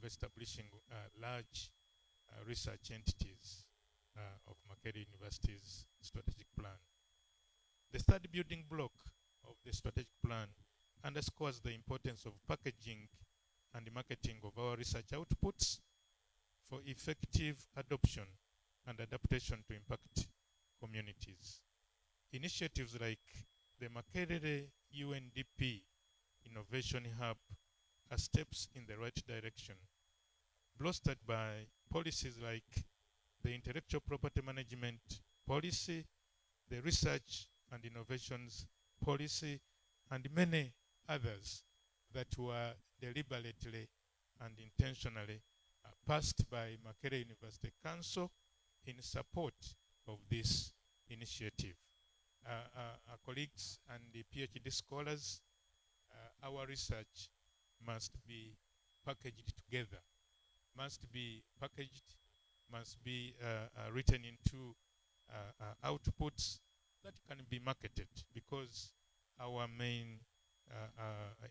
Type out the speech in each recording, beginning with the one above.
establishing large research entities of Makerere University's strategic plan. The third building block of the strategic plan underscores the importance of packaging and marketing of our research outputs for effective adoption and adaptation to impact communities. Initiatives like the Makerere UNDP Innovation Hub are steps in the right direction, bolstered by policies like the Intellectual Property Management Policy, the Research and Innovations Policy, and many others that were deliberately and intentionally passed by Makerere University Council in support of this initiative. Our colleagues and the PhD scholars, our research must be packaged together, must be written into outputs that can be marketed, because our main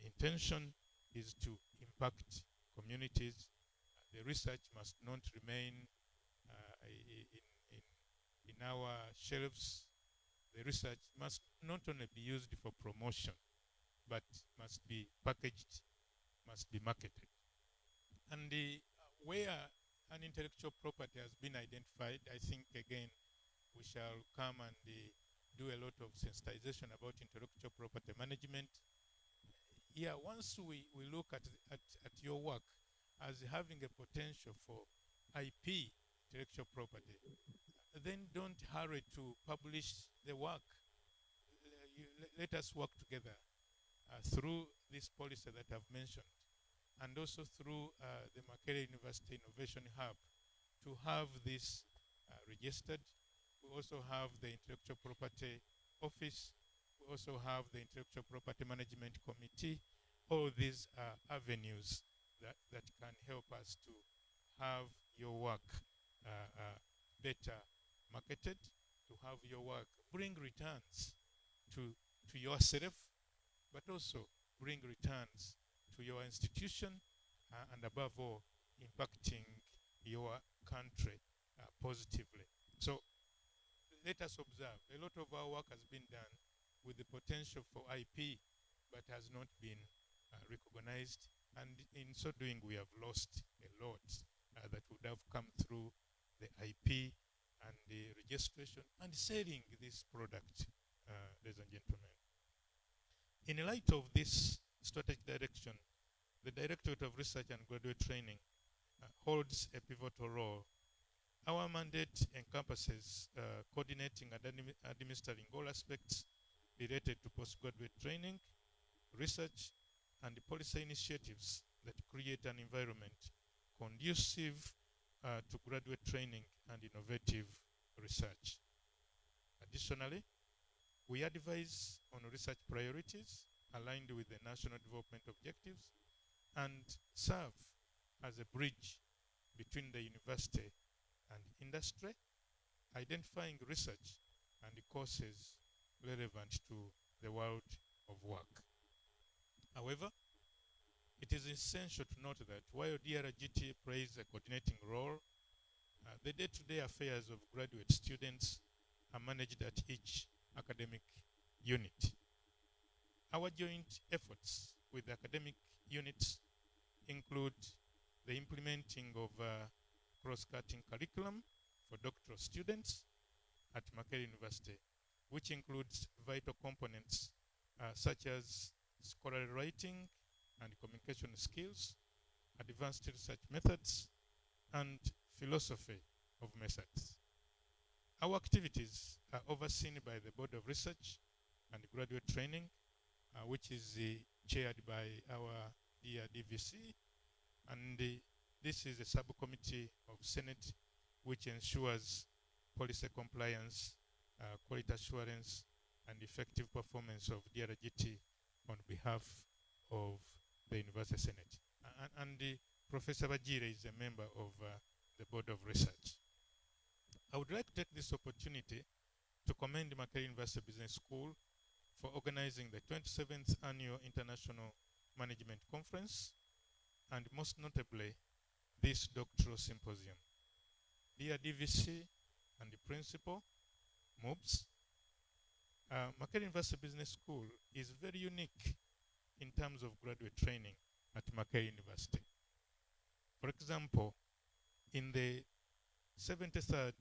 intention is to impact communities. The research must not remain in our shelves. The research must not only be used for promotion, but must be packaged, must be marketed. And where an intellectual property has been identified, I think again we shall come and do a lot of sensitization about intellectual property management. Yeah, once we look at your work as having a potential for IP, intellectual property, then don't hurry to publish the work. Let us work together through this policy that I've mentioned, and also through the Makerere University Innovation Hub, to have this registered. We also have the Intellectual Property Office. We also have the Intellectual Property Management Committee. All these are avenues that can help us to have your work better marketed, to have your work bring returns to yourself, but also bring returns to your institution, and above all, impacting your country positively. So let us observe, a lot of our work has been done with the potential for IP, but has not been recognized, and in so doing we have lost a lot that would have come through the IP and the registration and selling this product, ladies and gentlemen. In light of this strategic direction, the Directorate of Research and Graduate Training holds a pivotal role. Our mandate encompasses coordinating and administering all aspects related to postgraduate training, research, and policy initiatives that create an environment conducive to graduate training and innovative research. Additionally, we advise on research priorities aligned with the national development objectives and serve as a bridge between the university and industry, identifying research and the courses relevant to the world of work. However, it is essential to note that while DRGT plays a coordinating role, the day-to-day affairs of graduate students are managed at each academic unit. Our joint efforts with academic units include the implementing of cross-cutting curriculum for doctoral students at Makerere University, which includes vital components such as scholarly writing and communication skills, advanced research methods, and philosophy of methods. Our activities are overseen by the Board of Research and Graduate Training, which is chaired by our dear DVC, and this is a subcommittee of Senate which ensures policy compliance, quality assurance, and effective performance of DRGT on behalf of the University Senate. And Professor Bajire is a member of the Board of Research. I would like to take this opportunity to commend Makerere University Business School for organizing the 27th Annual International Management Conference, and most notably, this doctoral symposium. Dear DVC and the principal, MOOBs, Makerere University Business School is very unique in terms of graduate training at Makerere University. For example, in the 73rd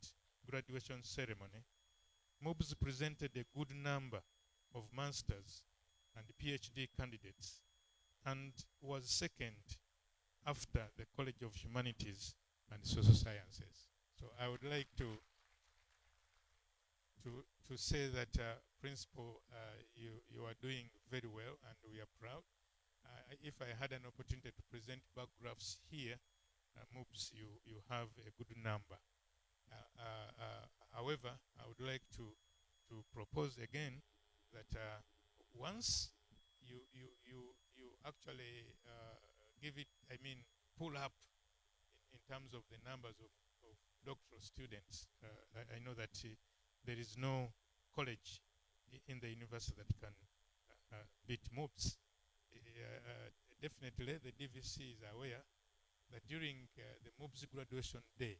graduation ceremony, MOOBs presented a good number of masters and PhD candidates and was second after the College of Humanities and Social Sciences. So I would like to say that, Principal, you are doing very well and we are proud. If I had an opportunity to present backgraphs here, MOOBs, you have a good number. However, I would like to propose again that once you actually give it, pull up in terms of the numbers of doctoral students. I know that there is no college in the university that can beat MOOBs. Definitely, the DVC is aware that during the MOOBs graduation day,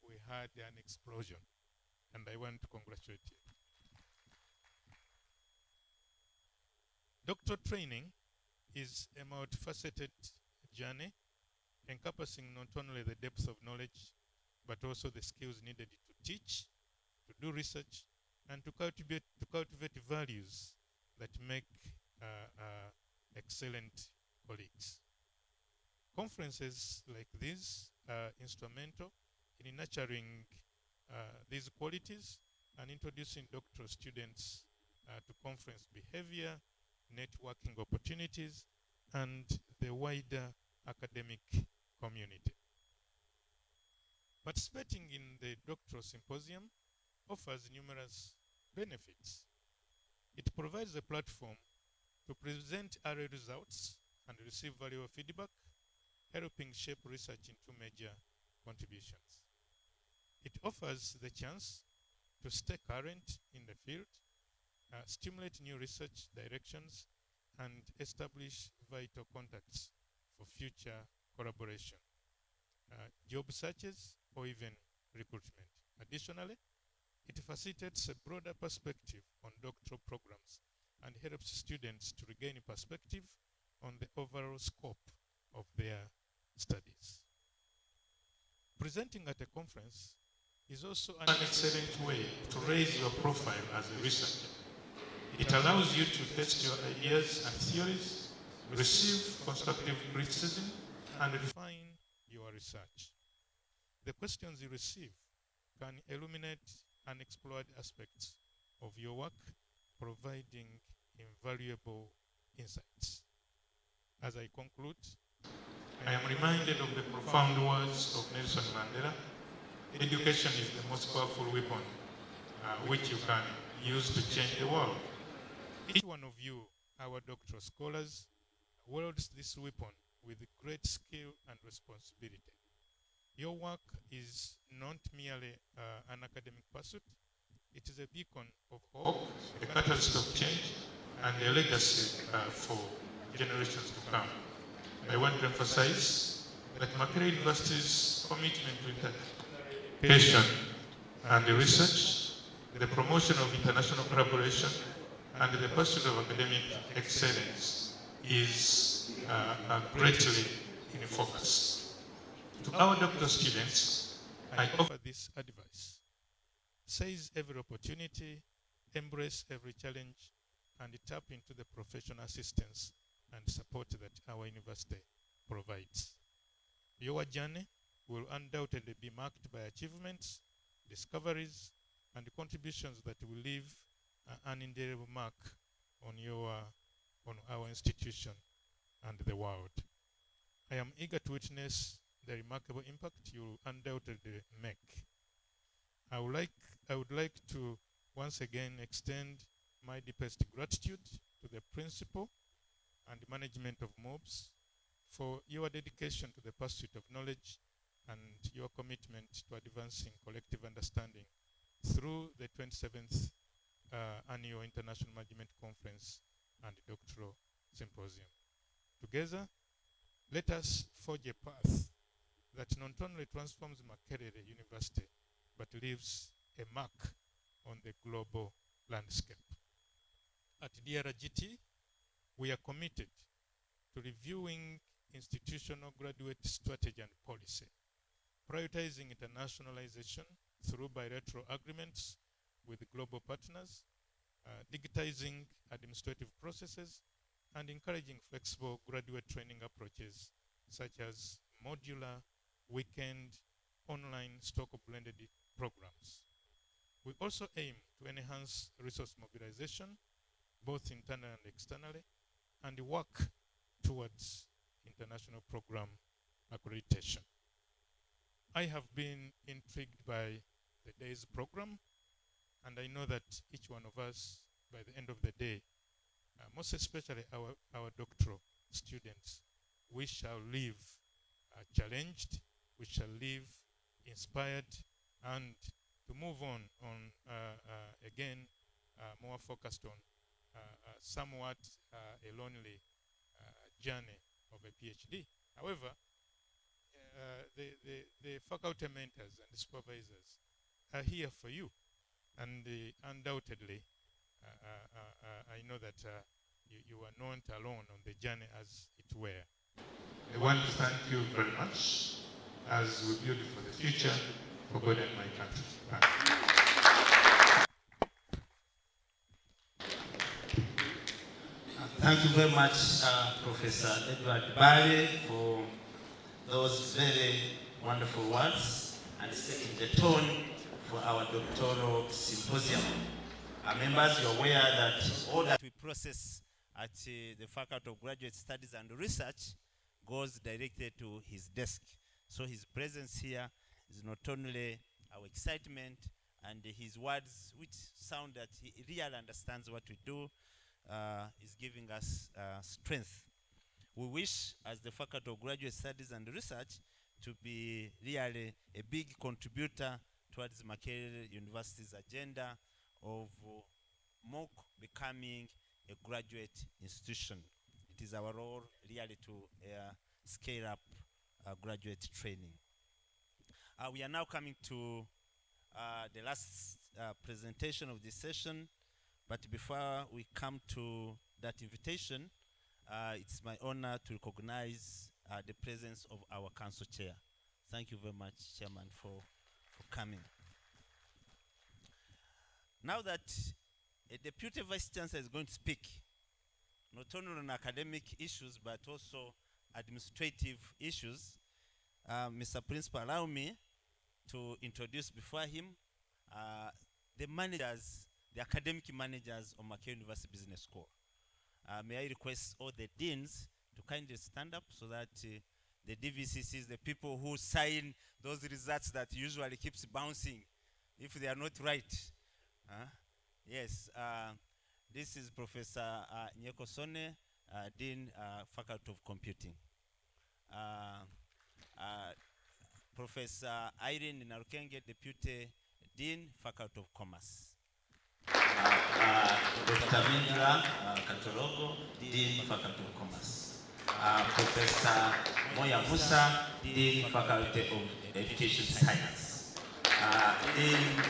we had an explosion, and I want to congratulate you. Doctoral training is a multifaceted journey encompassing not only the depth of knowledge, but also the skills needed to teach, to do research, and to cultivate values that make excellent colleagues. Conferences like these are instrumental in nurturing these qualities and introducing doctoral students to conference behavior, networking opportunities, and the wider academic community. Participating in the doctoral symposium offers numerous benefits. It provides a platform to present early results and receive valuable feedback, helping shape research into major contributions. It offers the chance to stay current in the field, stimulate new research directions, and establish vital contacts for future collaboration, job searches, or even recruitment. Additionally, it facilitates a broader perspective on doctoral programs and helps students to regain perspective on the overall scope of their studies. Presenting at a conference is also an excellent way to raise your profile as a researcher. It allows you to test your ideas and theories, receive constructive criticism, and refine your research. The questions you receive can illuminate unexplored aspects of your work, providing invaluable insights. As I conclude, I am reminded of the profound words of Nelson Mandela. Education is the most powerful weapon which you can use to change the world. Each one of you, our doctoral scholars, wields this weapon with great skill and responsibility. Your work is not merely an academic pursuit, it is a beacon of hope, a catalyst of change, and a legacy for generations to come. I want to emphasize that Makerere University's commitment to education and research, the promotion of international collaboration, and the pursuit of academic excellence is greatly in focus. To our doctoral students, I offer this advice. Seize every opportunity, embrace every challenge, and tap into the professional assistance and support that our university provides. Your journey will undoubtedly be marked by achievements, discoveries, and contributions that will leave an indelible mark on our institution and the world. I am eager to witness the remarkable impact you will undoubtedly make. I would like to once again extend my deepest gratitude to the principal and management of MOOBs for your dedication to the pursuit of knowledge and your commitment to advancing collective understanding through the 27th Annual International Management Conference and Doctoral Symposium. Together, let us forge a path that not only transforms Makerere University, but leaves a mark on the global landscape. At DRGT, we are committed to reviewing institutional graduate strategy and policy, prioritizing internationalization through bilateral agreements with global partners, digitizing administrative processes, and encouraging flexible graduate training approaches such as modular, weekend, online, stock blended programs. We also aim to enhance resource mobilization, both internally and externally, and work towards international program accreditation. I have been intrigued by the day's program, and I know that each one of us, by the end of the day, most especially our doctoral students, we shall leave challenged, we shall leave inspired, and to move on again, more focused on somewhat a lonely journey of a PhD. However, the faculty mentors and supervisors are here for you, and undoubtedly, I know that you are not alone on the journey, as it were. I want to thank you very much as we build for the future for God and my country. Thank you very much, Professor Edward Bale, for those very wonderful words and setting the tone for our doctoral symposium. Members, you're aware that all that we process at the Faculty of Graduate Studies and Research goes directly to his desk. So his presence here is not only our excitement and his words, which sound that he really understands what we do, is giving us strength. We wish, as the Faculty of Graduate Studies and Research, to be really a big contributor towards Makerere University's agenda of MOOC becoming a graduate institution. It is our role really to scale up graduate training. We are now coming to the last presentation of this session, but before we come to that invitation, it's my honor to recognize the presence of our council chair. Thank you very much, Chairman, for coming. Now that a Deputy Vice Chancellor is going to speak, not only on academic issues, but also administrative issues, Mr. Principal, allow me to introduce before him the managers, the academic managers of Makerere University Business School. May I request all the deans to kindly stand up so that the DVCCs, the people who sign those results that usually keeps bouncing if they are not right. Yes, this is Professor Nyeko Sone, Dean, Faculty of Computing. Professor Irene Narukenge, Deputy Dean, Faculty of Commerce. Dr. Mindra Katologo, Dean, Faculty of Commerce. Professor Moya Musa, Dean, Faculty of Education Science. Dean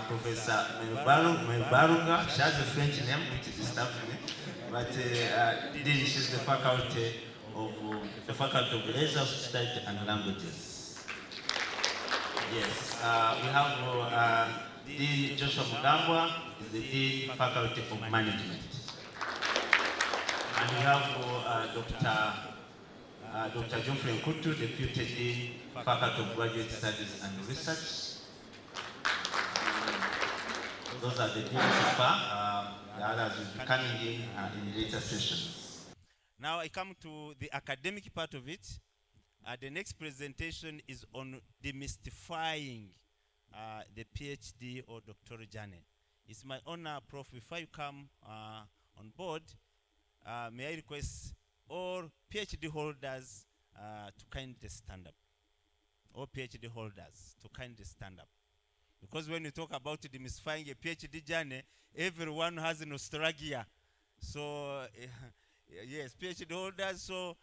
Professor Mebarunga, she has a French name, which is disturbing me, but Dean, she's the Faculty of Leisure, Society and Languages. Yes, we have Dean Joshua Mugambwa, is the Dean, Faculty of Management. And we have Dr. Geoffrey Nkutu, Deputy Dean, Faculty of Graduate Studies and Research. Those are the deans so far. The others will be coming in later sessions. Now I come to the academic part of it. The next presentation is on demystifying the PhD or doctoral journey. It's my honor, Prof, before you come on board, may I request all PhD holders to kindly stand up. All PhD holders to kindly stand up. Because when you talk about demystifying a PhD journey, everyone has nostalgia. So, yes, PhD holders. So,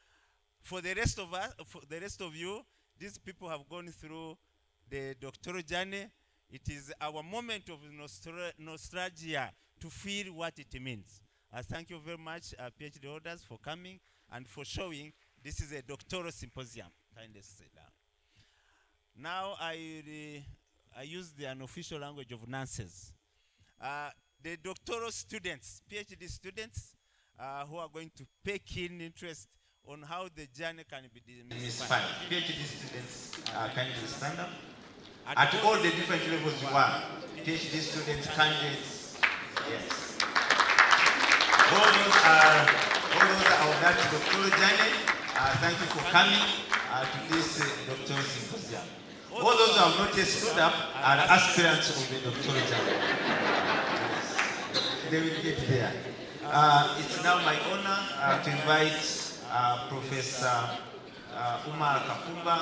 for the rest of us, for the rest of you, these people have gone through the doctoral journey. It is our moment of nostalgia to feel what it means. Thank you very much, PhD holders, for coming and for showing this is a doctoral symposium. Kindly sit down. Now I use the unofficial language of nonsense. The doctoral students, PhD students, who are going to pay keen interest on how the journey can be demystified. PhD students, kindly stand up. At all the different levels you are, PhD students, candidates, yes. All those are our that doctoral journey. Thank you for coming to this doctoral symposium. All those who have not yet stood up are aspirants of the doctoral journey. They will get there. It's now my honor to invite Professor Umar Kapumba,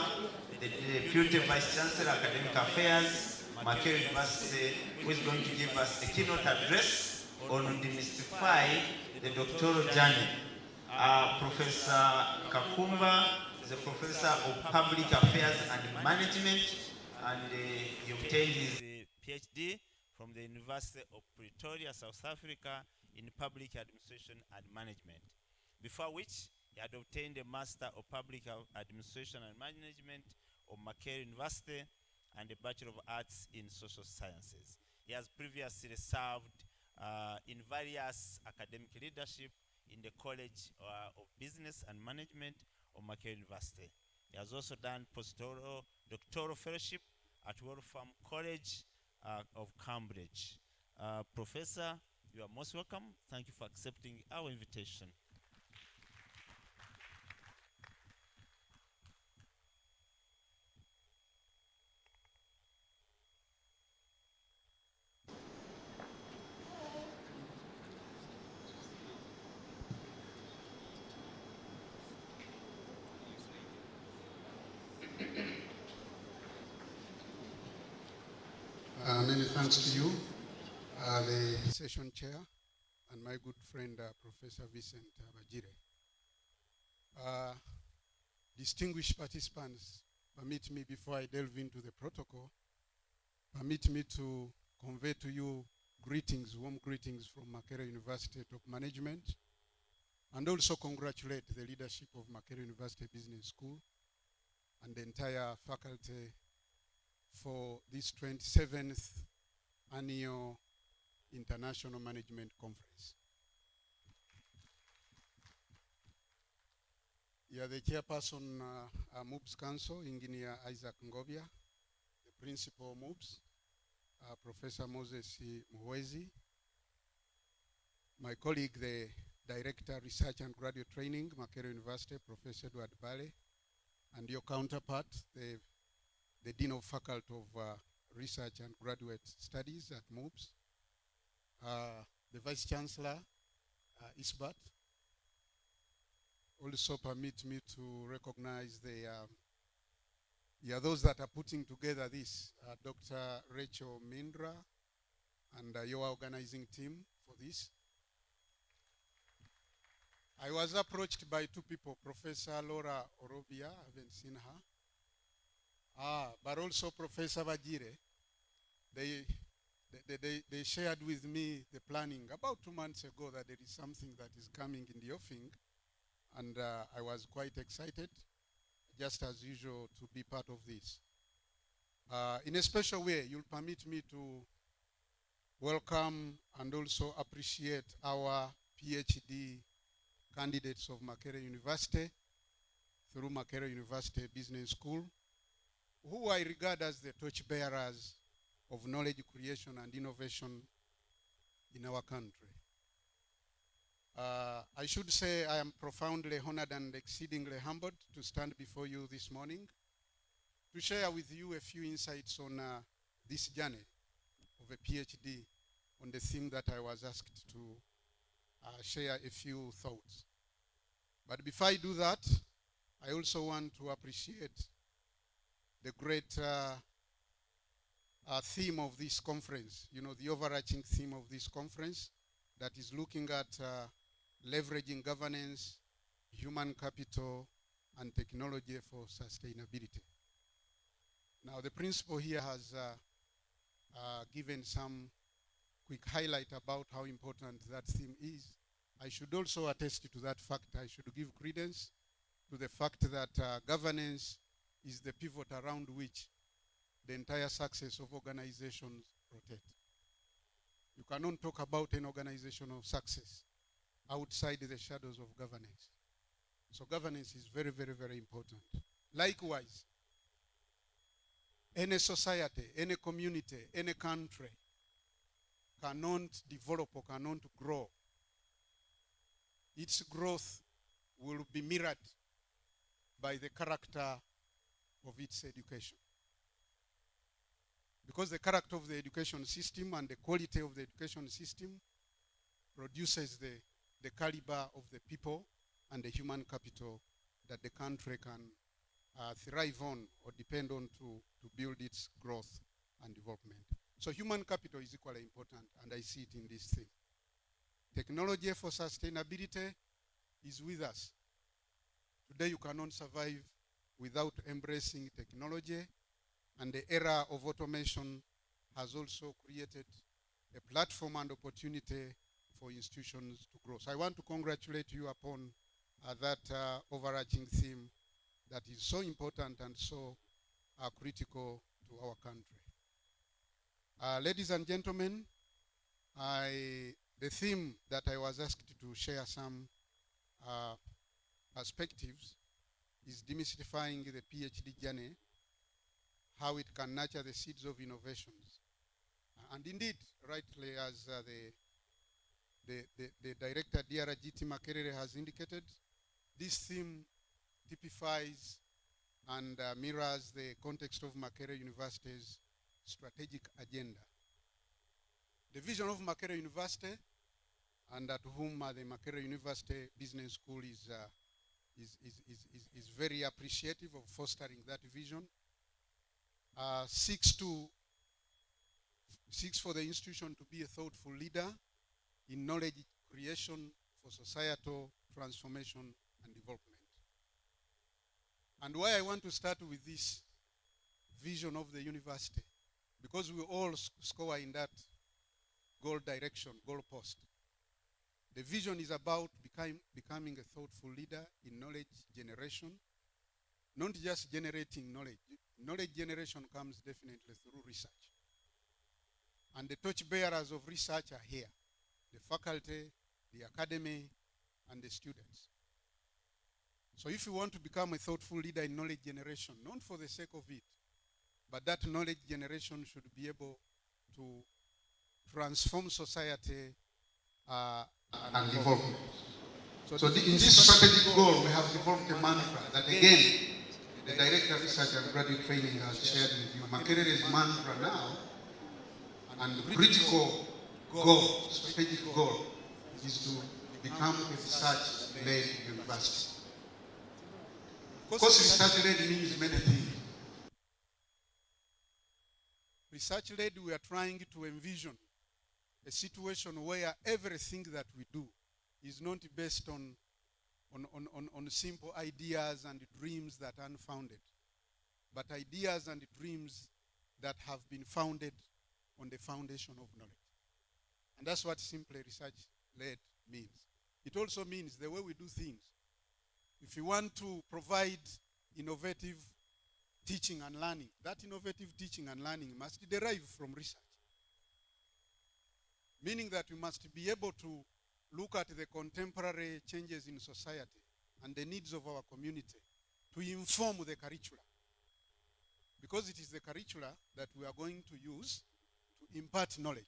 the Deputy Vice Chancellor, Academic Affairs, Makerere University, who is going to give us a keynote address on demystify the doctoral journey. Professor Kapumba is a professor of public affairs and management, and he obtained his PhD from the University of Pretoria, South Africa, in public administration and management. Before which, he had obtained a Master of Public Administration and Management of Makerere University and a Bachelor of Arts in Social Sciences. He has previously served in various academic leadership in the College of Business and Management of Makerere University. He has also done postdoctoral doctoral fellowship at Wolfram College of Cambridge. Professor, you are most welcome. Thank you for accepting our invitation. Many thanks to you, the session chair, and my good friend, Professor Vincent Bajire. Distinguished participants, permit me, before I delve into the protocol, permit me to convey to you greetings, warm greetings from Makerere University Top Management, and also congratulate the leadership of Makerere University Business School and the entire faculty for this 27th annual International Management Conference. You are the chairperson MOOBS Council, Engineer Isaac Ngobia, the principal MOOBS, Professor Moses Muhwezi, my colleague, the Director Research and Graduate Training, Makerere University, Professor Edward Bale, and your counterpart, the Dean of Faculty of Research and Graduate Studies at MOOBS, the Vice Chancellor, Isbat. Also permit me to recognize those that are putting together this, Dr. Rachel Mindra and your organizing team for this. I was approached by two people, Professor Laura Orobia, I haven't seen her, but also Professor Bajire. They shared with me the planning about 2 months ago that there is something that is coming in the offing, and I was quite excited, just as usual, to be part of this. In a special way, you'll permit me to welcome and also appreciate our PhD candidates of Makerere University through Makerere University Business School, who I regard as the torchbearers of knowledge creation and innovation in our country. I should say I am profoundly honored and exceedingly humbled to stand before you this morning to share with you a few insights on this journey of a PhD on the theme that I was asked to share a few thoughts. But before I do that, I also want to appreciate the great theme of this conference, the overarching theme of this conference that is looking at leveraging governance, human capital, and technology for sustainability. Now, the principal here has given some quick highlight about how important that theme is. I should also attest to that fact. I should give credence to the fact that governance is the pivot around which the entire success of organizations rotate. You cannot talk about an organizational success outside the shadows of governance. So governance is very, very, very important. Likewise, any society, any community, any country cannot develop or cannot grow. Its growth will be mirrored by the character of its education. Because the character of the education system and the quality of the education system produces the caliber of the people and the human capital that the country can thrive on or depend on to build its growth and development. So human capital is equally important, and I see it in this thing. Technology for sustainability is with us. Today you cannot survive without embracing technology, and the era of automation has also created a platform and opportunity for institutions to grow. So I want to congratulate you upon that overarching theme that is so important and so critical to our country. Ladies and gentlemen, the theme that I was asked to share some perspectives is demystifying the PhD journey, how it can nurture the seeds of innovations. And indeed, rightly, as the director, Dr. G.T. Makerere, has indicated, this theme typifies and mirrors the context of Makerere University's strategic agenda. The vision of Makerere University, and at whom the Makerere University Business School is very appreciative of fostering that vision, seeks for the institution to be a thoughtful leader in knowledge creation for societal transformation and development. And why I want to start with this vision of the university, because we all score in that goal direction, goal post. The vision is about becoming a thoughtful leader in knowledge generation, not just generating knowledge. Knowledge generation comes definitely through research. And the torchbearers of research are here: the faculty, the academy, and the students. So if you want to become a thoughtful leader in knowledge generation, not for the sake of it, but that knowledge generation should be able to transform society and development. So in this strategic goal, we have developed a mantra that, again, the Director of Research and Graduate Training has shared with you. Makerere's mantra now, and the critical goal, strategic goal, is to become a research-led university. Of course, research-led means many things. Research-led, we are trying to envision a situation where everything that we do is not based on simple ideas and dreams that are unfounded, but ideas and dreams that have been founded on the foundation of knowledge. And that's what simply research-led means. It also means the way we do things. If you want to provide innovative teaching and learning, that innovative teaching and learning must derive from research. Meaning that we must be able to look at the contemporary changes in society and the needs of our community to inform the curricula. Because it is the curricula that we are going to use to impart knowledge.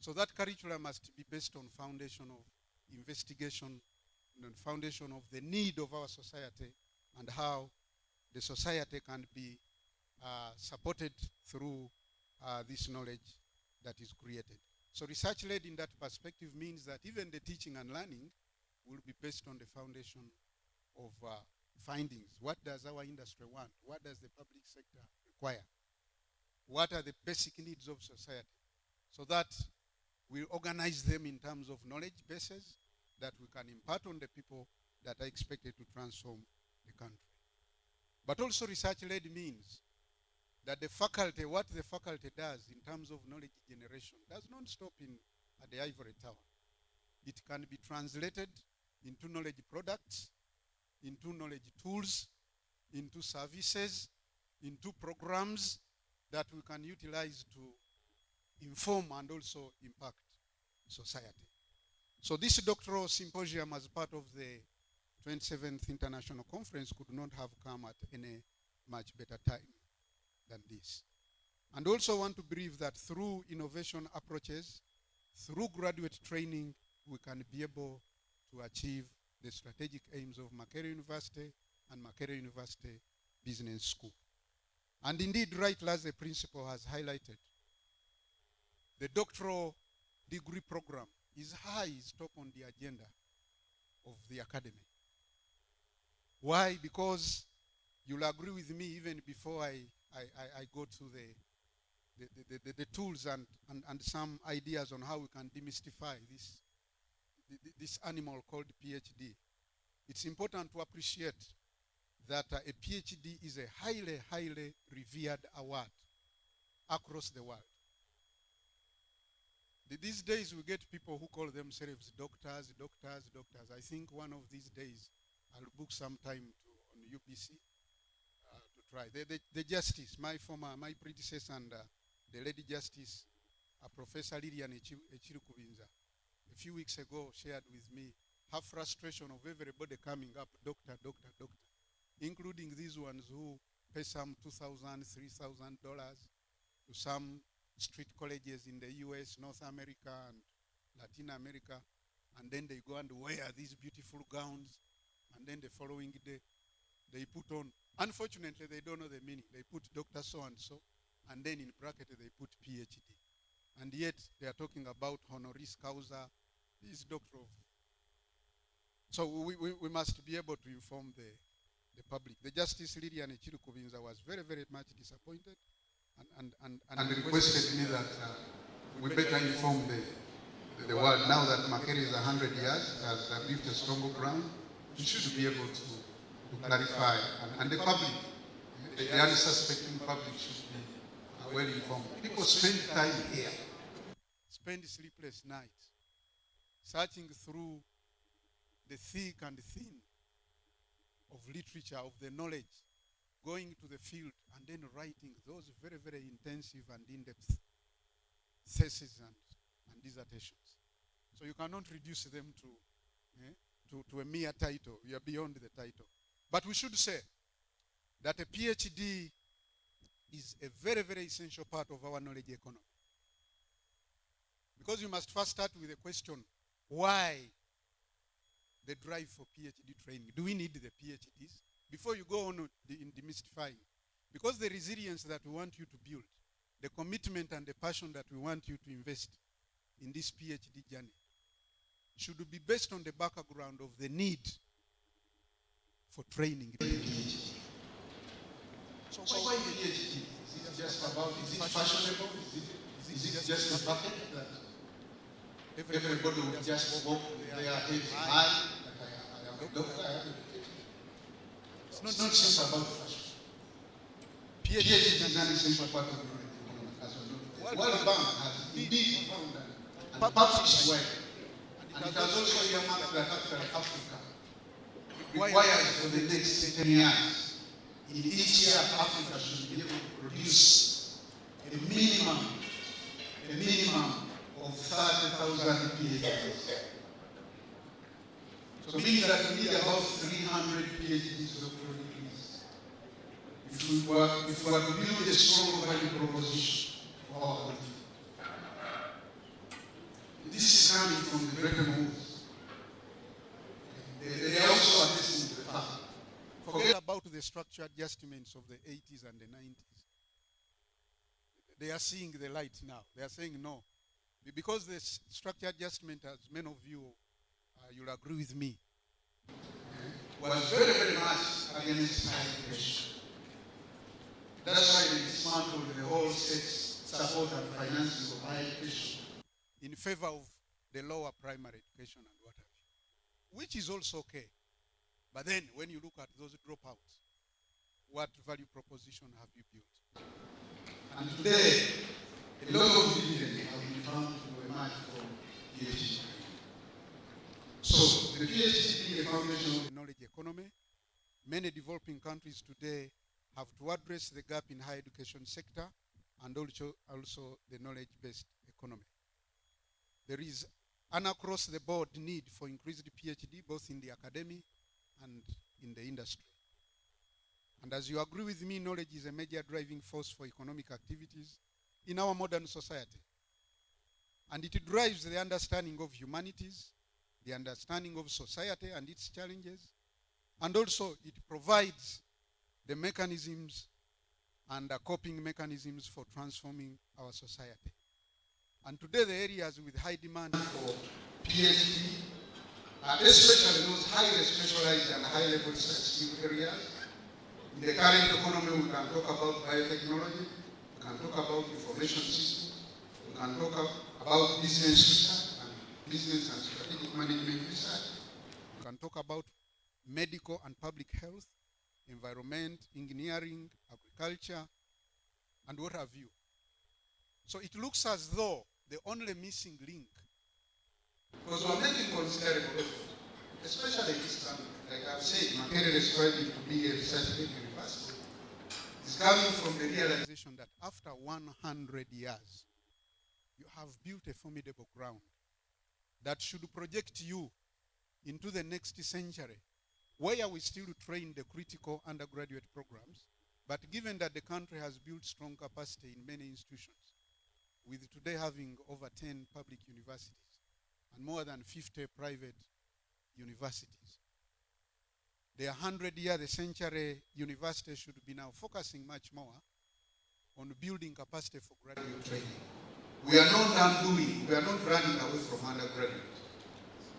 So that curricula must be based on foundation of investigation and foundation of the need of our society and how the society can be supported through this knowledge that is created. So research-led in that perspective means that even the teaching and learning will be based on the foundation of findings. What does our industry want? What does the public sector require? What are the basic needs of society? So that we organize them in terms of knowledge bases that we can impart on the people that are expected to transform the country. But also research-led means that the faculty, what the faculty does in terms of knowledge generation, does not stop at the ivory tower. It can be translated into knowledge products, into knowledge tools, into services, into programs that we can utilize to inform and also impact society. So this doctoral symposium, as part of the 27th International Conference, could not have come at any much better time than this. And also want to believe that through innovation approaches, through graduate training, we can be able to achieve the strategic aims of Makerere University and Makerere University Business School. And indeed, right as the principal has highlighted, the doctoral degree program is high, is top on the agenda of the academy. Why? Because you'll agree with me even before I go to the tools and some ideas on how we can demystify this animal called PhD. It's important to appreciate that a PhD is a highly, highly revered award across the world. These days we get people who call themselves doctors. I think one of these days I'll book some time on UBC to try. The justice, my predecessor and the lady justice, Professor Lilian Echirukubinza, a few weeks ago shared with me her frustration of everybody coming up, doctor, including these ones who pay some $2,000, $3,000 to some street colleges in the US, North America, and Latin America, and then they go and wear these beautiful gowns, and then the following day, they put on, unfortunately, they don't know the meaning. They put Dr. So-and-so, and then in bracket, they put PhD. And yet, they are talking about honoris causa, this doctor of. So we must be able to inform the public. The Justice Lilian Echirukubinza was very, very much disappointed and requested me that we better inform the world now that Makerere is 100 years, has reached a stronger ground. We should be able to clarify, and the public, the unsuspecting public, should be well informed. People spend time here, spend sleepless nights, searching through the thick and thin of literature, of the knowledge, going to the field and then writing those very, very intensive and in-depth theses and dissertations. So you cannot reduce them to a mere title. We are beyond the title. But we should say that a PhD is a very, very essential part of our knowledge economy. Because you must first start with the question, why the drive for PhD training? Do we need the PhDs? Before you go on in demystifying, because the resilience that we want you to build, the commitment and the passion that we want you to invest in this PhD journey should be based on the background of the need for training. So why PhD? Is it just about, is it fashionable? Is it just a bucket that everybody will just walk their head high, like I am a doctor, I have a PhD? It's not just about fashion. PhD is an essential part of the economic as well. World Bank has indeed found and published well, and it has also earmarked that Africa requires for the next 10 years, in each year Africa should be able to produce a minimum of 30,000 PhDs. So meaning that we need about 300 PhDs, doctoral degrees. If we were to build a strong value proposition for our country. This is coming from the Bretton Woods. They are also attesting to the fact. Forget about the structural adjustments of the 80s and the 90s. They are seeing the light now. They are saying no. Because the structural adjustment, as many of you, you'll agree with me, was very, very much against higher education. That's why they dismantled the whole state's support and financing of higher education in favor of the lower primary education and what have you, which is also okay. But then when you look at those dropouts, what value proposition have you built? And today, a lot of dividends have been found to emerge from PhD. So, the PhD being the foundation of the knowledge economy, many developing countries today have to address the gap in higher education sector and also the knowledge-based economy. There is an across-the-board need for increased PhD, both in the academy and in the industry. And as you agree with me, knowledge is a major driving force for economic activities in our modern society. And it drives the understanding of humanities, the understanding of society and its challenges, and also it provides the mechanisms and the coping mechanisms for transforming our society. And today the areas with high demand for PhD are especially those highly specialized and high-level skill areas. In the current economy, we can talk about biotechnology, we can talk about information systems, we can talk about business research and business and strategic management research. We can talk about medical and public health, environment, engineering, agriculture, and what have you. So it looks as though the only missing link, because we're making considerable effort, especially this time, like I've said, Makerere is striving to be a research-led university. It's coming from the realization that after 100 years, you have built a formidable ground that should project you into the next century, where we still train the critical undergraduate programs, but given that the country has built strong capacity in many institutions, with today having over 10 public universities and more than 50 private universities. The 100-year, the century university should be now focusing much more on building capacity for graduate training. We are not undoing, we are not running away from undergraduates.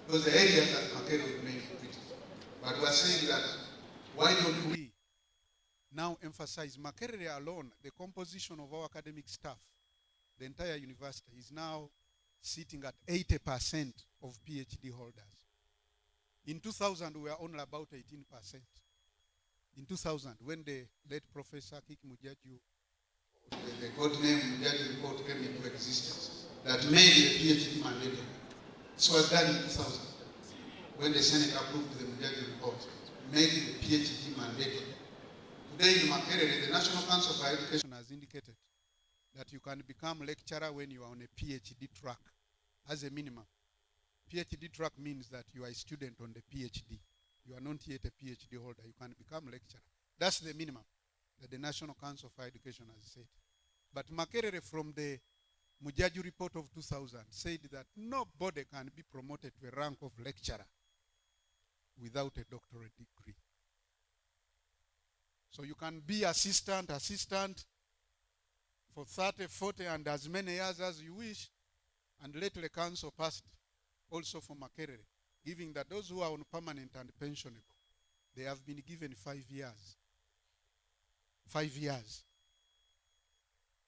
Those are areas that Makerere remain critical. But we are saying that, why don't we now emphasize Makerere alone, the composition of our academic staff, the entire university is now sitting at 80% of PhD holders. In 2000, we were only about 18%. In 2000, when the late Professor Kiki Mujaju, the God name Mujaju report came into existence, that made the PhD mandatory. This was done in 2000, when the Senate approved the Mujaju report, made the PhD mandatory. Today in Makerere, the National Council for Education has indicated that you can become lecturer when you are on a PhD track, as a minimum. PhD track means that you are a student on the PhD. You are not yet a PhD holder. You can become lecturer. That's the minimum that the National Council for Education has said. But Makerere, from the Mujaju report of 2000, said that nobody can be promoted to a rank of lecturer without a doctorate degree. So you can be assistant for 30, 40, and as many years as you wish, and later the council passed also for Makerere, giving that those who are on permanent and pensionable, they have been given 5 years. 5 years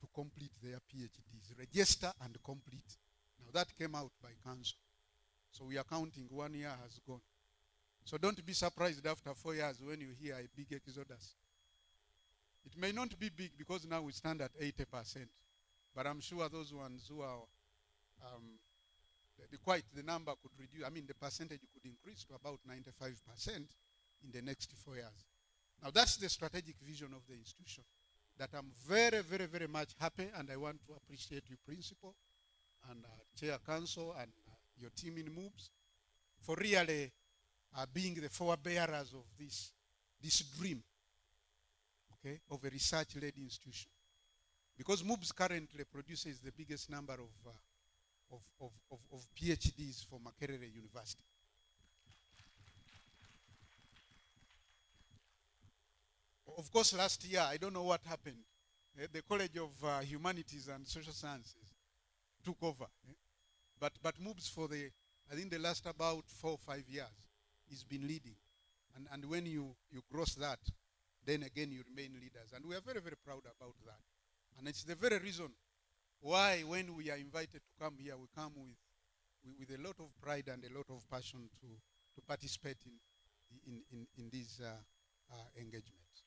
to complete their PhDs, register and complete. Now that came out by council. So we are counting 1 year has gone. So don't be surprised after 4 years when you hear a big exodus. It may not be big because now we stand at 80%, but I'm sure those ones who are the number could reduce. I mean, the percentage could increase to about 95% in the next 4 years. Now, that's the strategic vision of the institution that I'm very, very, very much happy, and I want to appreciate you, Principal, and Chair Council, and your team in MOOBS for really being the forebearers of this dream, okay, of a research-led institution. Because MOOBS currently produces the biggest number of PhDs for Makerere University. Of course, last year, I don't know what happened. The College of Humanities and Social Sciences took over. But MOOBS for I think the last about 4 or 5 years, has been leading. And when you cross that, then again you remain leaders. And we are very, very proud about that. And it's the very reason why when we are invited to come here, we come with a lot of pride and a lot of passion to participate in these engagements.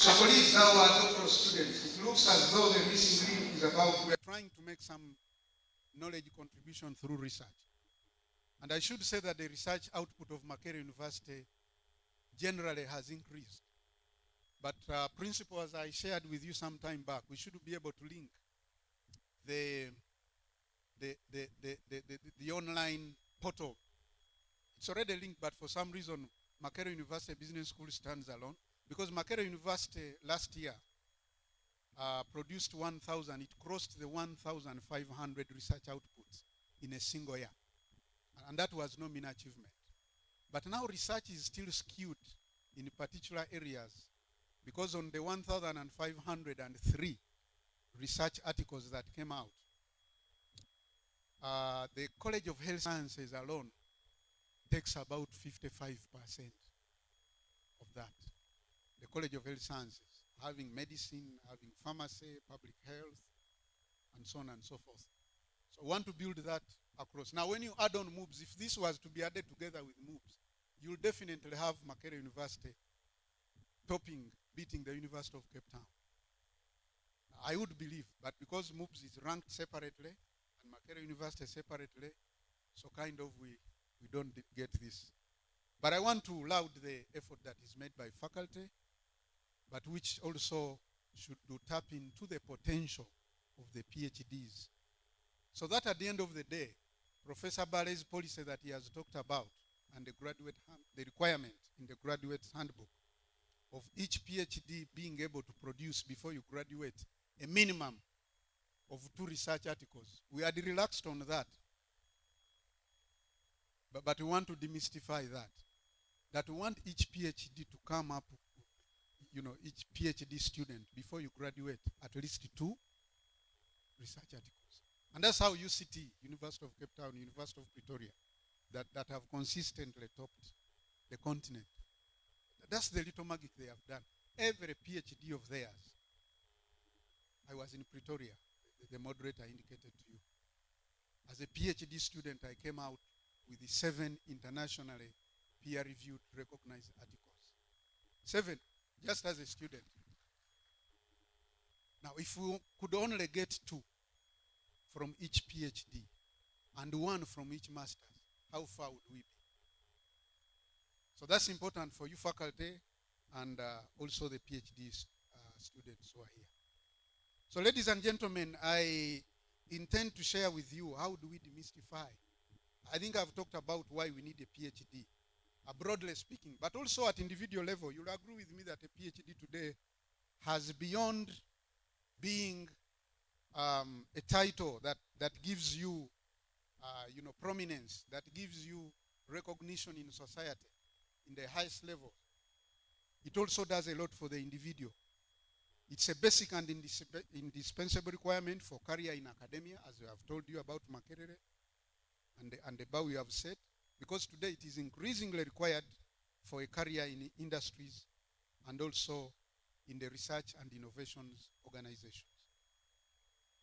So colleagues, now our doctoral students, it looks as though the missing link is about we are trying to make some knowledge contribution through research. And I should say that the research output of Makerere University generally has increased. But principle, as I shared with you some time back, we should be able to link the online portal. It's already linked, but for some reason, Makerere University Business School stands alone. Because Makerere University last year produced 1,000, it crossed the 1,500 research outputs in a single year. And that was no mean achievement. But now research is still skewed in particular areas, because on the 1,503 research articles that came out, the College of Health Sciences alone takes about 55% of that. The College of Health Sciences, having medicine, having pharmacy, public health, and so on and so forth. So we want to build that across. Now, when you add on MOOCs, if this was to be added together with MOOCs, you'll definitely have Makerere University beating the University of Cape Town. I would believe, but because MOOCs is ranked separately and Makerere University separately, so kind of we don't get this. But I want to laud the effort that is made by faculty, but which also should tap into the potential of the PhDs. So that at the end of the day, Professor Bale's policy that he has talked about and the requirement in the graduate handbook of each PhD being able to produce before you graduate a minimum of 2 research articles. We had relaxed on that. But we want to demystify that. That we want each PhD to come up, each PhD student before you graduate at least 2 research articles. And that's how UCT, University of Cape Town, University of Pretoria, that have consistently topped the continent. That's the little magic they have done. Every PhD of theirs. I was in Pretoria, the moderator indicated to you. As a PhD student, I came out with the 7 internationally peer-reviewed, recognized articles. 7, just as a student. Now, if we could only get 2 from each PhD and 1 from each master's, how far would we be? So that's important for you faculty and also the PhD students who are here. So ladies and gentlemen, I intend to share with you how do we demystify. I think I've talked about why we need a PhD, broadly speaking, but also at individual level. You'll agree with me that a PhD today has beyond being a title that gives you, prominence, that gives you recognition in society in the highest level. It also does a lot for the individual. It's a basic and indispensable requirement for career in academia, as I have told you about Makerere and the bar we have set, because today it is increasingly required for a career in industries and also in the research and innovations organizations.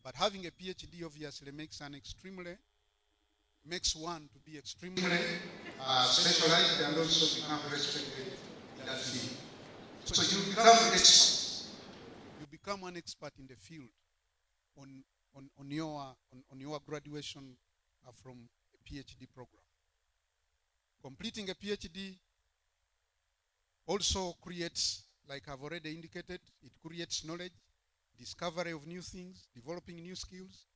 But having a PhD obviously makes one to be extremely specialized and also become respected in that field. So you become an expert in the field on your graduation from a PhD program. Completing a PhD also creates, like I've already indicated, it creates knowledge, discovery of new things, developing new skills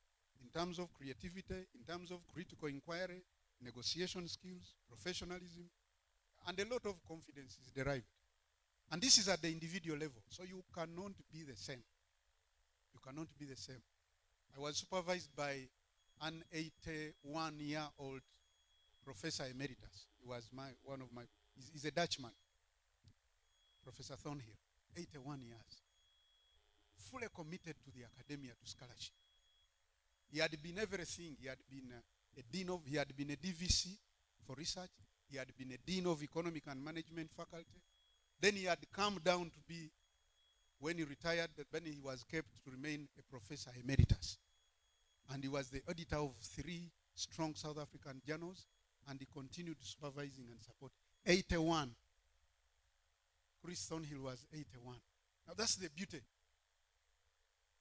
in terms of creativity, in terms of critical inquiry, negotiation skills, professionalism, and a lot of confidence is derived. And this is at the individual level, so you cannot be the same. You cannot be the same. I was supervised by an 81-year-old professor emeritus. He was he's a Dutchman, Professor Thornhill, 81 years, fully committed to the academia, to scholarship. He had been everything. He had been he had been a DVC for research. He had been a dean of economic and management faculty. Then he had come down to be, when he retired, then he was kept to remain a professor emeritus. And he was the editor of 3 strong South African journals, and he continued supervising and supporting. 81. Chris Thornhill was 81. Now that's the beauty.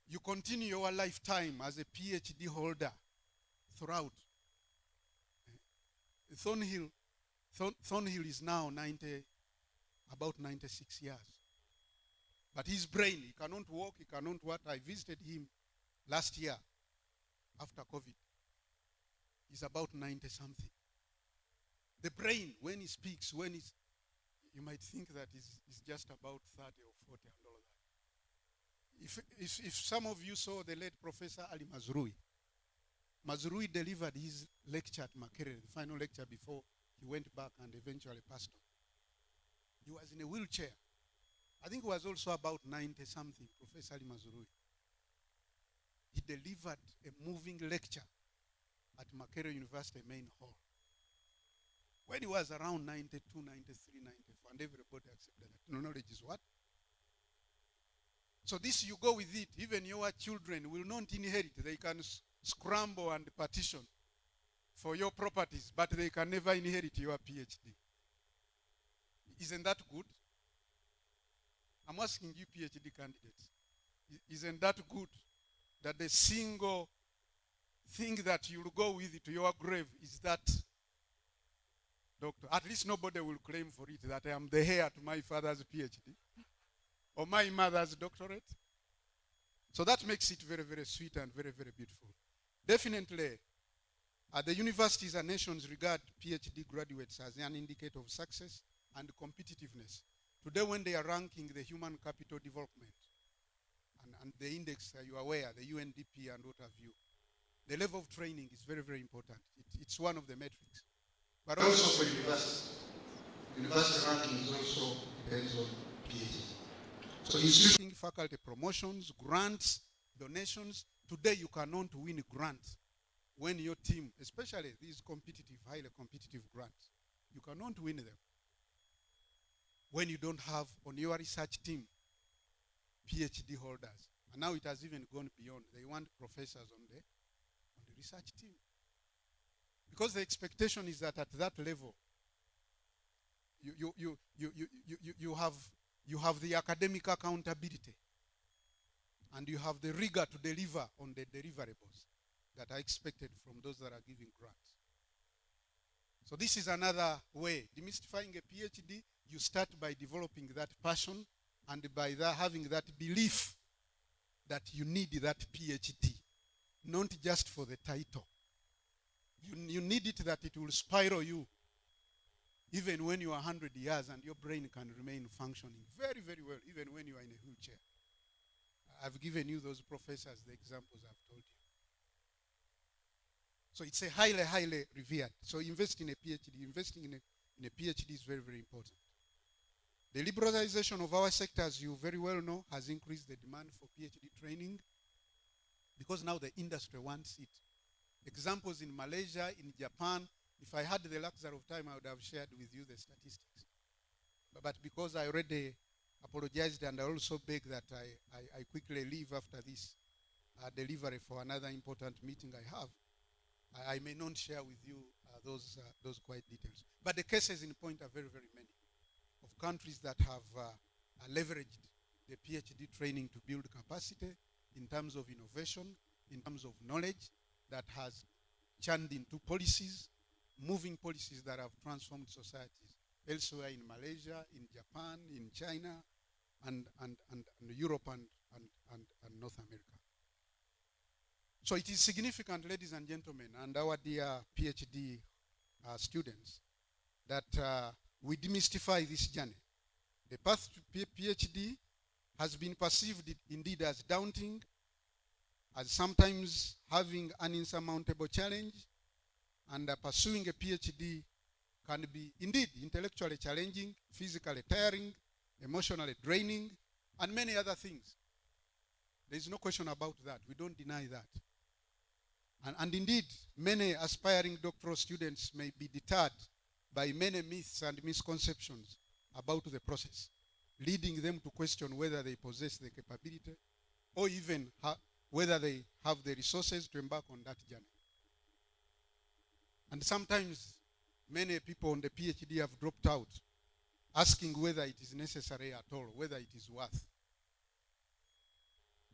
You continue your lifetime as a PhD holder throughout. Thornhill is now about 96 years. But his brain, he cannot walk, he cannot what. I visited him last year after COVID. He's about 90 something. The brain, when he speaks, you might think that it's just about 30 or 40 and all that. If some of you saw the late Professor Ali Mazrui delivered his lecture at Makerere, the final lecture before he went back and eventually passed on. He was in a wheelchair. I think he was also about 90 something, Professor Ali Mazrui. He delivered a moving lecture at Makerere University main hall. When he was around 92, 93, 94, and everybody accepted that knowledge is what? So this, you go with it. Even your children will not inherit. They can scramble and petition for your properties, but they can never inherit your PhD. Isn't that good? I'm asking you PhD candidates. Isn't that good that the single thing that you'll go with to your grave is that doctor? At least nobody will claim for it that I am the heir to my father's PhD or my mother's doctorate. So that makes it very, very sweet and very, very beautiful. Definitely, the universities and nations regard PhD graduates as an indicator of success and competitiveness. Today, when they are ranking the human capital development and the index, you are aware, the UNDP and what have you, the level of training is very, very important. It's one of the metrics. But also for university ranking is also depends on PhD. So instituting faculty promotions, grants, donations. Today you cannot win grants when your team, especially these competitive, highly competitive grants, you cannot win them when you don't have on your research team PhD holders. And now it has even gone beyond. They want professors on the research team. Because the expectation is that at that level, you have the academic accountability and you have the rigor to deliver on the deliverables that are expected from those that are giving grants. So this is another way. Demystifying a PhD, you start by developing that passion and by having that belief that you need that PhD, not just for the title. You need it that it will spiral you even when you are 100 years and your brain can remain functioning very, very well, even when you are in a wheelchair. I've given you those professors, the examples I've told you. So it's a highly, highly revered. So investing in a PhD, investing in a PhD is very, very important. The liberalization of our sector, as you very well know, has increased the demand for PhD training because now the industry wants it. Examples in Malaysia, in Japan. If I had the luxury of time, I would have shared with you the statistics. But because I already apologized and I also beg that I quickly leave after this delivery for another important meeting I have, I may not share with you those quite details. But the cases in point are very, very many of countries that have leveraged the PhD training to build capacity in terms of innovation, in terms of knowledge that has churned into policies, moving policies that have transformed societies elsewhere in Malaysia, in Japan, in China, and Europe and North America. So it is significant, ladies and gentlemen, and our dear PhD students, that we demystify this journey. The path to PhD has been perceived indeed as daunting, as sometimes having an insurmountable challenge, and pursuing a PhD can be indeed intellectually challenging, physically tiring, emotionally draining, and many other things. There is no question about that. We don't deny that. And indeed, many aspiring doctoral students may be deterred by many myths and misconceptions about the process, leading them to question whether they possess the capability or even whether they have the resources to embark on that journey. And sometimes many people on the PhD have dropped out, asking whether it is necessary at all, whether it is worth.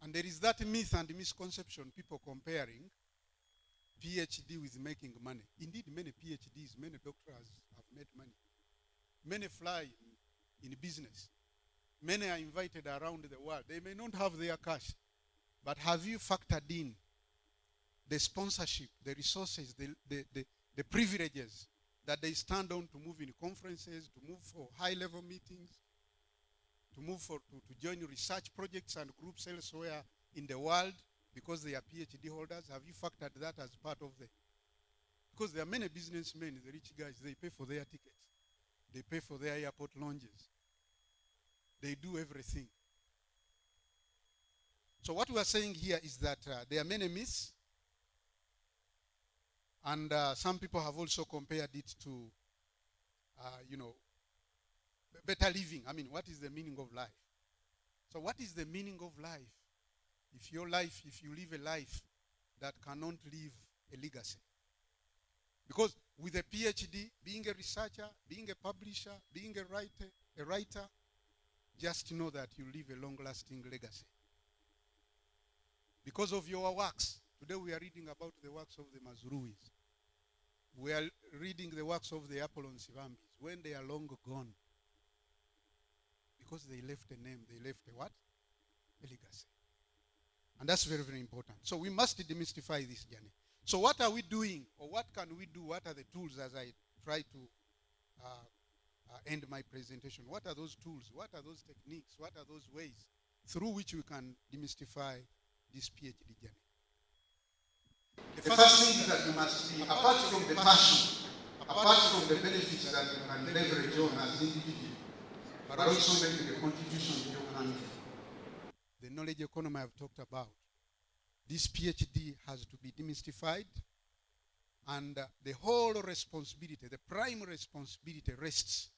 And there is that myth and misconception, people comparing PhD with making money. Indeed, many PhDs, many doctors have made money. Many fly in business. Many are invited around the world. They may not have their cash, but have you factored in the sponsorship, the resources, the privileges that they stand on to move in conferences, to move for high-level meetings, to move to join research projects and groups elsewhere in the world because they are PhD holders? Have you factored that as part of the? Because there are many businessmen, the rich guys, they pay for their tickets. They pay for their airport lounges. They do everything. So what we are saying here is that there are many myths, and some people have also compared it to, better living. I mean, what is the meaning of life? So what is the meaning of life? If you live a life that cannot leave a legacy. Because with a PhD, being a researcher, being a publisher, being a writer, just know that you leave a long-lasting legacy. Because of your works. Today we are reading about the works of the Mazuruis. We are reading the works of the Apollon Sivambis when they are long gone. Because they left a name, they left a what? A legacy. And that's very, very important. So we must demystify this journey. So what are we doing, or what can we do? What are the tools as I try to end my presentation? What are those tools? What are those techniques? What are those ways through which we can demystify this PhD journey? The first thing is that you must be, apart from the passion, apart from the benefits that you can leverage on as individuals, but also making the contribution to your country. The knowledge economy I've talked about. This PhD has to be demystified, and the whole responsibility, the prime responsibility rests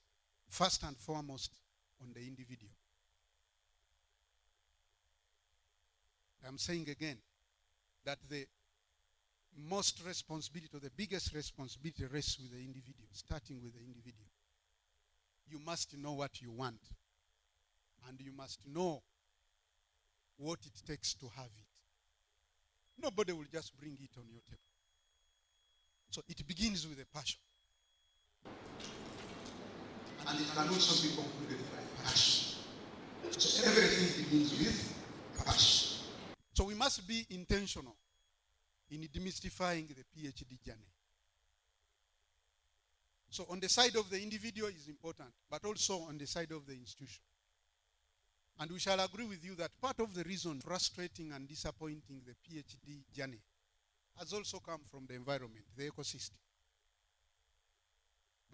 first and foremost on the individual. I'm saying again that the most responsibility, or the biggest responsibility, rests with the individual, starting with the individual. You must know what you want, and you must know what it takes to have it. Nobody will just bring it on your table. So it begins with a passion. And it can also be concluded by passion. So everything begins with passion. So we must be intentional in demystifying the PhD journey. So on the side of the individual is important, but also on the side of the institution. And we shall agree with you that part of the reason frustrating and disappointing the PhD journey has also come from the environment, the ecosystem.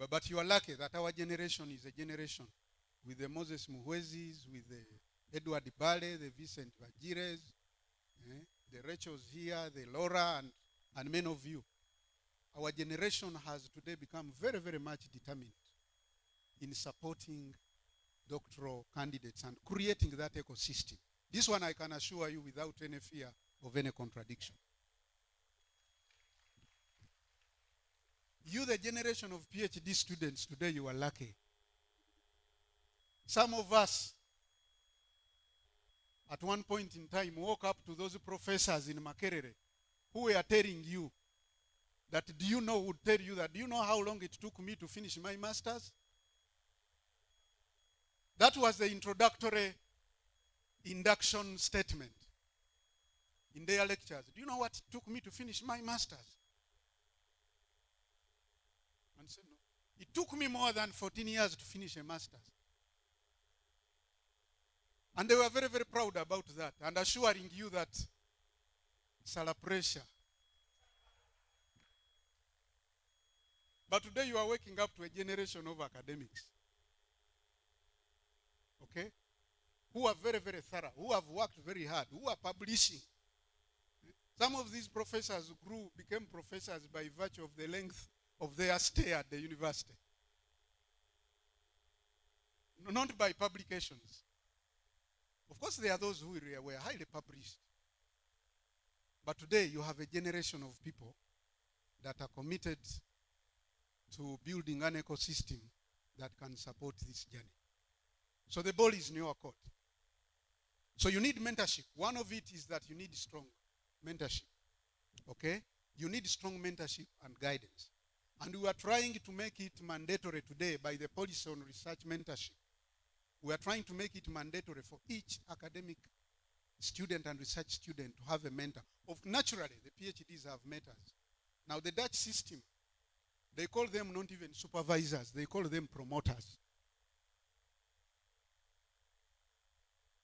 But you are lucky that our generation is a generation with the Moses Muhwezis, with the Edward Bale, the Vincent Vagires, the Rachels here, the Laura, and many of you. Our generation has today become very, very much determined in supporting doctoral candidates and creating that ecosystem. This one I can assure you without any fear of any contradiction. You, the generation of PhD students, today you are lucky. Some of us, at one point in time, woke up to those professors in Makerere who were telling you that, would tell you that, do you know how long it took me to finish my master's? That was the introductory induction statement in their lectures. Do you know what it took me to finish my master's? And said, no. It took me more than 14 years to finish a master's. And they were very, very proud about that, and assuring you that it's a pressure. But today you are waking up to a generation of academics. Okay? Who are very, very thorough, who have worked very hard, who are publishing. Some of these professors became professors by virtue of the length of their stay at the university. Not by publications. Of course, there are those who were highly published. But today, you have a generation of people that are committed to building an ecosystem that can support this journey. So the ball is in your court. So you need mentorship. One of it is that you need strong mentorship. Okay? You need strong mentorship and guidance. And we are trying to make it mandatory today by the policy on research mentorship. We are trying to make it mandatory for each academic student and research student to have a mentor. Naturally, the PhDs have mentors. Now, the Dutch system, they call them not even supervisors, they call them promoters.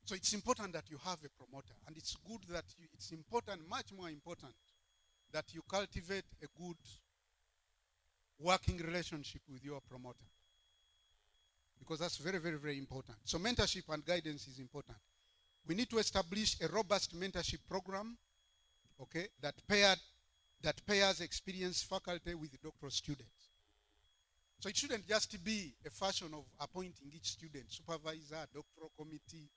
So it's important that you have a promoter, and it's good that it's important, much more important, that you cultivate a good working relationship with your promoter, because that's very, very, very important. So mentorship and guidance is important. We need to establish a robust mentorship program, okay, that pairs experienced faculty with doctoral students. So it shouldn't just be a fashion of appointing each student, supervisor, doctoral committee.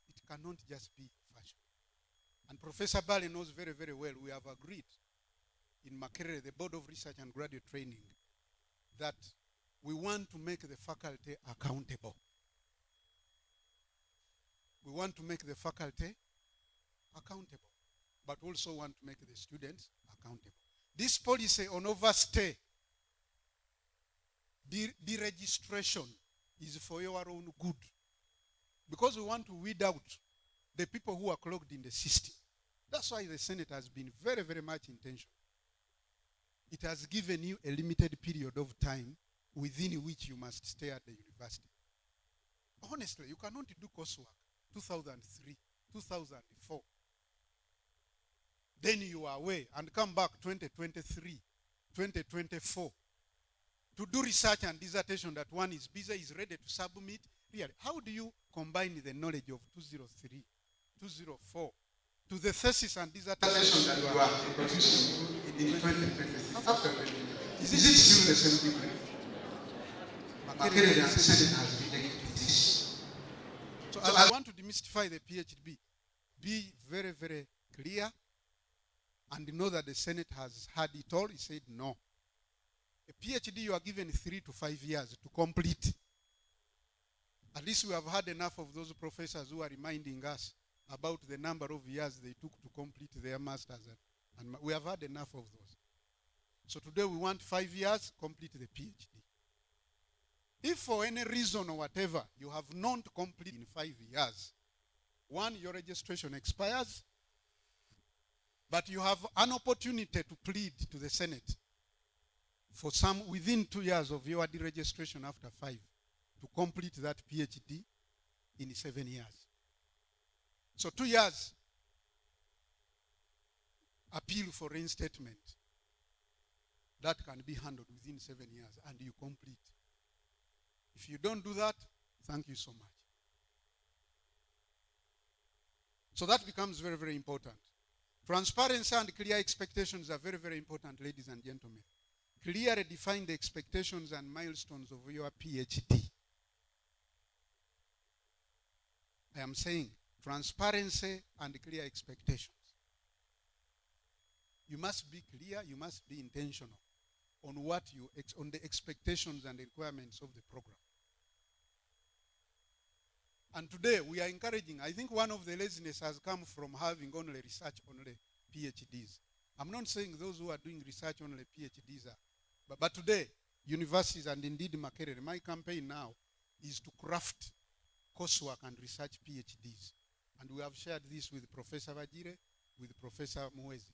It cannot just be fashion. And Professor Bale knows very, very well, we have agreed in Makerere, the Board of Research and Graduate Training, that we want to make the faculty accountable. We want to make the faculty accountable, but also want to make the students accountable. This policy on overstay, deregistration, is for your own good, because we want to weed out the people who are clogged in the system. That's why the Senate has been very, very much intentional. It has given you a limited period of time within which you must stay at the university. Honestly, you cannot do coursework 2003, 2004. Then you are away and come back 2023, 2024 to do research and dissertation that one is busy, is ready to submit. Really, how do you combine the knowledge of 203, 204 to the thesis and dissertation that you are producing in 2023? Is it still the same people? Makerere and Senate has rejected this. So as I want to demystify the PhD, be very, very clear and know that the Senate has had it all. He said no. A PhD you are given 3 to 5 years to complete. At least we have had enough of those professors who are reminding us about the number of years they took to complete their masters. And we have had enough of those. So today we want 5 years, complete the PhD. If for any reason or whatever you have not completed in 5 years, one, your registration expires, but you have an opportunity to plead to the Senate for some within 2 years of your deregistration after 5 to complete that PhD in 7 years. So 2 years, appeal for reinstatement. That can be handled within 7 years and you complete. If you don't do that, thank you so much. So that becomes very, very important. Transparency and clear expectations are very, very important, ladies and gentlemen. Clearly define the expectations and milestones of your PhD. I am saying transparency and clear expectations. You must be clear, you must be intentional on what on the expectations and the requirements of the program. And today we are encouraging, I think one of the laziness has come from having only research only PhDs. I'm not saying those who are doing research only PhDs are, but today universities and indeed Makerere, my campaign now is to craft coursework and research PhDs. And we have shared this with Professor Vajire, with Professor Muwezi.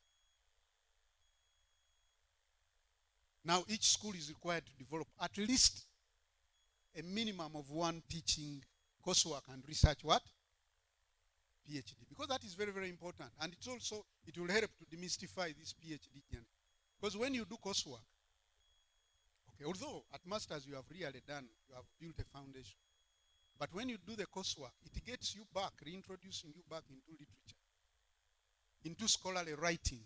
Now each school is required to develop at least a minimum of one teaching coursework and research what? PhD. Because that is very, very important. And it's also, it will help to demystify this PhD journey. Because when you do coursework, okay, although at masters you have really done, you have built a foundation. But when you do the coursework, it gets you back, reintroducing you back into literature, into scholarly writing.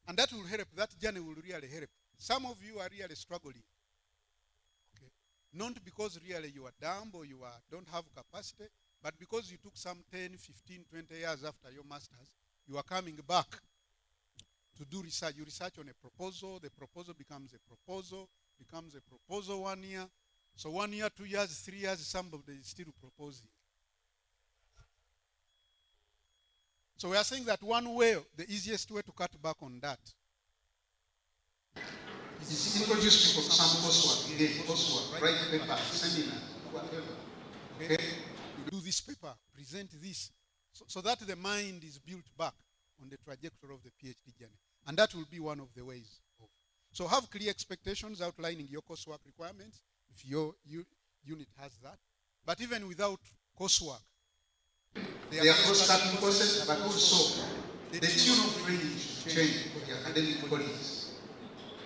And that will help, that journey will really help. Some of you are really struggling. Okay? Not because really you are dumb or you don't have capacity, but because you took some 10, 15, 20 years after your masters, you are coming back to do research. You research on a proposal, the proposal becomes a proposal 1 year. So 1 year, 2 years, 3 years, somebody is still proposing. So we are saying that one way, the easiest way to cut back on that is introduce people to some coursework, again, coursework, write paper, seminar, whatever. Okay? you do this paper, present this, so that the mind is built back on the trajectory of the PhD journey. And that will be one of the ways. So have clear expectations outlining your coursework requirements, if your unit has that. But even without coursework, they are cross-cutting courses, but also the tune of training should change for the academic colleagues.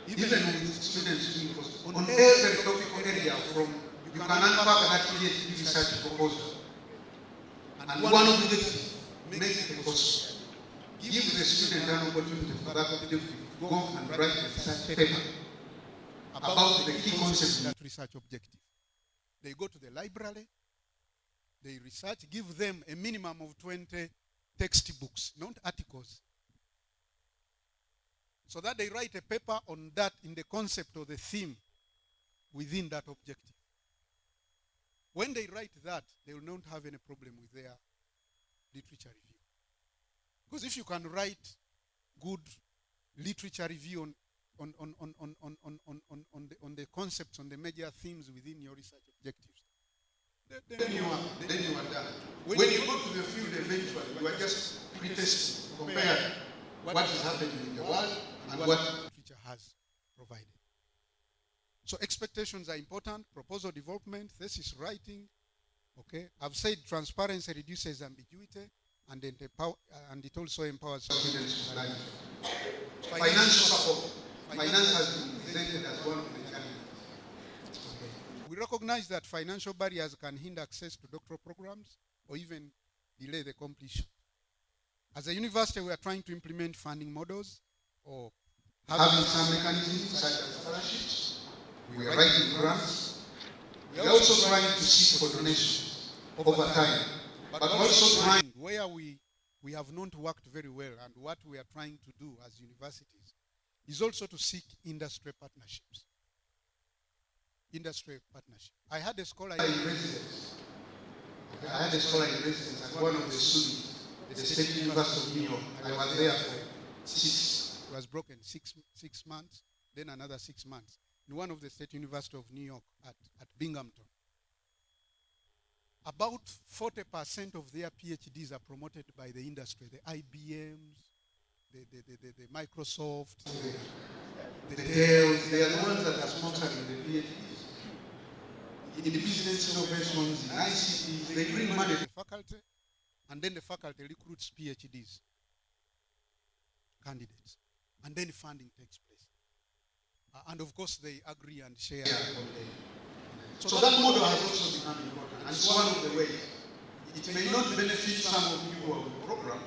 Even with students doing courses, on every topical area, from you can unpack that PhD research proposal. And one objective, make the course. Give the student an opportunity for that objective to go and write a research paper about the key concepts of that research objective. They go to the library, they research, give them a minimum of 20 textbooks, not articles. So that they write a paper on that in the concept or the theme within that objective. When they write that, they will not have any problem with their literature review. Because if you can write good literature review on the concepts, on the major themes within your research objectives, then you are done. When you go to the field eventually, you are just pre-testing, compare what is happening in the world and what literature has provided. So expectations are important. Proposal development, thesis writing. Okay, I've said transparency reduces ambiguity, and it also empowers students to learn. Financial support. Finance has been presented as one of the challenges. We recognize that financial barriers can hinder access to doctoral programs or even delay the completion. As a university, we are trying to implement funding models or having some mechanisms such as scholarships. We are writing grants. We are also trying to seek for donations over time, but also trying where we have not worked very well, and what we are trying to do as universities is also to seek industry partnerships. I had a scholar in residence. I had a scholar in residence as one of the students at the State University of New York. I was there for 6. It was broken 6 months, then another 6 months. In one of the State University of New York at Binghamton. About 40% of their PhDs are promoted by the industry, the IBMs, the Microsoft, the Dells. They are the ones that are sponsoring the PhDs. In business innovations, in ICT, they bring money to the faculty, and then the faculty recruits PhDs, candidates, and then funding takes place. And of course, they agree and share. So that model has also become important. And it's one of the ways. It may not benefit some of you who are on the program,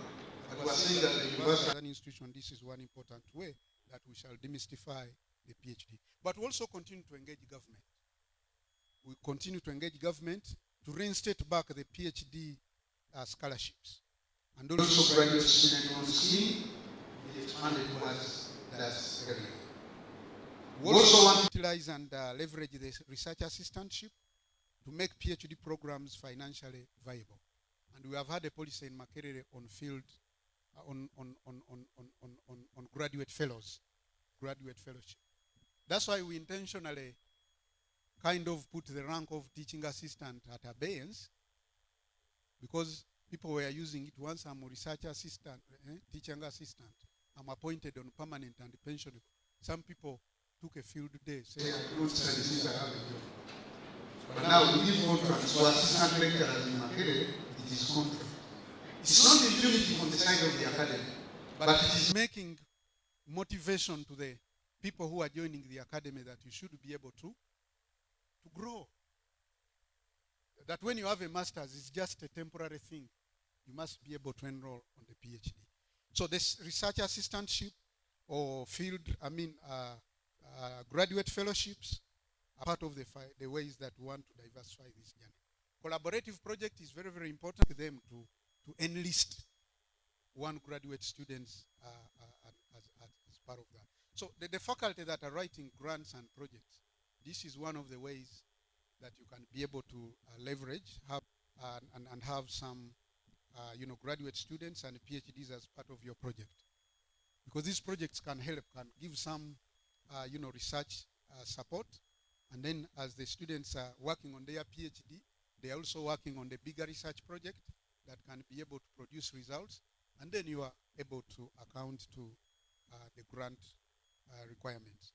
but we are saying that the university as an institution, this is one important way that we shall demystify the PhD. But we also continue to engage government. We continue to engage government to reinstate back the PhD scholarships. And also graduate student loan scheme will be expanded towards that area. We also want to utilize and leverage the research assistantship to make PhD programs financially viable. And we have had a policy in Makerere on field, on graduate fellowship. That's why we intentionally kind of put the rank of teaching assistant at abeyance, because people were using it. Once I'm a research assistant, teaching assistant, I'm appointed on permanent and pensionable. Some people took a field day, say, I don't study since I have a job. But now we give contracts to assistant lecturers in Makerere. It is contract. It's not impunity on the side of the academy, but it is making motivation to the people who are joining the academy that you should be able to grow. That when you have a master's, it's just a temporary thing. You must be able to enroll on the PhD. So this research assistantship or field, graduate fellowships are part of the ways that we want to diversify this journey. Collaborative project is very, very important for them to enlist one graduate students as part of that. So the faculty that are writing grants and projects, this is one of the ways that you can be able to leverage and have some graduate students and PhDs as part of your project. Because these projects can help, can give some, research support. And then as the students are working on their PhD, they are also working on the bigger research project that can be able to produce results. And then you are able to account to the grant requirements.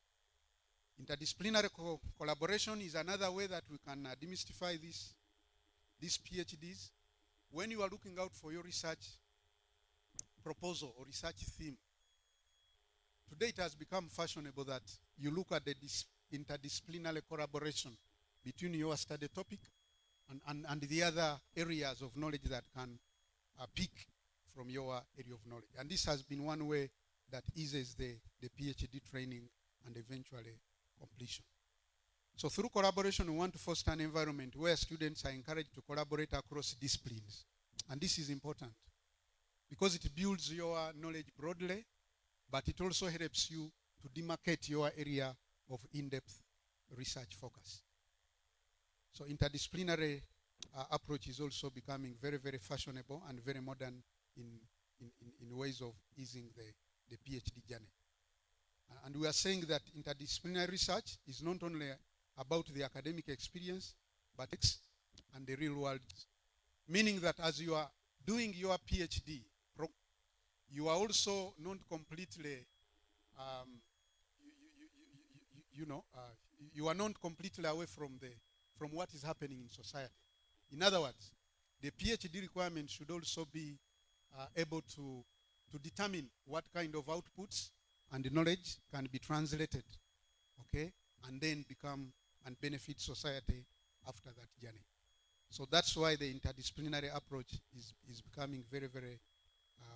Interdisciplinary collaboration is another way that we can demystify these PhDs. When you are looking out for your research proposal or research theme, today it has become fashionable that you look at the interdisciplinary collaboration between your study topic and the other areas of knowledge that can pick from your area of knowledge. And this has been one way that eases the PhD training and eventually completion. So through collaboration, we want to foster an environment where students are encouraged to collaborate across disciplines. And this is important because it builds your knowledge broadly, but it also helps you to demarcate your area of in-depth research focus. So interdisciplinary approach is also becoming very, very fashionable and very modern in ways of easing the PhD journey. And we are saying that interdisciplinary research is not only about the academic experience, but and the real world. Meaning that as you are doing your PhD, you are also not completely, you are not completely away from what is happening in society. In other words, the PhD requirement should also be able to determine what kind of outputs and knowledge can be translated, okay, and then become and benefit society after that journey. So that's why the interdisciplinary approach is becoming very, very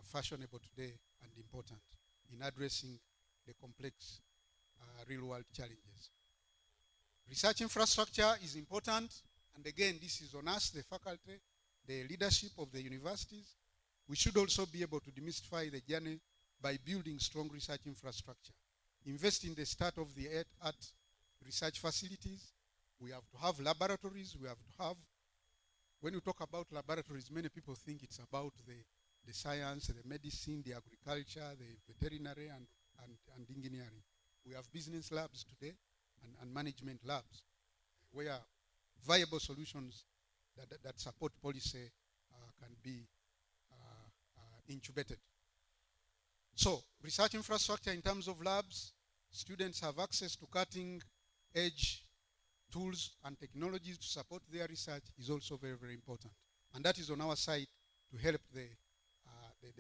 fashionable today and important in addressing the complex real-world challenges. Research infrastructure is important, and again, this is on us, the faculty, the leadership of the universities. We should also be able to demystify the journey by building strong research infrastructure. Invest in the start of the art research facilities. We have to have laboratories. We have to have, when you talk about laboratories, many people think it's about the science, the medicine, the agriculture, the veterinary, and engineering. We have business labs today and management labs where viable solutions that support policy can be incubated. So research infrastructure in terms of labs, students have access to cutting-edge tools and technologies to support their research is also very, very important. And that is on our side to help the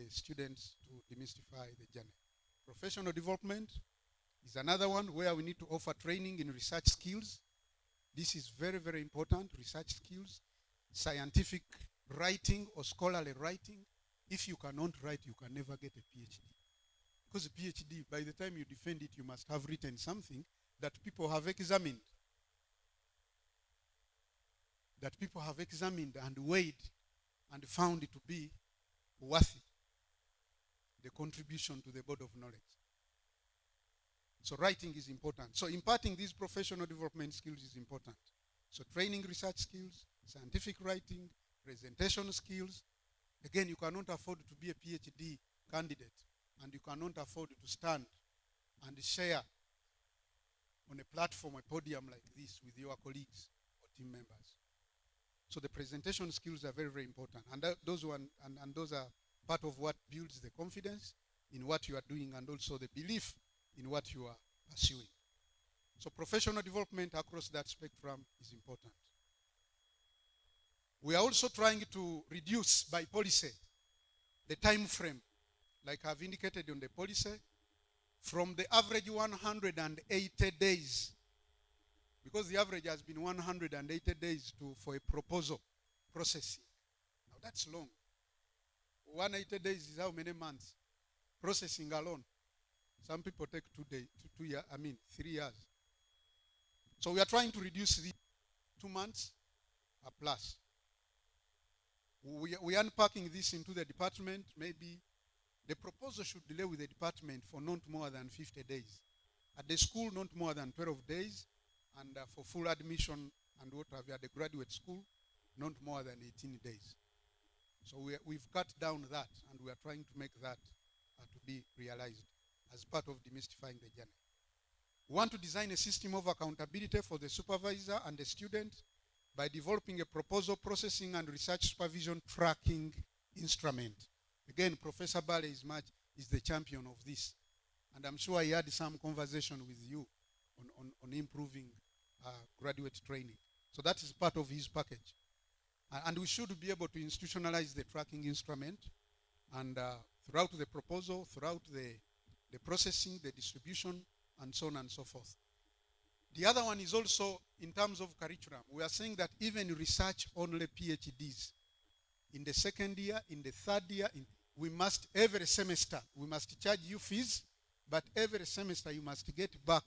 students to demystify the journey. Professional development is another one where we need to offer training in research skills. This is very, very important, research skills, scientific writing or scholarly writing. If you cannot write, you can never get a PhD. Because a PhD, by the time you defend it, you must have written something that people have examined. That people have examined and weighed and found it to be worthy the contribution to the body of knowledge. So writing is important. So imparting these professional development skills is important. So training research skills, scientific writing, presentation skills. Again, you cannot afford to be a PhD candidate, and you cannot afford to stand and share on a platform, a podium like this with your colleagues or team members. So the presentation skills are very, very important. And those are part of what builds the confidence in what you are doing and also the belief in what you are pursuing. So professional development across that spectrum is important. We are also trying to reduce by policy the time frame, like I've indicated on the policy, from the average 180 days, because the average has been 180 days for a proposal processing. Now that's long. 180 days is how many months? Processing alone. Some people take 3 years. So we are trying to reduce the 2 months plus. We are unpacking this into the department. Maybe the proposal should delay with the department for not more than 50 days. At the school, not more than 12 days. And for full admission and what have you at the graduate school, not more than 18 days. So we've cut down that, and we are trying to make that to be realized as part of demystifying the journey. We want to design a system of accountability for the supervisor and the student by developing a proposal processing and research supervision tracking instrument. Again, Professor Bale is the champion of this. And I'm sure he had some conversation with you on improving graduate training. So that is part of his package. And we should be able to institutionalize the tracking instrument, and throughout the proposal, throughout the processing, the distribution, and so on and so forth. The other one is also in terms of curriculum. We are saying that even research-only PhDs, in the second year, in the third year, we must, every semester, we must charge you fees, but every semester you must get back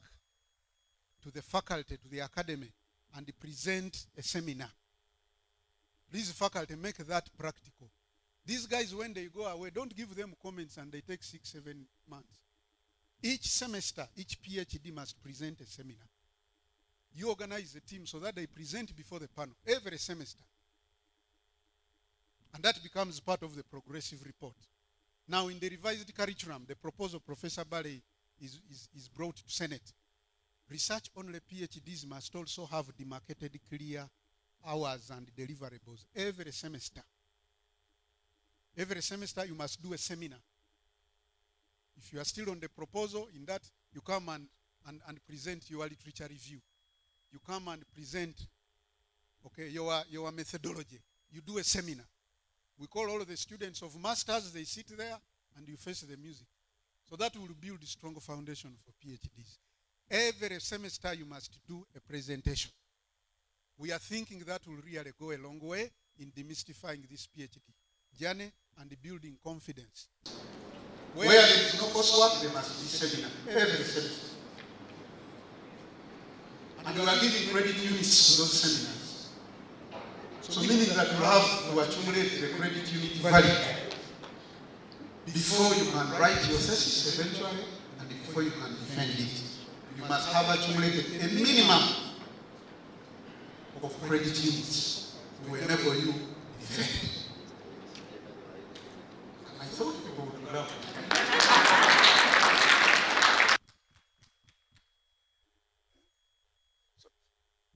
to the faculty, to the academy, and present a seminar. These faculty make that practical. These guys, when they go away, don't give them comments and they take 6-7 months. Each semester, each PhD must present a seminar. You organize a team so that they present before the panel every semester. And that becomes part of the progressive report. Now, in the revised curriculum, the proposal Professor Bale is brought to Senate. Research-only PhDs must also have demarcated clear hours and deliverables every semester. Every semester, you must do a seminar. If you are still on the proposal, in that, you come and present your literature review. You come and present, okay, your methodology. You do a seminar. We call all of the students of masters, they sit there, and you face the music. So that will build a stronger foundation for PhDs. Every semester, you must do a presentation. We are thinking that will really go a long way in demystifying this PhD journey and building confidence. Where there is no coursework, there must be seminar every semester. And you are giving credit units to those seminars. So meaning that you have to accumulate the credit unit value before you can write your thesis eventually, and before you can defend it. You must have accumulated a minimum of credit units to enable you to defend. I thought people would love it.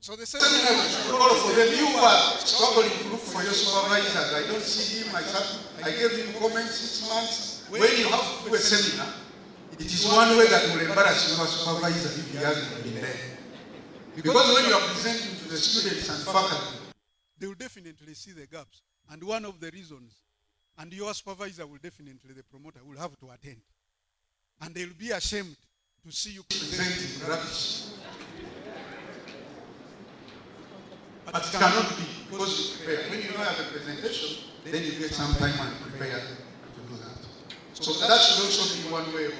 So the seminar should call for them. You are struggling to look for your supervisors. I don't see him. I gave him comments 6 months. When you have to do a seminar, it is one way that will embarrass your supervisor if he hasn't been there. Because when you are presenting to the students and faculty, they will definitely see the gaps. And one of the reasons, and your supervisor will definitely, the promoter, will have to attend. And they will be ashamed to see you presenting rubbish. But it cannot be, because when you have a presentation, then you get some time and prepare to do that. So that should also be one way of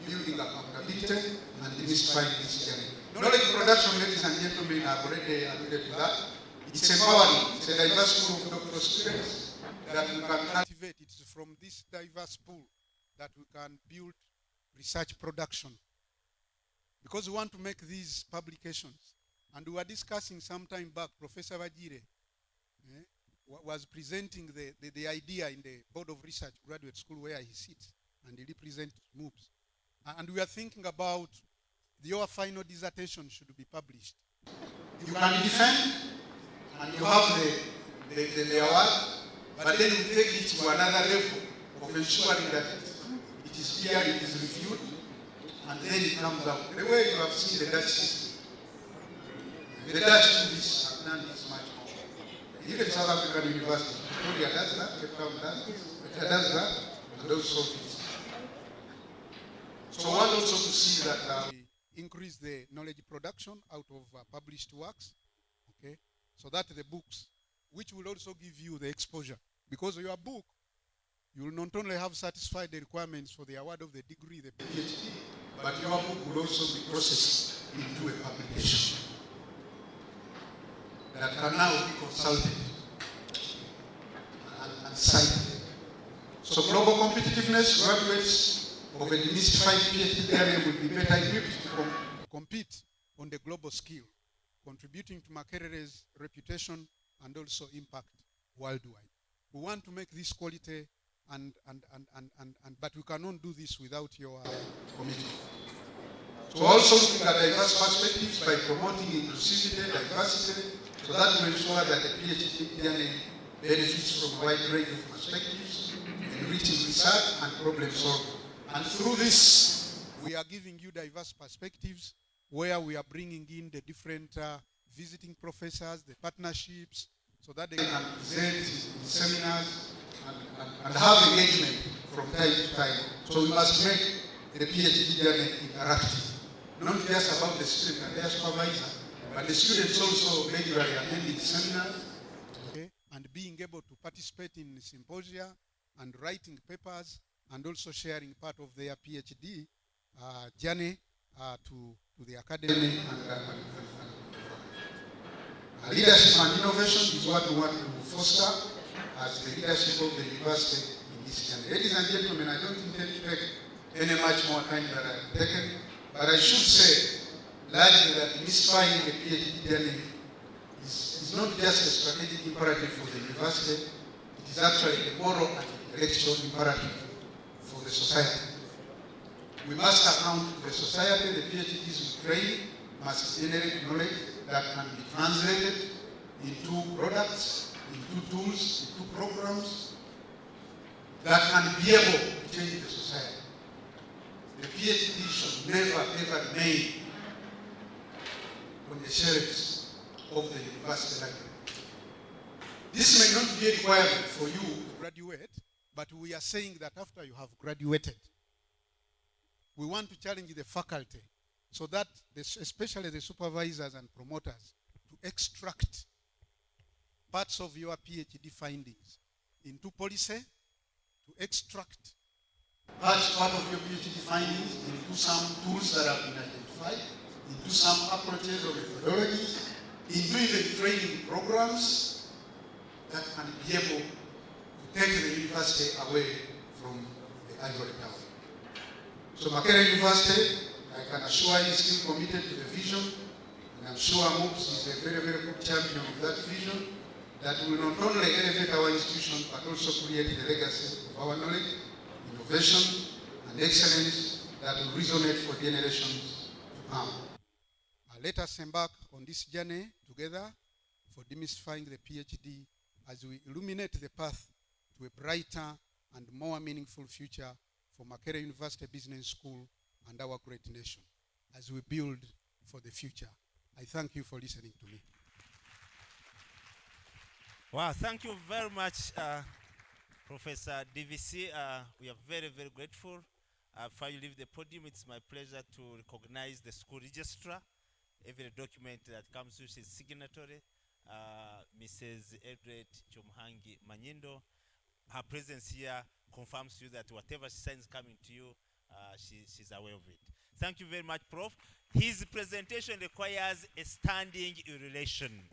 building accountability and demystifying this journey. Knowledge production, ladies and gentlemen, I've already alluded to that. It's empowering. It's a diverse pool of doctoral students that we can cultivate. It's from this diverse pool that we can build research production. Because we want to make these publications. And we were discussing some time back, Professor Vajire was presenting the idea in the Board of Research Graduate School where he sits, and he represents MOOCs. And we are thinking about your final dissertation should be published. You can defend, and you have the award, but then you take it to another level of ensuring that it is clear, it is reviewed, and then it comes out. The way you have seen the Dutch system. The Dutch do this, and none is much more. Even South African University, Victoria does that, Cape Town does that, and also this. So I want also to see that increase the knowledge production out of published works, okay? So that the books, which will also give you the exposure. Because your book, you will not only have satisfied the requirements for the award of the degree, the PhD, but your book will also be processed into a publication that can now be consulted and cited. So global competitiveness, graduates of a demystified PhD area will be better equipped to compete on the global scale, contributing to Makerele's reputation and also impact worldwide. We want to make this quality, but we cannot do this without your committee. So also looking at diverse perspectives by promoting inclusivity, diversity, so that will ensure that the PhD journey benefits from a wide range of perspectives, enriching research and problem solving. And through this, we are giving you diverse perspectives where we are bringing in the different visiting professors, the partnerships, so that they can present in seminars and have engagement from time to time. So we must make the PhD journey interactive. Not just about the student and their supervisor, but the students also regularly attending seminars. Okay, and being able to participate in symposia and writing papers and also sharing part of their PhD journey to the academy and leadership and innovation is what we want to foster as the leadership of the university in this journey. Ladies and gentlemen, I don't intend to take any much more time than I've taken, but I should say largely that demystifying the PhD journey is not just a strategic imperative for the university, it is actually a moral and intellectual imperative for the society. We must account to the society. The PhDs we train must generate knowledge that can be translated into products, into tools, into programs that can be able to change the society. The PhD should never ever remain on the shelves of the university library. This may not be a requirement for you to graduate, but we are saying that after you have graduated, we want to challenge the faculty so that, especially the supervisors and promoters, to extract parts of your PhD findings into policy, to extract part of your PhD findings into some tools that have been identified, into some approaches or methodologies, into even training programs that can be able to take the university away from the ivory tower. So Makerere University, I can assure you, is still committed to the vision, and I'm sure MOOCs is a very, very good champion of that vision that will not only elevate our institution but also create the legacy of our knowledge, innovation, and excellence that will resonate for generations to come. Let us embark on this journey together for demystifying the PhD as we illuminate the path to a brighter and more meaningful future for Makerere University Business School and our great nation as we build for the future. I thank you for listening to me. Wow, thank you very much, Professor DVC. We are very, very grateful. Before you leave the podium, it's my pleasure to recognize the school registrar. Every document that comes with his signatory, Mrs. Edred Chomhangi Manyindo. Her presence here confirms to you that whatever she signs coming to you, she's aware of it. Thank you very much, Prof. His presentation requires a standing relation.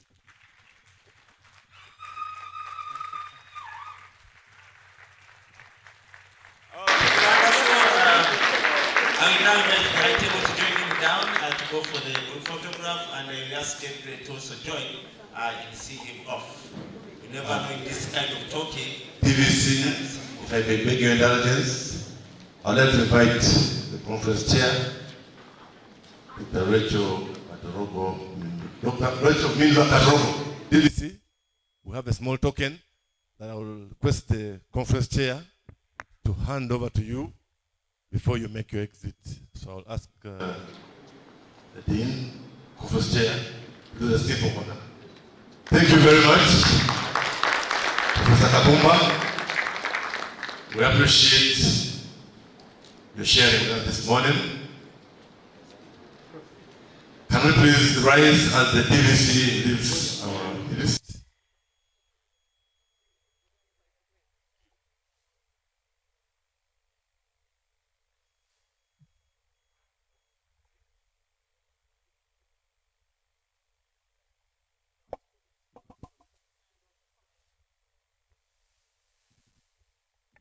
I will now invite the right table to join him down to go for the group photograph, and I will ask Edred to also join and see him off. You never know in this kind of talking. DVC, if I may beg your indulgence, I'd like to invite the conference chair, Dr. Rachel Matarogo, Dr. Rachel Matarogo. DVC, we have a small token that I will request the conference chair to hand over to you before you make your exit. So I'll ask the Dean, conference chair, to do the same for honor. Thank you very much, Professor Kabumba. We appreciate your sharing with us this morning. Can we please rise as the DVC leaves our list?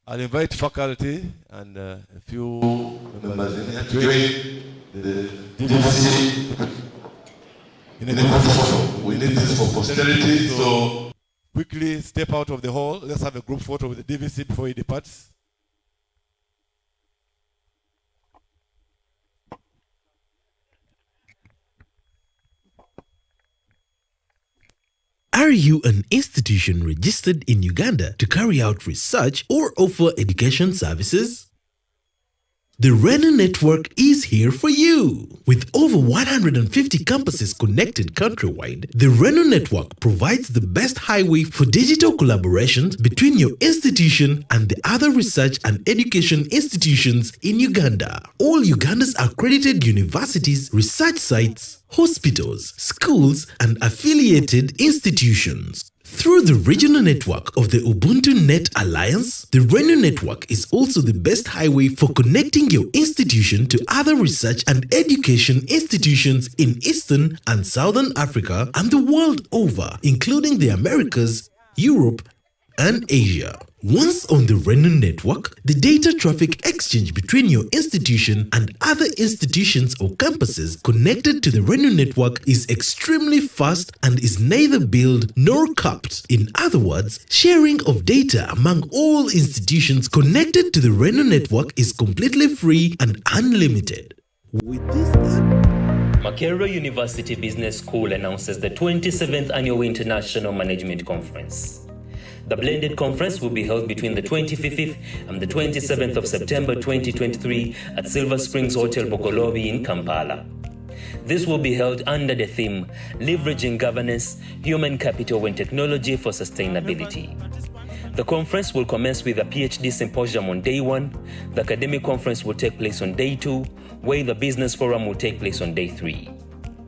I'll invite faculty and a few members in here to join the DVC in a group photo. We need this for posterity, so quickly step out of the hall. Let's have a group photo with the DVC before he departs. Are you an institution registered in Uganda to carry out research or offer education services? The Renu Network is here for you. With over 150 campuses connected countrywide, the Renu Network provides the best highway for digital collaborations between your institution and the other research and education institutions in Uganda. All Uganda's accredited universities, research sites, hospitals, schools, and affiliated institutions. Through the regional network of the Ubuntu Net Alliance, the Renu Network is also the best highway for connecting your institution to other research and education institutions in Eastern and Southern Africa and the world over, including the Americas, Europe, and Asia. Once on the Renu Network, the data traffic exchange between your institution and other institutions or campuses connected to the Renu Network is extremely fast and is neither billed nor capped. In other words, sharing of data among all institutions connected to the Renu Network is completely free and unlimited. With this Makerere University Business School announces the 27th Annual International Management Conference. The blended conference will be held between the 25th and the 27th of September 2023 at Silver Springs Hotel Bogolobi in Kampala. This will be held under the theme, Leveraging Governance, Human Capital and Technology for Sustainability. The conference will commence with a PhD symposium on day 1, the academic conference will take place on day 2, where the business forum will take place on day 3.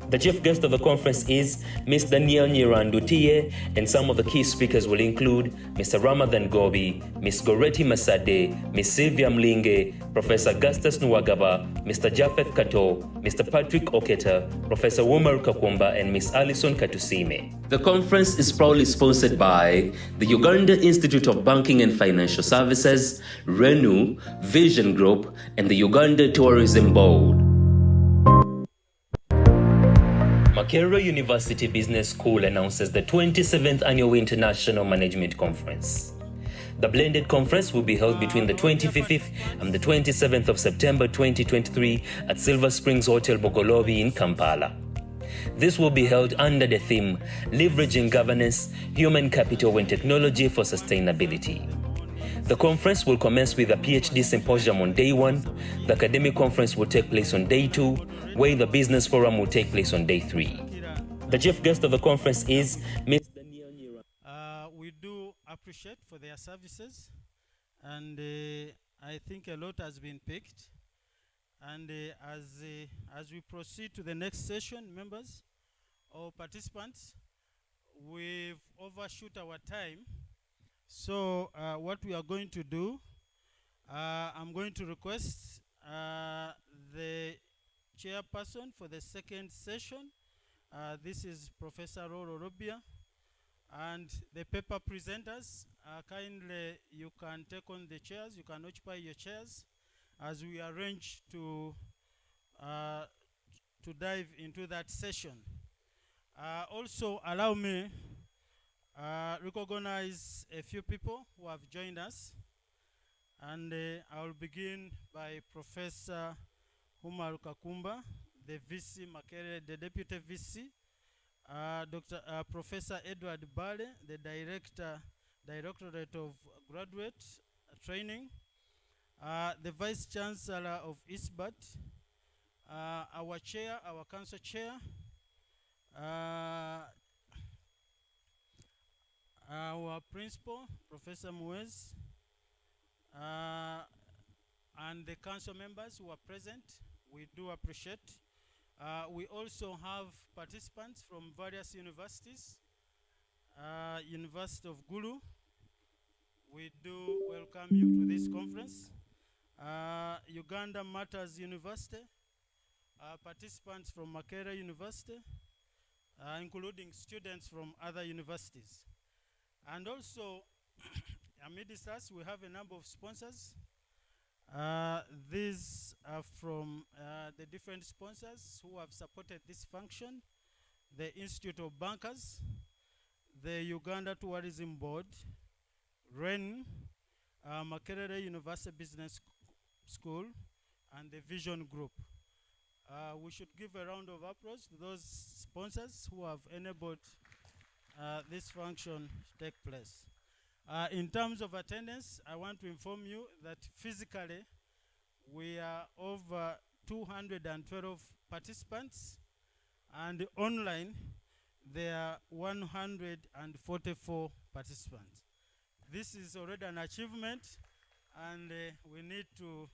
The chief guest of the conference is Ms. Danielle Nyirandutie, and some of the key speakers will include Mr. Ramadan Gobi, Ms. Goreti Masade, Ms. Sylvia Mlinge, Professor Augustus Nwagaba, Mr. Japheth Kato, Mr. Patrick Oketa, Professor Wumar Kakumba, and Ms. Alison Katusime. The conference is proudly sponsored by the Uganda Institute of Banking and Financial Services, Renu, Vision Group, and the Uganda Tourism Board. Makerere University Business School announces the 27th Annual International Management Conference. The blended conference will be held between the 25th and the 27th of September 2023 at Silver Springs Hotel Bogolobi in Kampala. This will be held under the theme, Leveraging Governance, Human Capital and Technology for Sustainability. The conference will commence with a PhD symposium on day 1, the academic conference will take place on day 2, where the business forum will take place on day 3. The chief guest of the conference is Ms. Danielle Nyirandutie. We do appreciate for their services, and I think a lot has been picked. And as we proceed to the next session, members or participants, we've overshoot our time. So what we are going to do, I'm going to request the chairperson for the second session. This is Professor Roro Robia. And the paper presenters, kindly you can take on the chairs, you can occupy your chairs as we arrange to dive into that session. Also allow me recognize a few people who have joined us, and I will begin by Professor Umar Kakumba, the VC Makerere, the Deputy VC, Professor Edward Bale, the Directorate of Graduate Training, the Vice Chancellor of ISBAT, our Chair, our Council Chair, our Principal, Professor Muez, and the council members who are present. We do appreciate. We also have participants from various universities. University of Gulu, we do welcome you to this conference. Uganda Matters University, participants from Makerere University, including students from other universities. And also, amidst us, we have a number of sponsors. These are from the different sponsors who have supported this function: the Institute of Bankers, the Uganda Tourism Board, REN, Makerere University Business School, and the Vision Group. We should give a round of applause to those sponsors who have enabled this function to take place. In terms of attendance, I want to inform you that physically we are over 212 participants, and online there are 144 participants. This is already an achievement, and we need to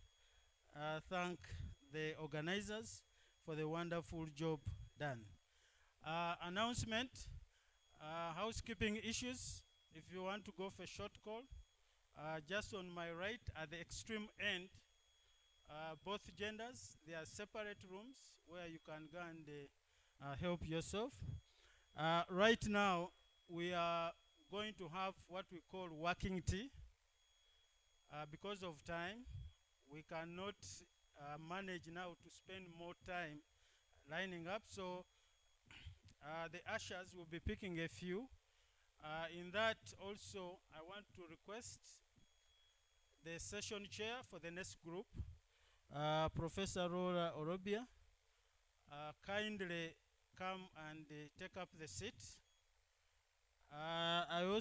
thank the organizers for the wonderful job done. Announcement, housekeeping issues. If you want to go for a short call, just on my right at the extreme end, both genders, there are separate rooms where you can go and help yourself. Right now, we are going to have what we call working tea. Because of time, we cannot manage now to spend more time lining up, so the ushers will be picking a few. In that also, I want to request the session chair for the next group, Professor Rola Orobia, kindly come and take up the seat. I'll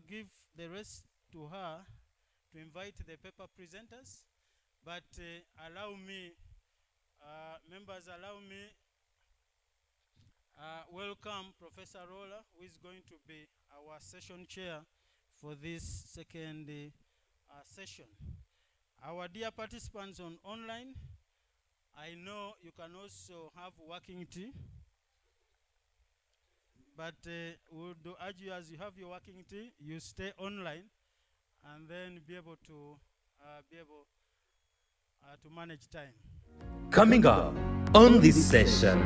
give the rest to her to invite the paper presenters, but allow me, members, allow me welcome Professor Rola, who is going to be our session chair for this second session. Our dear participants on online, I know you can also have working tea, but we would urge you, as you have your working tea, you stay online and then be able to manage time. Coming up on this session.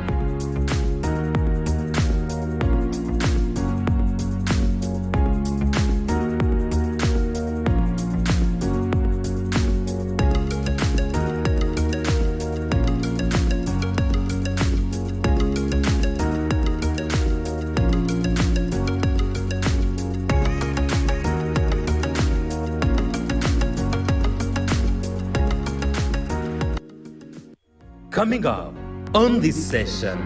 Coming up on this session.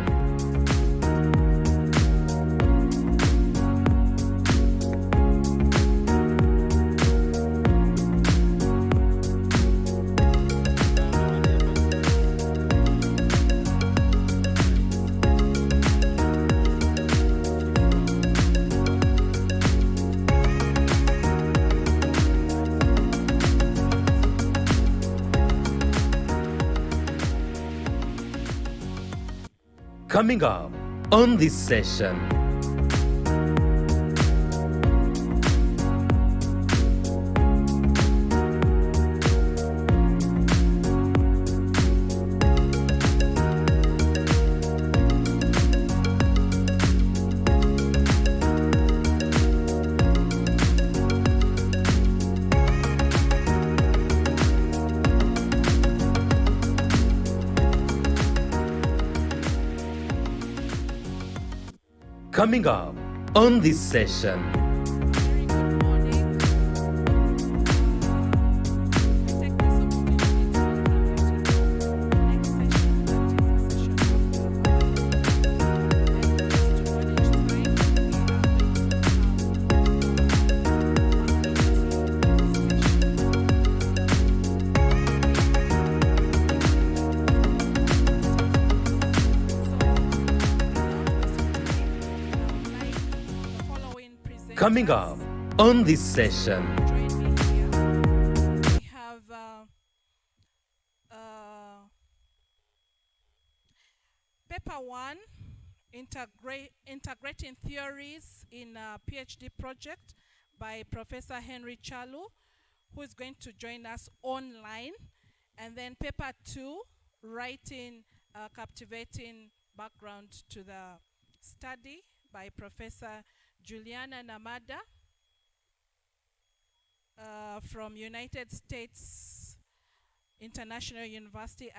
Coming up on this session. Coming up on this session. Coming up on this session. We have paper 1, integrating theories in a PhD project by Professor Henry Chalu, who is going to join us online. And then paper 2, writing captivating background to the study by Professor Juliana Namada from United States International University,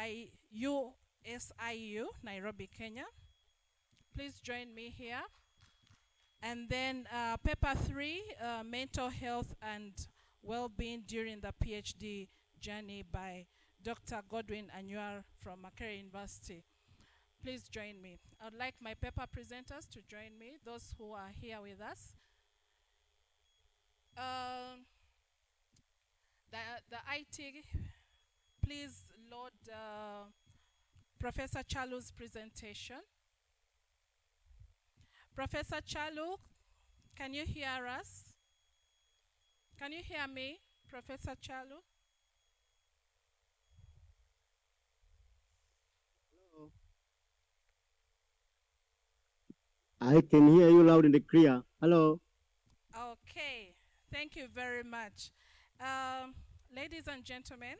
USIU, Nairobi, Kenya. Please join me here And then paper 3, mental health and well-being during the PhD journey by Dr. Godwin Anywar from Makerere University. Please join me. I would like my paper presenters to join me, those who are here with us. The IT, please load Professor Chalu's presentation. Professor Chalu, can you hear us? Can you hear me, Professor Chalu? Hello. I can hear you loud and clear. Hello. Okay, thank you very much. Ladies and gentlemen,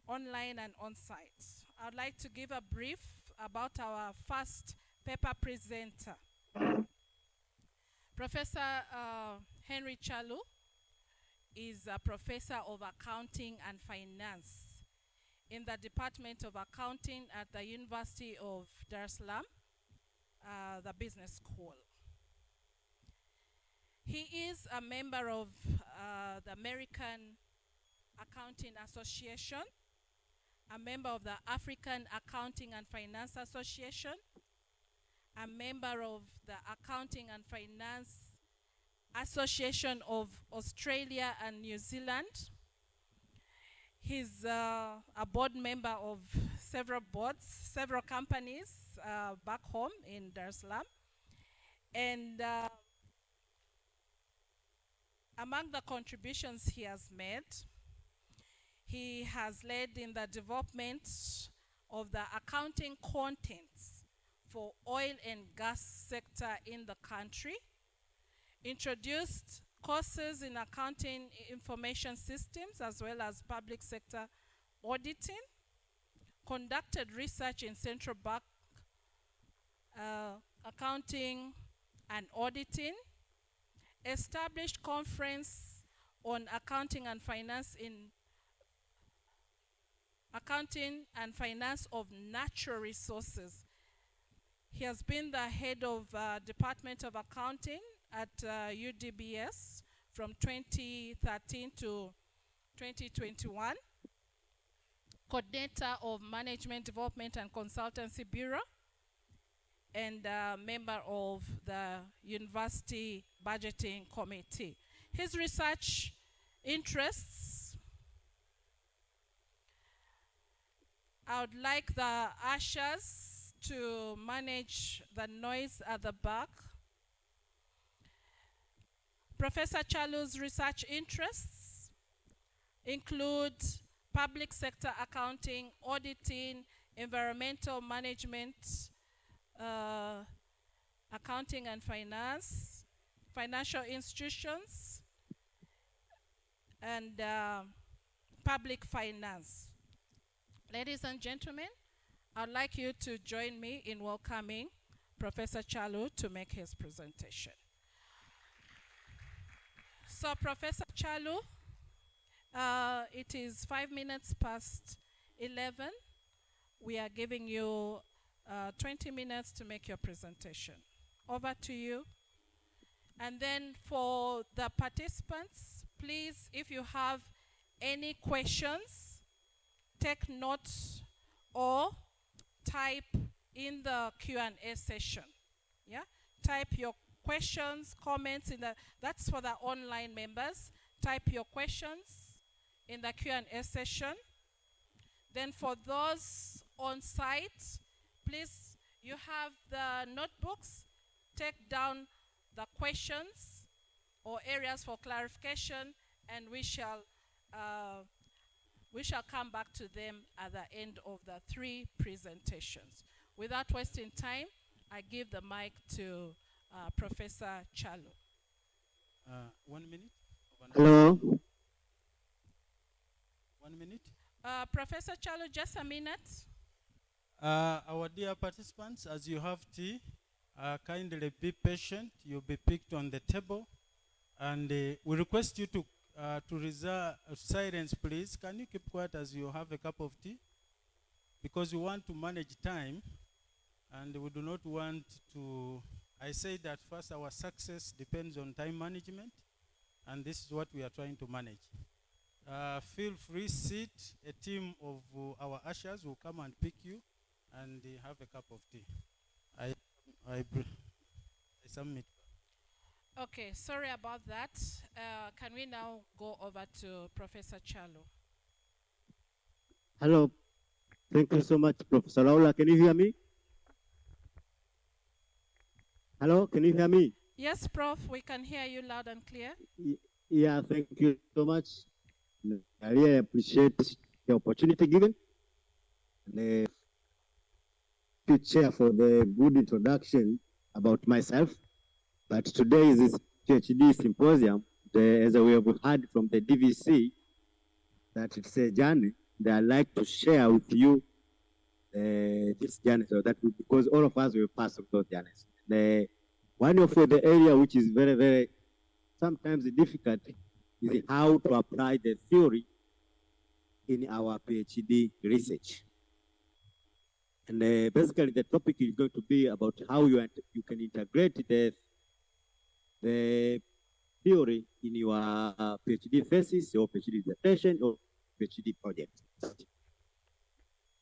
online and on-site, I'd like to give a brief about our first paper presenter. Professor Henry Chalu is a professor of accounting and finance in the Department of Accounting at the University of Dar es Salaam, the business school. He is a member of the American Accounting Association, a member of the African Accounting and Finance Association, a member of the Accounting and Finance Association of Australia and New Zealand. He's a board member of several boards, several companies back home in Dar es Salaam. And among the contributions he has made, he has led in the development of the accounting contents for oil and gas sector in the country, introduced courses in accounting information systems as well as public sector auditing, conducted research in central bank accounting and auditing, established conference on accounting and finance in accounting and finance of natural resources. He has been the head of Department of Accounting at UDBS from 2013 to 2021, coordinator of Management Development and Consultancy Bureau, and member of the University Budgeting Committee. His research interests, I would like the ushers to manage the noise at the back. Professor Chalu's research interests include public sector accounting, auditing, environmental management, accounting and finance, financial institutions, and public finance. Ladies and gentlemen, I'd like you to join me in welcoming Professor Chalu to make his presentation. So, Professor Chalu, it is 5 minutes past 11. We are giving you 20 minutes to make your presentation. Over to you. And then for the participants, please, if you have any questions, take notes or type in the Q&A session. Yeah, type your questions, comments in the, that's for the online members. Type your questions in the Q&A session. Then for those on site, please, you have the notebooks, take down the questions or areas for clarification, and we shall come back to them at the end of the 3 presentations. Without wasting time, I give the mic to Professor Chalu. 1 minute. Hello. 1 minute. Professor Chalu, just a minute. Our dear participants, as you have tea, kindly be patient. You'll be picked on the table. And we request you to reserve silence, please. Can you keep quiet as you have a cup of tea? Because we want to manage time, and we do not want to I say that first, our success depends on time management, and this is what we are trying to manage. Feel free, sit. A team of our ushers will come and pick you and have a cup of tea. I submit. Okay, sorry about that. Can we now go over to Professor Chalo? Hello. Thank you so much, Professor Laula. Can you hear me? Hello, can you hear me? Yes, Prof, we can hear you loud and clear. Yeah, thank you so much. I really appreciate the opportunity given. The chair for the good introduction about myself. But today is this PhD symposium. As we have heard from the DVC, that it's a journey that I'd like to share with you this journey, so that because all of us will pass through those journeys. One of the area which is very, very sometimes difficult is how to apply the theory in our PhD research. And basically the topic is going to be about how you can integrate the theory in your PhD thesis or PhD dissertation or PhD project.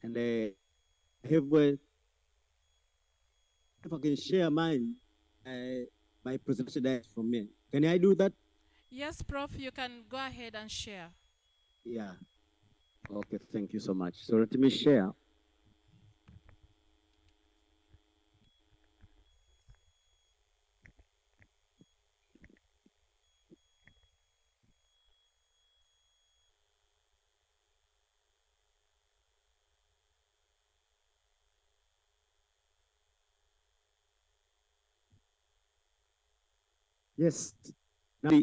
And I have, if I can share my presentation from me. Can I do that? Yes, Prof, you can go ahead and share. Yeah. Okay, thank you so much. So let me share. Yes. Now,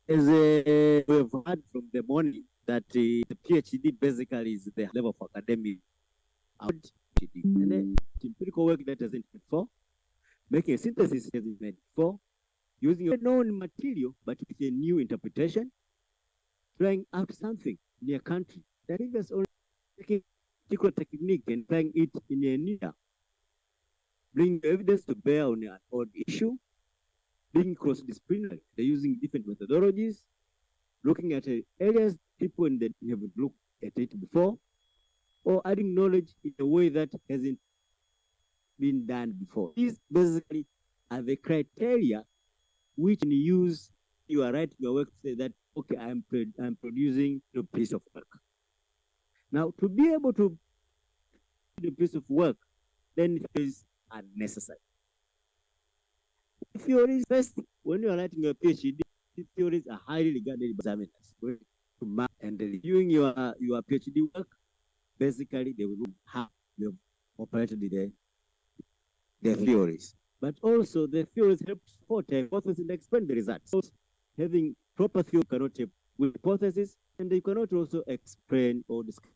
as we have heard from the morning, that the PhD basically is the level of academic PhD. And then empirical work that has been made for, making a synthesis has been made for, using a known material but with a new interpretation, trying out something in a country that is only taking a particular technique and trying it in a new, bring evidence to bear on an old issue, being cross-disciplinary, they're using different methodologies, looking at areas people that haven't looked at it before, or adding knowledge in a way that hasn't been done before. These basically are the criteria which you use. You are writing your work to say that, okay, I'm producing a piece of work. Now, to be able to do a piece of work, then theories are necessary. Theories, first, when you are writing your PhD, theories are highly regarded by examiners. And reviewing your PhD work, basically they will look how you've operated the theories. But also the theories help support hypothesis and explain the results. So having proper theory cannot have with hypothesis, and they cannot also explain or discuss.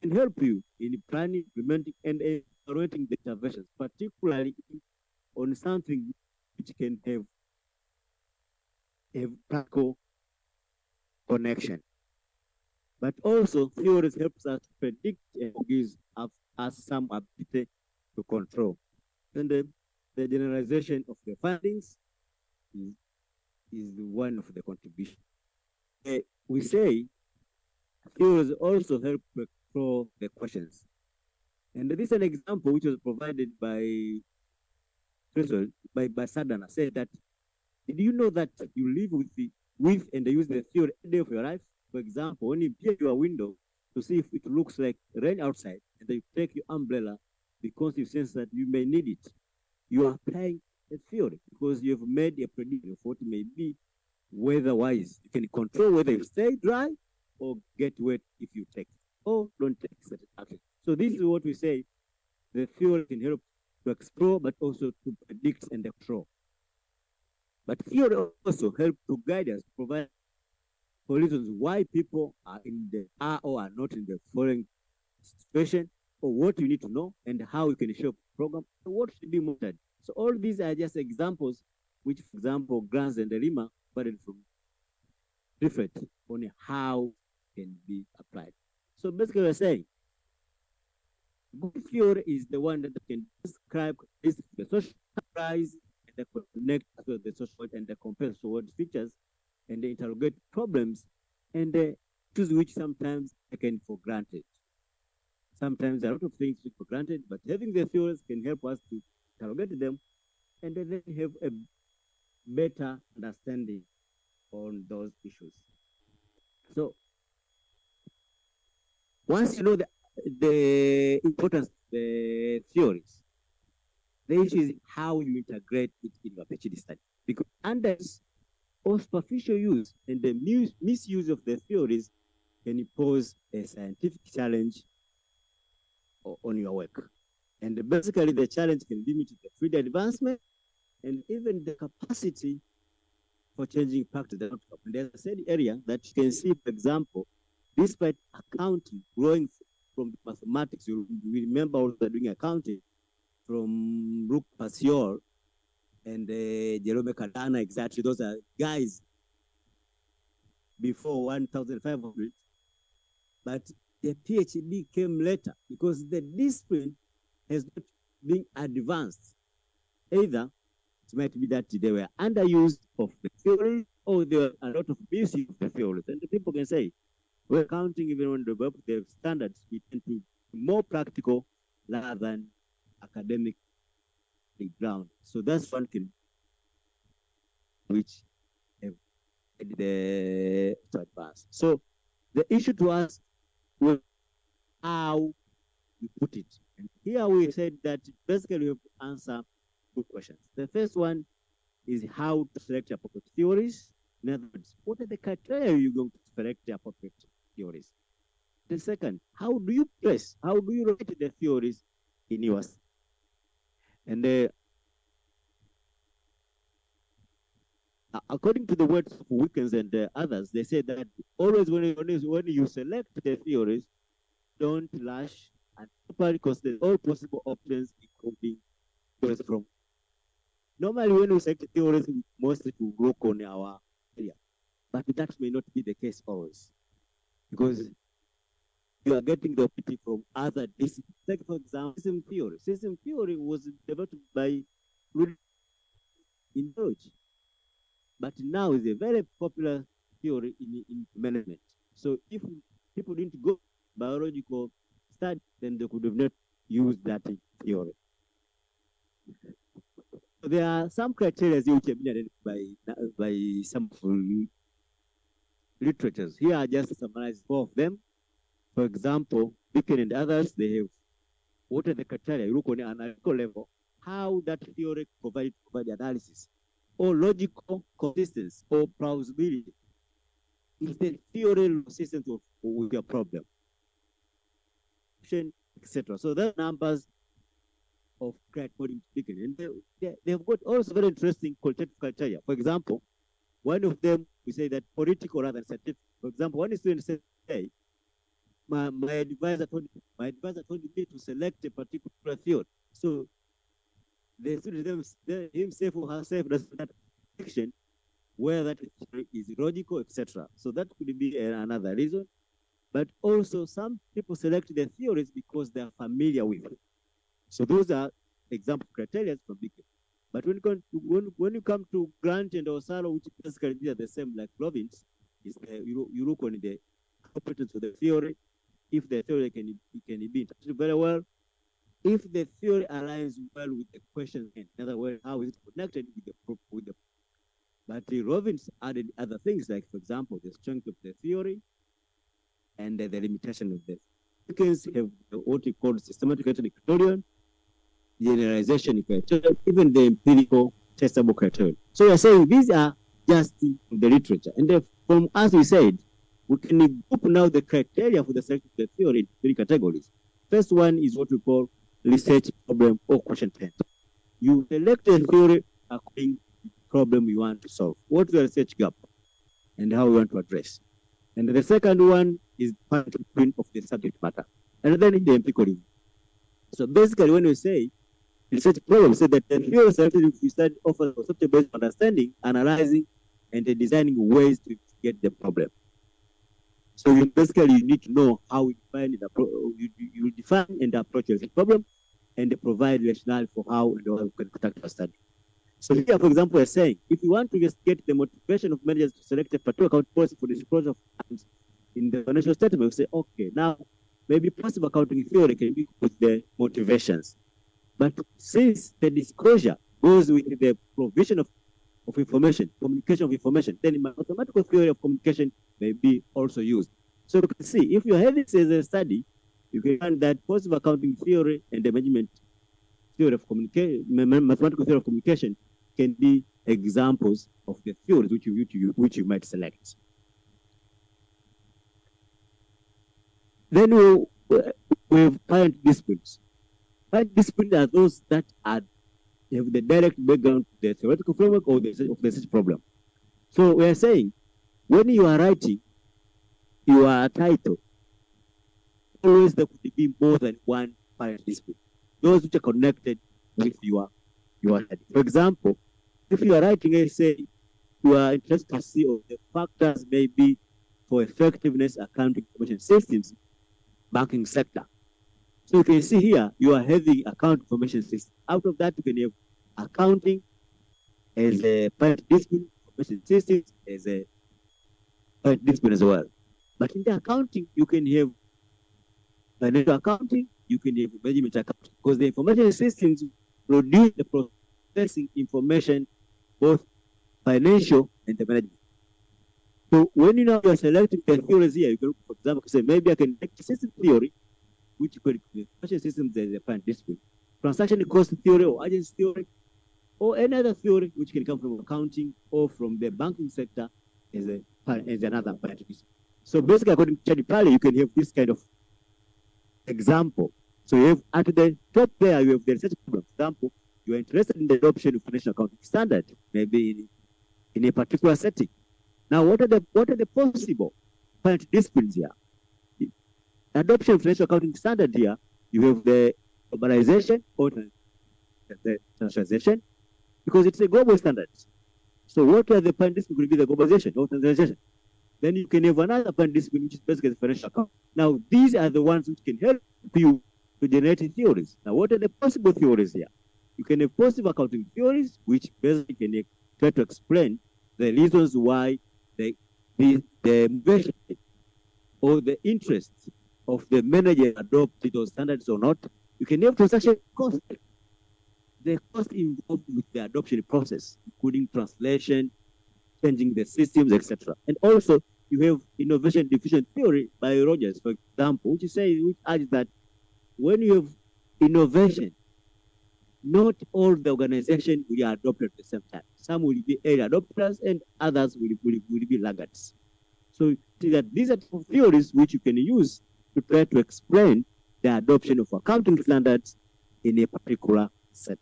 And help you in planning, implementing, and evaluating the interventions, particularly on something which can have a practical connection. But also theories helps us to predict and gives us some ability to control. And the generalization of the findings is one of the contributions. We say theories also help to explore the questions. And this is an example which was provided by Sadhana, said that, did you know that you live with and use the theory every day of your life? For example, when you peer your window to see if it looks like rain outside, and then you take your umbrella because you sense that you may need it, you are applying a theory because you have made a prediction of what may be weather-wise. You can control whether you stay dry or get wet if you take it, or don't take certain action. So this is what we say, the theory can help to explore, but also to predict and control. But theory also helps to guide us, provide for reasons why people are or are not in the following situation, or what you need to know, and how you can shape the program, and what should be monitored. So all these are just examples, which, for example, Grants and Delima started from different on how can be applied. So basically, we're saying Good theory is the one that can describe the social enterprise and connect to the social and compare social features and interrogate problems and choose which sometimes taken for granted. Sometimes a lot of things taken for granted, but having the theories can help us to interrogate them and then have a better understanding on those issues. So once you know the importance of the theories, the issue is how you integrate it in your PhD study. Because under or superficial use and the misuse of the theories can pose a scientific challenge on your work. And basically the challenge can limit the field advancement and even the capacity for changing practice. And there's a said area that you can see, for example, despite accounting growing from mathematics, you remember also doing accounting from Luc Pasteur and Jerome Cardano, exactly. Those are guys before 1500, but the PhD came later because the discipline has not been advanced. Either it might be that they were underused of the theory or there were a lot of misuse of the theories. And the people can say, we're counting even when the standards, we tend to be more practical rather than academic ground. So that's one thing which the to advance. So the issue to us was how we put it. And here we said that basically we have to answer two questions. The first one is how to select appropriate theories. In other words, what are the criteria you're going to select the appropriate theories? The second, how do you write the theories in yours? And according to the words of Wickens and others, they say that always when you select the theories, don't rush and properly consider all possible options, including theories from. Normally, when we select theories, we mostly to work on our area, but that may not be the case always, because you are getting the opportunity from other disciplines. Like, for example, system theory. System theory was developed by in biology, but now is a very popular theory in management. So if people didn't go biological study, then they could have not used that theory. So there are some criteria which have been identified by some literatures. Here I just summarize 4 of them. For example, Beacon and others, they have what are the criteria? You look on an analytical level, how that theory provide analysis, or logical consistency, or plausibility. Is the theory consistent with your problem? Etc. So there are numbers of criteria, and they have got also very interesting qualitative criteria. For example, one of them we say that political rather than scientific. For example, one student say, my advisor told me to select a particular theory. So the student himself or herself does that section where that is logical, etc. So that could be another reason. But also some people select the theories because they are familiar with it. So those are example criteria from Beacon. But when you come to Grant and Osalo, which basically are the same like Robbins, is you look on the competence of the theory. If the theory can be interpreted very well, if the theory aligns well with the question, in other words, how is it connected with the but Robbins added other things like, for example, the strength of the theory and the limitation of the. Beacons have what we call systematic criterion, generalization criterion, even the empirical testable criterion. So we are saying these are just the literature, and from as we said, we can group now the criteria for the selection of the theory into 3 categories. First one is what we call research problem or question tent. You select a theory according to the problem you want to solve. What's the research gap and how we want to address? And the second one is part of the subject matter. And then in the empirical review. So basically when we say research problem, say that the theory selected we study offers concept-based understanding, analyzing, and designing ways to get the problem. So you need to know how we define it. You define and approach the problem and provide rationale for how and how we can conduct our study. So here, for example, we're saying, if you want to just get the motivation of managers to select a particular account policy for the disclosure of funds in the financial statement, we say, okay, now maybe passive accounting theory can be with the motivations. But since the disclosure goes with the provision of information, communication of information, then mathematical theory of communication may be also used. So you can see, if you have this as a study, you can find that positive accounting theory and the management theory of communication, mathematical theory of communication can be examples of the theories which you might select. Then we have parent disputes. Parent disputes are those that have the direct background to the theoretical framework or the research problem. So we are saying, when you are writing your title, always there could be more than one parent dispute. Those which are connected with your study. For example, if you are writing a essay, you are interested to see of the factors maybe for effectiveness accounting information systems, banking sector. So you can see here, you are having account information system. Out of that, you can have accounting as a parent dispute, information systems as a parent dispute as well. But in the accounting, you can have financial accounting, you can have management accounting, because the information systems produce the processing information, both financial and the management. So when you are selecting the theories here, you can, for example, say maybe I can take system theory, which could be financial systems as a parent dispute, transaction cost theory or agency theory, or any other theory which can come from accounting or from the banking sector as another parent dispute. So basically, according to Chadi Pali, you can have this kind of example. So you have at the top there, you have the research problem. For example, you are interested in the adoption of financial accounting standard, maybe in a particular setting. Now, what are the possible parent disputes here? The adoption of financial accounting standard here, you have the globalization or the transformation, because it's a global standard. So what are the parent disputes will be the globalization or transformation? Then you can have another parent dispute, which is basically the financial account. Now, these are the ones which can help you to generate theories. Now, what are the possible theories here? You can have positive accounting theories, which basically can try to explain the reasons why the motivation or the interest of the manager adopted those standards or not. You can have transaction cost, the cost involved with the adoption process, including translation, changing the systems, etc. And also, you have innovation diffusion theory by Rogers, for example, which argues that when you have innovation, not all the organization will be adopted at the same time. Some will be early adopters and others will be laggards. So that these are theories which you can use to try to explain the adoption of accounting standards in a particular setting.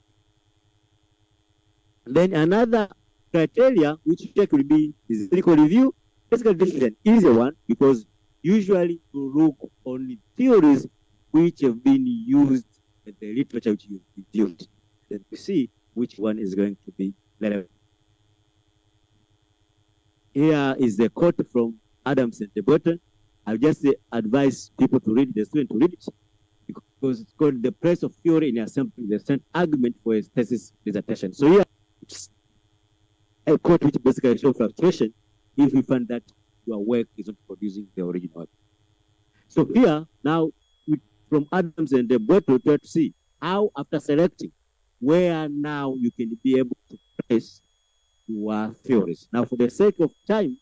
Then another criteria which you check will be is critical review. Basically, this is an easy one because usually you look on theories which have been used in the literature which you've reviewed. Then to see which one is going to be relevant. Here is the quote from Adams and DeBotton. I'll just advise people to read it, the student to read it, because it's called The Place of Theory in Assembling the Strength Argument for a Thesis Dissertation. So here, it's a quote which basically shows frustration if you find that your work is not producing the original work. So here, now, from Adams and DeBotton, we try to see how, after selecting, where now you can be able to place your theories. Now, for the sake of time,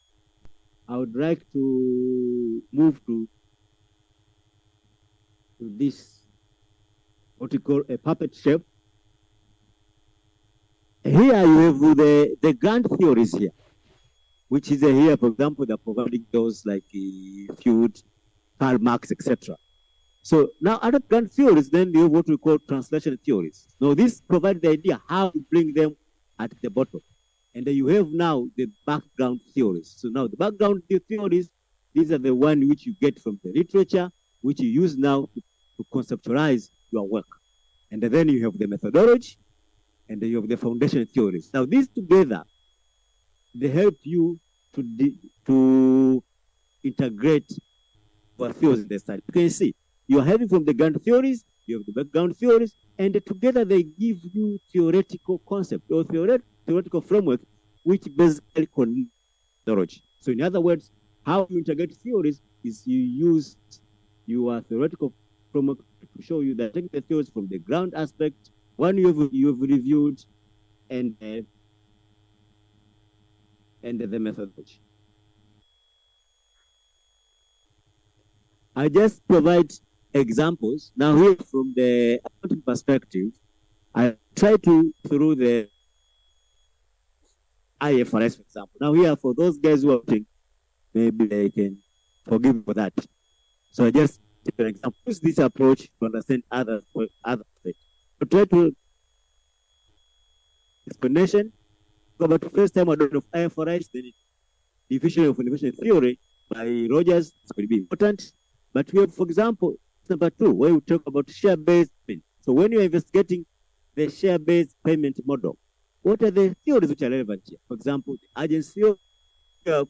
I would like to move to this, what we call a puppet shape. Here you have the grand theories here, which is here, for example, they're providing those like Feud, Karl Marx, etc. So now other grand theories, then you have what we call translation theories. Now this provides the idea how to bring them at the bottom. And then you have now the background theories. So now the background theories, these are the ones which you get from the literature, which you use now to conceptualize your work. And then you have the methodology, and then you have the foundation theories. Now these together, they help you to integrate our theories in the study. You can see you are having from the ground theories, you have the background theories, and together they give you theoretical concept or theoretical framework, which basically connect knowledge. So in other words, how you integrate theories is you use your theoretical framework to show you that take the theories from the ground aspect, one you've reviewed, and the methodology. I just provide examples. Now here from the accounting perspective, I try to through the IFRS, for example. Now here for those guys who are watching, maybe they can forgive me for that. So I just take an example. Use this approach to understand other things. So try to explanation about the first time I don't of IFRS, then division of information theory by Rogers is going to be important. But we have, for example, number 2, where we talk about share-based payment. So when you're investigating the share-based payment model, what are the theories which are relevant here? For example, the agency theory, you are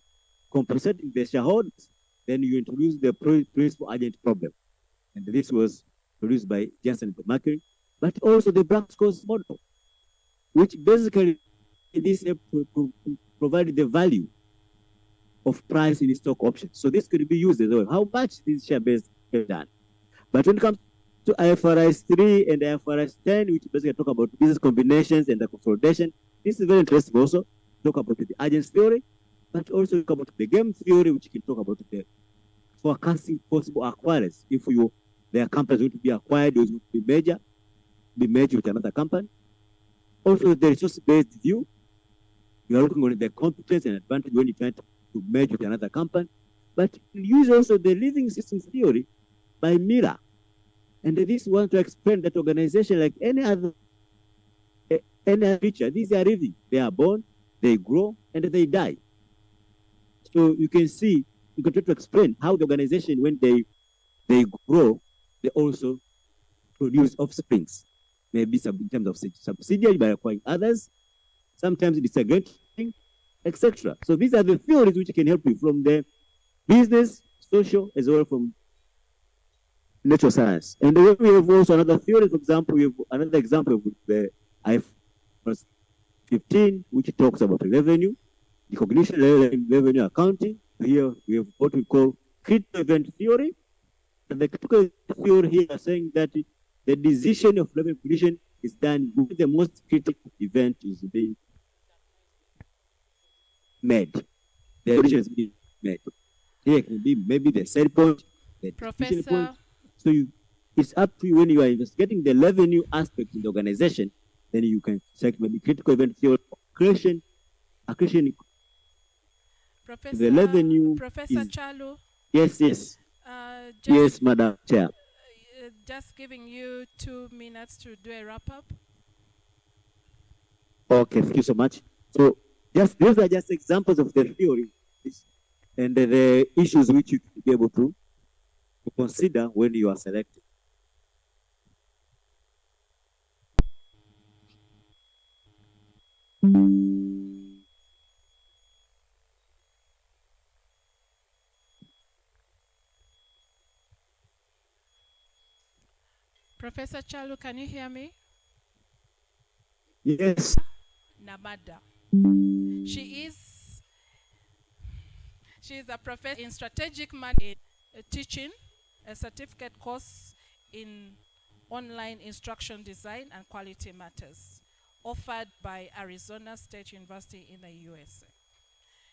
compensating the shareholders, then you introduce the principal agent problem. And this was produced by Jensen Mercury, but also the Black's cost model, which basically this provide the value of price in stock options. So this could be used as well. How much is share-based done? But when it comes to IFRS 3 and IFRS 10, which basically talk about business combinations and the consolidation, this is very interesting also. Talk about the agents theory, but also talk about the game theory, which can talk about the forecasting possible acquirers. If their company is going to be acquired, or is going to be merged with another company. Also, the resource-based view, you are looking on the competence and advantage when you try to merge with another company. But use also the living systems theory by Miller. And this one to explain that organization, like any other creature, these are living. They are born, they grow, and they die. So you can see, you can try to explain how the organization, when they grow, they also produce offsprings. Maybe in terms of subsidiary by acquiring others, sometimes disaggregating, etc. So these are the theories which can help you from the business, social, as well from natural science. And then we have also another theory, for example, we have another example of the IFRS 15, which talks about revenue, recognition, revenue accounting. Here we have what we call critical event theory. And the critical theory here is saying that the decision of revenue recognition is done when the most critical event is being made. The decision is being made. Here can be maybe the sell point, the decision point. So it's up to you when you are investigating the revenue aspect in the organization, then you can check maybe critical event theory, accretion. The revenue. Professor Chalu. Yes. Yes, Madam Chair. Just giving you 2 minutes to do a wrap up. Okay, thank you so much. So those are just examples of the theory and the issues which you can be able to consider when you are selected. Professor Chalu, can you hear me? Yes. Namada. She is a professor in strategic management, teaching a certificate course in online instruction design and quality matters, offered by Arizona State University in the USA.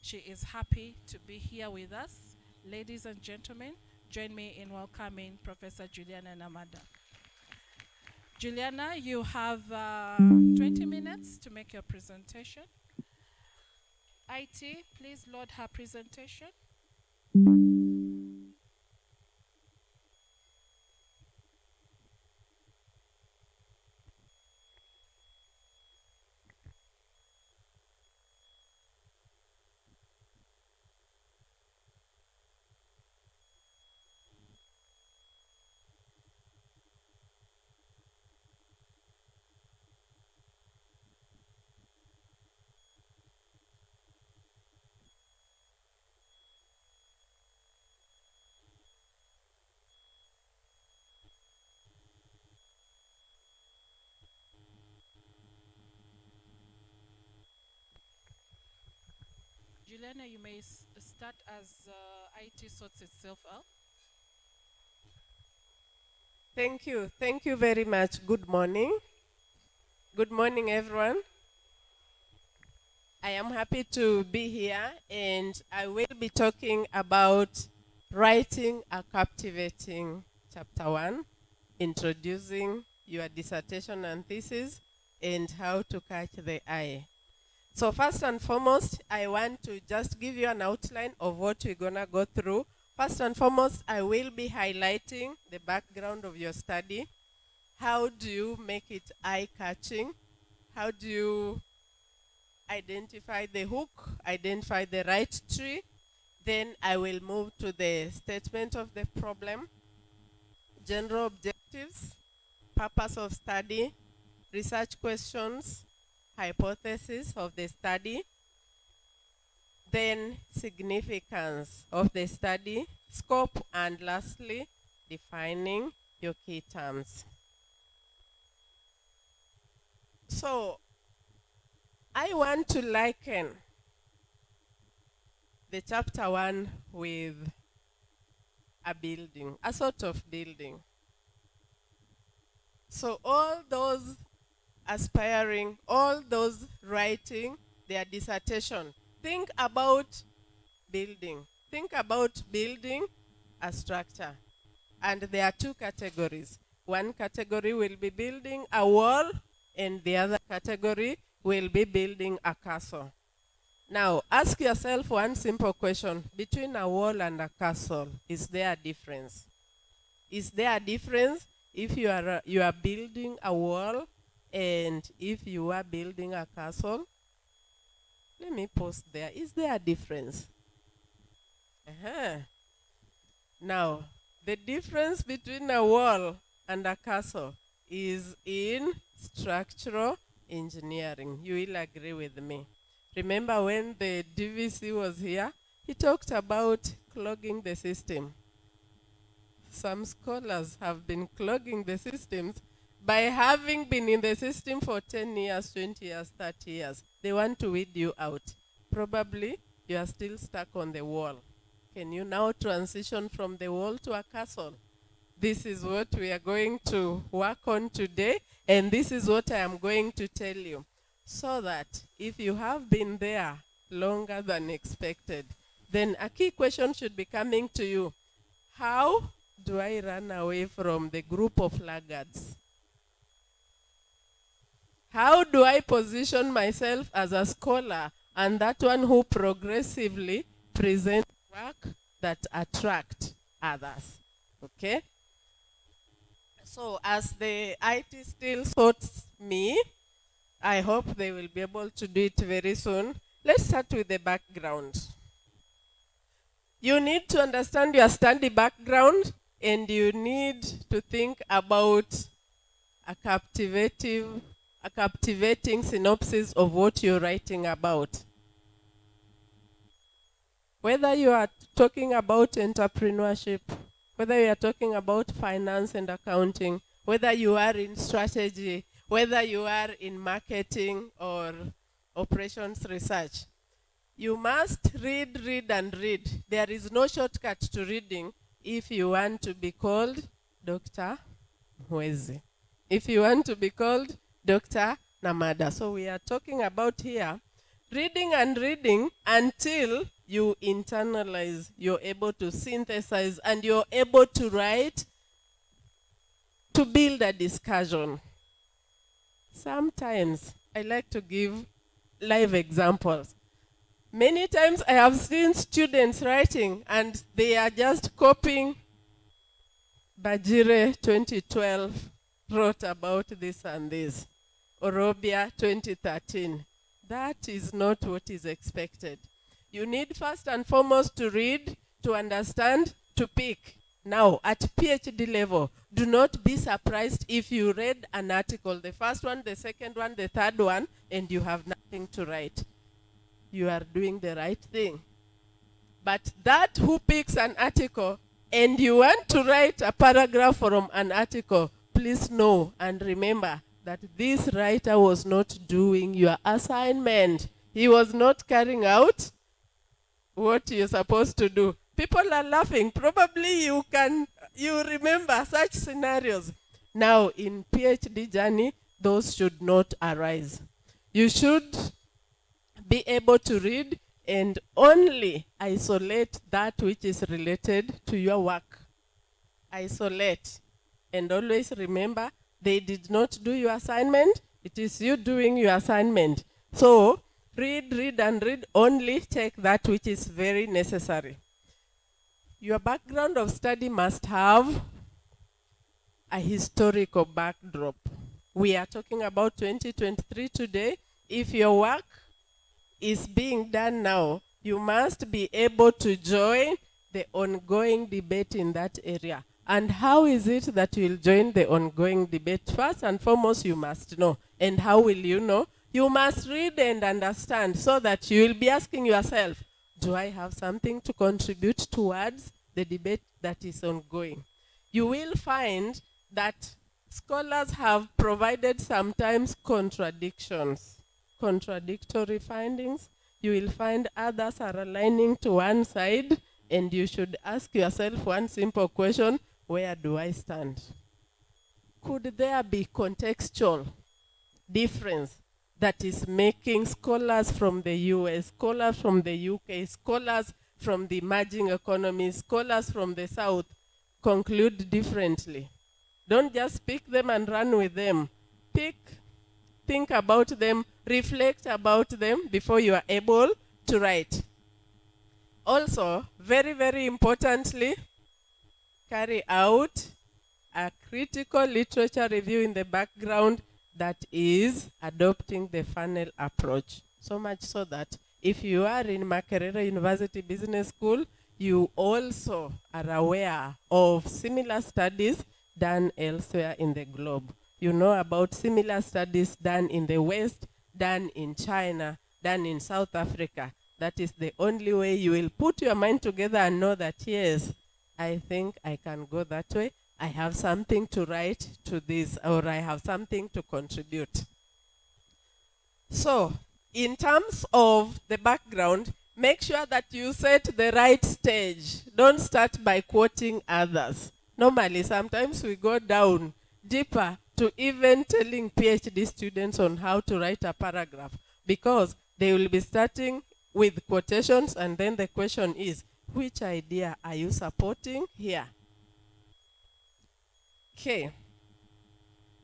She is happy to be here with us. Ladies and gentlemen, join me in welcoming Professor Juliana Namada. Juliana, you have 20 minutes to make your presentation. IT, please load her presentation. Milena, you may start as IT sorts itself out. Thank you. Thank you very much. Good morning. Good morning, everyone. I am happy to be here, and I will be talking about writing a captivating chapter 1, introducing your dissertation and thesis, and how to catch the eye. So first and foremost, I want to just give you an outline of what we're gonna go through. First and foremost, I will be highlighting the background of your study. How do you make it eye-catching? How do you identify the hook, identify the right tree? Then I will move to the statement of the problem, general objectives, purpose of study, research questions, hypothesis of the study, then significance of the study, scope, and lastly, defining your key terms. So, I want to liken the chapter 1 with a building, a sort of building. So all those aspiring, all those writing their dissertation, think about building. Think about building a structure. And there are two categories. One category will be building a wall, and the other category will be building a castle. Now, ask yourself one simple question. Between a wall and a castle, is there a difference? Is there a difference if you are building a wall and if you are building a castle? Let me pause there. Is there a difference? Now, the difference between a wall and a castle is in structural engineering. You will agree with me. Remember when the DVC was here, he talked about clogging the system. Some scholars have been clogging the systems by having been in the system for 10 years, 20 years, 30 years. They want to weed you out. Probably you are still stuck on the wall. Can you now transition from the wall to a castle? This is what we are going to work on today, and this is what I am going to tell you. So that if you have been there longer than expected, then a key question should be coming to you. How do I run away from the group of laggards? How do I position myself as a scholar and that one who progressively presents work that attract others? Okay? So as the IT still sorts me, I hope they will be able to do it very soon. Let's start with the background. You need to understand your study background, and you need to think about a captivating synopsis of what you're writing about. Whether you are talking about entrepreneurship, whether you are talking about finance and accounting, whether you are in strategy, whether you are in marketing or operations research, you must read, read, and read. There is no shortcut to reading if you want to be called Dr. Mwezi. If you want to be called Dr. Namada. So we are talking about here reading and reading until you internalize, you're able to synthesize, and you're able to write, to build a discussion. Sometimes I like to give live examples. Many times I have seen students writing and they are just copying. Bajire 2012 wrote about this and this. Orobia 2013. That is not what is expected. You need first and foremost to read, to understand, to pick. Now, at PhD level, do not be surprised if you read an article, the first one, the second one, the third one, and you have nothing to write. You are doing the right thing. But that who picks an article and you want to write a paragraph from an article, please know and remember that this writer was not doing your assignment. He was not carrying out what you're supposed to do. People are laughing. Probably you remember such scenarios. Now, in PhD journey, those should not arise. You should be able to read and only isolate that which is related to your work. Isolate. And always remember, they did not do your assignment. It is you doing your assignment. So, read, and read. Only take that which is very necessary. Your background of study must have a historical backdrop. We are talking about 2023 today. If your work is being done now, you must be able to join the ongoing debate in that area. And how is it that you will join the ongoing debate? First and foremost, you must know. And how will you know? You must read and understand so that you will be asking yourself, do I have something to contribute towards the debate that is ongoing? You will find that scholars have provided sometimes contradictory findings. You will find others are aligning to one side, and you should ask yourself one simple question: where do I stand? Could there be contextual difference that is making scholars from the US, scholars from the UK, scholars from the emerging economies, scholars from the South conclude differently? Don't just pick them and run with them. Think about them, reflect about them before you are able to write. Also, very, very importantly, carry out a critical literature review in the background that is adopting the funnel approach. So much so that if you are in Makerere University Business School, you also are aware of similar studies done elsewhere in the globe. You know about similar studies done in the West, done in China, done in South Africa. That is the only way you will put your mind together and know that, yes, I think I can go that way. I have something to write to this, or I have something to contribute. So, in terms of the background, make sure that you set the right stage. Don't start by quoting others. Normally, sometimes we go down deeper to even telling PhD students on how to write a paragraph, because they will be starting with quotations, and then the question is, which idea are you supporting here? Okay.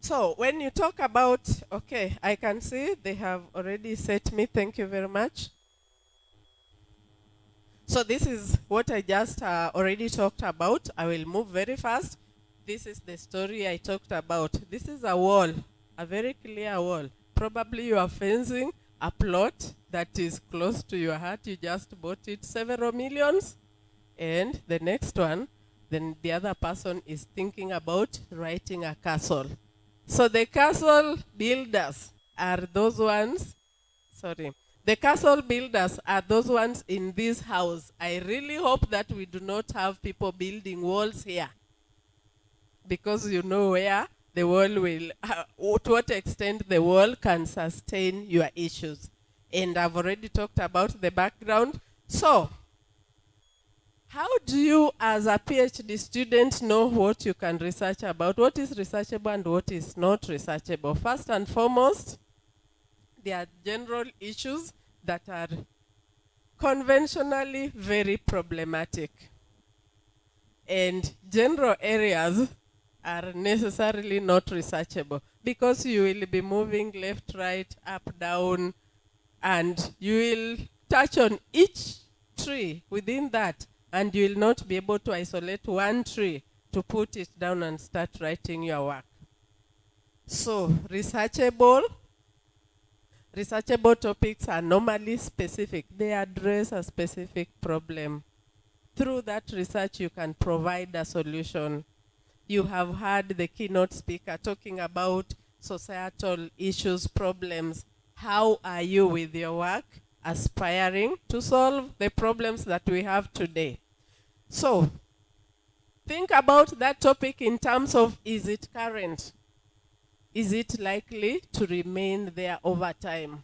So when you talk about, okay, I can see they have already set me. Thank you very much. So this is what I just already talked about. I will move very fast. This is the story I talked about. This is a wall, a very clear wall. Probably you are fencing a plot that is close to your heart. You just bought it several millions. And the next one, then the other person is thinking about writing a castle. So the castle builders are those ones, the castle builders are those ones in this house. I really hope that we do not have people building walls here, because you know where the wall will, to what extent the wall can sustain your issues. And I've already talked about the background. So, how do you as a PhD student know what you can research about? What is researchable and what is not researchable? First and foremost, there are general issues that are conventionally very problematic. And general areas are necessarily not researchable, because you will be moving left, right, up, down, and you will touch on each tree within that, and you will not be able to isolate one tree to put it down and start writing your work. So, researchable topics are normally specific. They address a specific problem. Through that research, you can provide a solution. You have heard the keynote speaker talking about societal issues, problems. How are you with your work aspiring to solve the problems that we have today? So, think about that topic in terms of, is it current? Is it likely to remain there over time?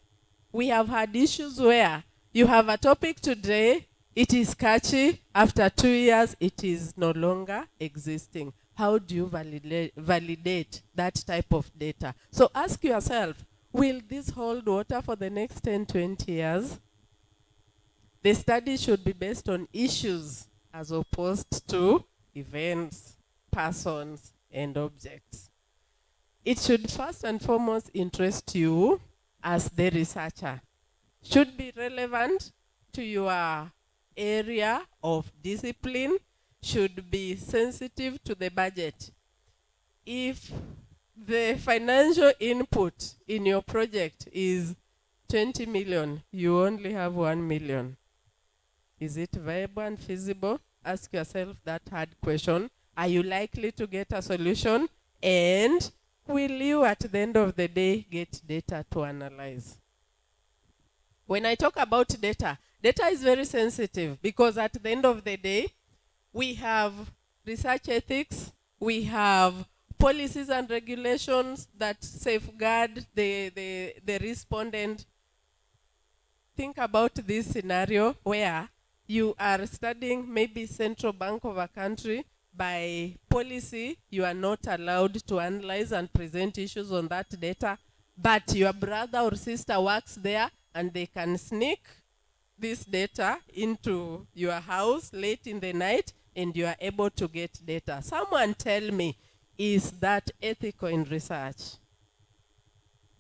We have had issues where you have a topic today, It is catchy. After 2 years, it is no longer existing. How do you validate that type of data? So ask yourself, will this hold water for the next 10, 20 years? The study should be based on issues as opposed to events, persons, and objects. It should first and foremost interest you as the researcher. Should be relevant to your area of discipline, should be sensitive to the budget. If the financial input in your project is 20 million, you only have 1 million. Is it viable and feasible? Ask yourself that hard question. Are you likely to get a solution? And will you, at the end of the day, get data to analyze? When I talk about data, data is very sensitive because at the end of the day, we have research ethics, we have policies and regulations that safeguard the respondent. Think about this scenario where you are studying maybe central bank of a country. By policy, you are not allowed to analyze and present issues on that data, but your brother or sister works there and they can sneak this data into your house late in the night and you are able to get data. Someone tell me, is that ethical in research?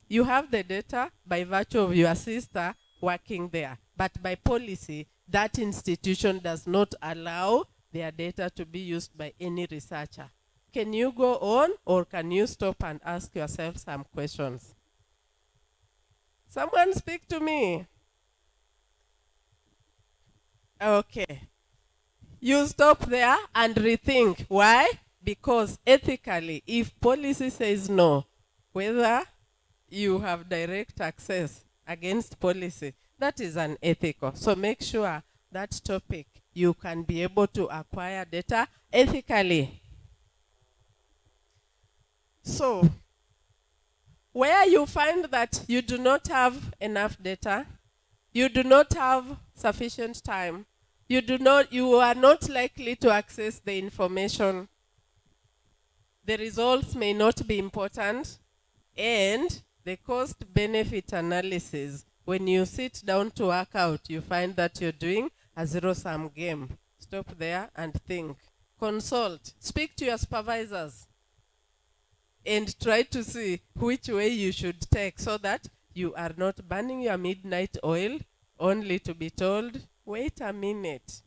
You have the data by virtue of your sister working there, but by policy, that institution does not allow their data to be used by any researcher. Can you go on or can you stop and ask yourself some questions? Someone speak to me. Okay. You stop there and rethink. Why? Because ethically, if policy says no, whether you have direct access against policy, that is unethical. So make sure that topic you can be able to acquire data ethically. So, where you find that you do not have enough data, you do not have sufficient time, you are not likely to access the information, the results may not be important, and the cost-benefit analysis, when you sit down to work out, you find that you're doing a zero-sum game. Stop there and think. Consult. Speak to your supervisors and try to see which way you should take so that you are not burning your midnight oil only to be told, wait a minute,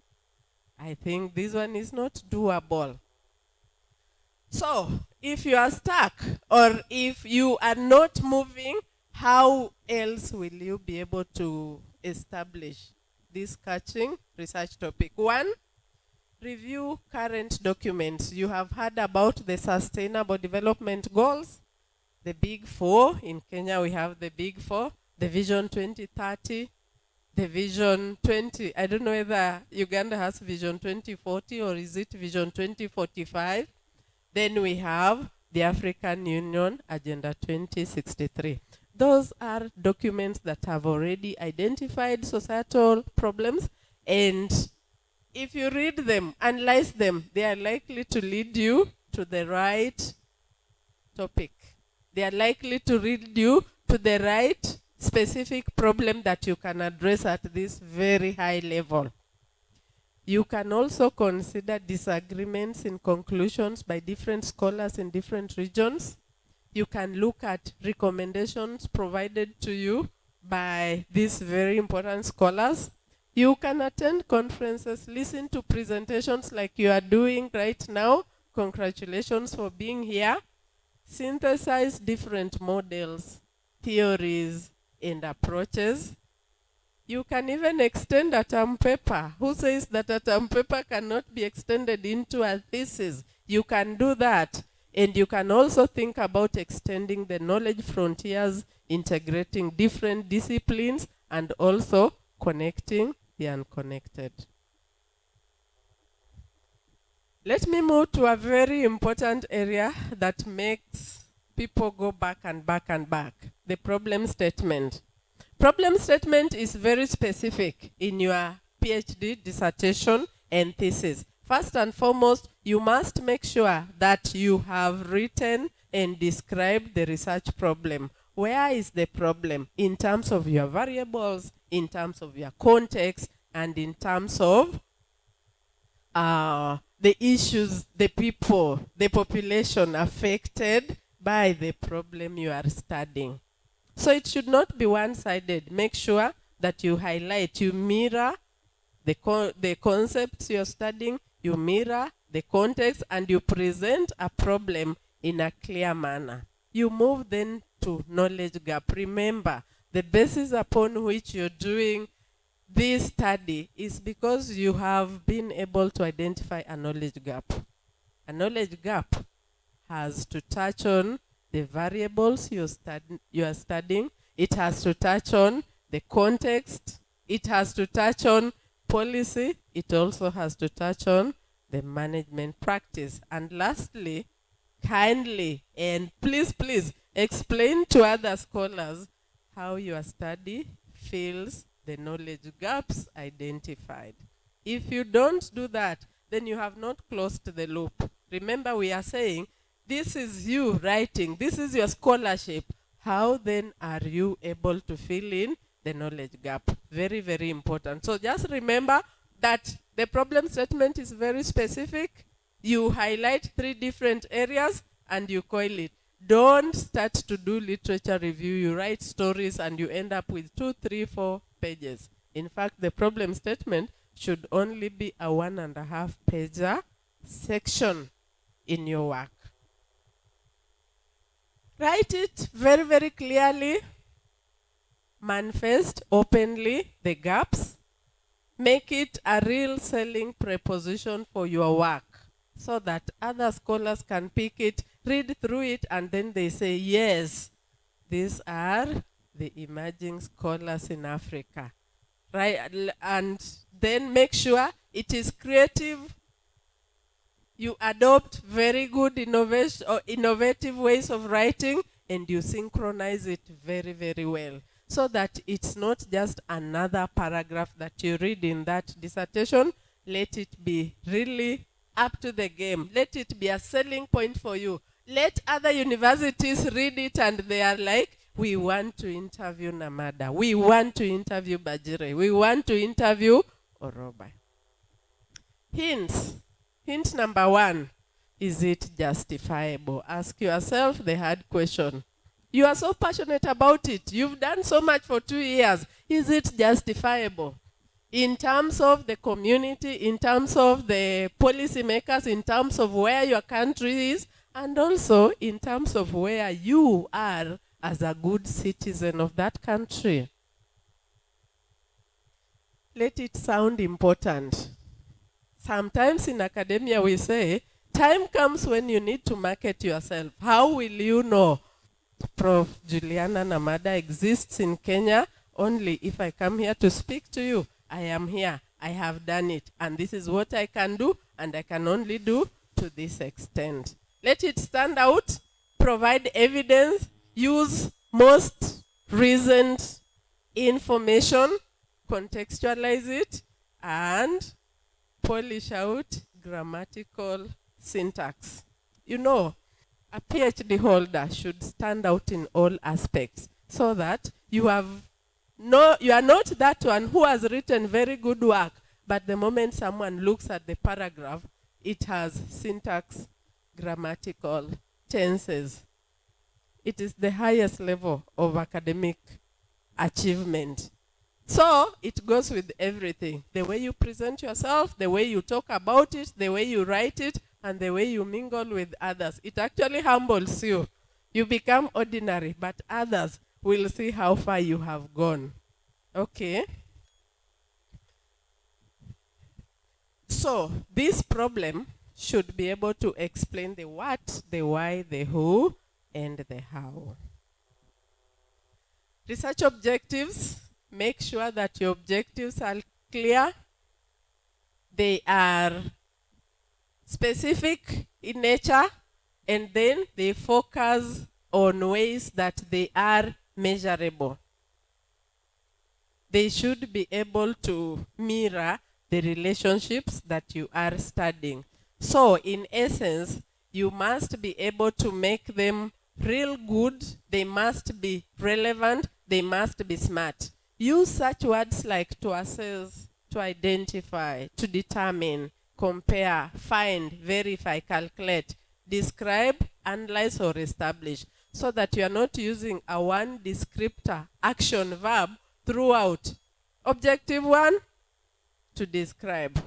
I think this one is not doable. So, if you are stuck or if you are not moving, how else will you be able to establish this catching research topic? One, review current documents. You have heard about the Sustainable Development Goals, the Big Four. In Kenya, we have the Big Four, the Vision 2030, the Vision 20. I don't know whether Uganda has Vision 2040 or is it Vision 2045. Then we have the African Union Agenda 2063. Those are documents that have already identified societal problems, and if you read them, analyze them, they are likely to lead you to the right topic. They are likely to lead you to the right specific problem that you can address at this very high level. You can also consider disagreements in conclusions by different scholars in different regions. You can look at recommendations provided to you by these very important scholars. You can attend conferences, listen to presentations like you are doing right now. Congratulations for being here. Synthesize different models, theories, and approaches. You can even extend a term paper. Who says that a term paper cannot be extended into a thesis? You can do that. And you can also think about extending the knowledge frontiers, integrating different disciplines, and also connecting the unconnected. Let me move to a very important area that makes people go back and back and back. The problem statement. Problem statement is very specific in your PhD dissertation and thesis. First and foremost, you must make sure that you have written and described the research problem. Where is the problem in terms of your variables, in terms of your context, and in terms of the issues, the people, the population affected by the problem you are studying. So it should not be one-sided. Make sure that you highlight, you mirror the concepts you're studying, you mirror the context, and you present a problem in a clear manner. You move then to knowledge gap. Remember, the basis upon which you're doing this study is because you have been able to identify a knowledge gap. A knowledge gap has to touch on the variables you are studying. It has to touch on the context. It has to touch on policy. It also has to touch on the management practice. And lastly, kindly and please explain to other scholars how your study fills the knowledge gaps identified. If you don't do that, then you have not closed the loop. Remember, we are saying, this is you writing, this is your scholarship. How then are you able to fill in the knowledge gap? Very, very important. So just remember that the problem statement is very specific. You highlight 3 different areas and you coil it. Don't start to do literature review. You write stories and you end up with 2, 3, 4 pages. In fact, the problem statement should only be a 1.5-pager section in your work. Write it very, very clearly. Manifest openly the gaps. Make it a real selling preposition for your work so that other scholars can pick it, read through it, and then they say, yes, these are the emerging scholars in Africa. Right? And then make sure it is creative. You adopt very good innovative ways of writing, and you synchronize it very, very well, so that it's not just another paragraph that you read in that dissertation. Let it be really up to the game. Let it be a selling point for you. Let other universities read it and they are like, we want to interview Namada. We want to interview Bajire. We want to interview Oroba. Hints. Hint number 1. Is it justifiable? Ask yourself the hard question. You are so passionate about it. You've done so much for 2 years. Is it justifiable? In terms of the community, in terms of the policymakers, in terms of where your country is, and also in terms of where you are as a good citizen of that country. Let it sound important. Sometimes in academia we say, time comes when you need to market yourself. How will you know Prof. Juliana Namada exists in Kenya? Only if I come here to speak to you. I am here. I have done it. And this is what I can do, and I can only do to this extent. Let it stand out. Provide evidence. Use most recent information. Contextualize it. And polish out grammatical syntax. You know, a PhD holder should stand out in all aspects so that you are not that one who has written very good work, but the moment someone looks at the paragraph, it has syntax, grammatical, tenses. It is the highest level of academic achievement. So it goes with everything. The way you present yourself, the way you talk about it, the way you write it, and the way you mingle with others. It actually humbles you. You become ordinary, but others will see how far you have gone. Okay? So this problem should be able to explain the what, the why, the who, and the how. Research objectives. Make sure that your objectives are clear. They are specific in nature, and then they focus on ways that they are measurable. they should be able to mirror the relationships that you are studying. So, in essence, you must be able to make them real good, they must be relevant, they must be smart. Use such words like to assess, to identify, to determine, compare, find, verify, calculate, describe, analyze, or establish, so that you are not using a one descriptor action verb throughout. Objective one, to describe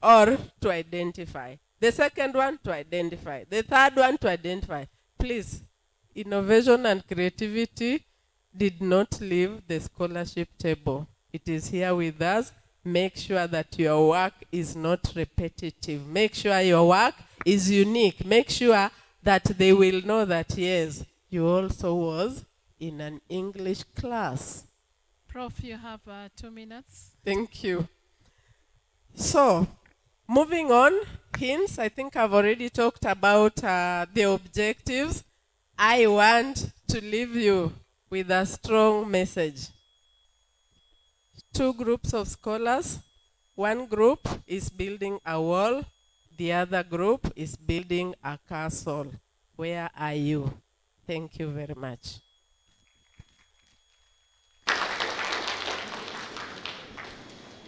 or to identify. The second one, to identify. The third one, to identify. Please, innovation and creativity did not leave the scholarship table. It is here with us. Make sure that your work is not repetitive. Make sure your work is unique. Make sure that they will know that, yes, you also was in an English class. Prof, you have 2 minutes. Thank you. So, moving on, hints. I think I've already talked about the objectives. I want to leave you with a strong message. 2 groups of scholars. One group is building a wall. The other group is building a castle. Where are you? Thank you very much.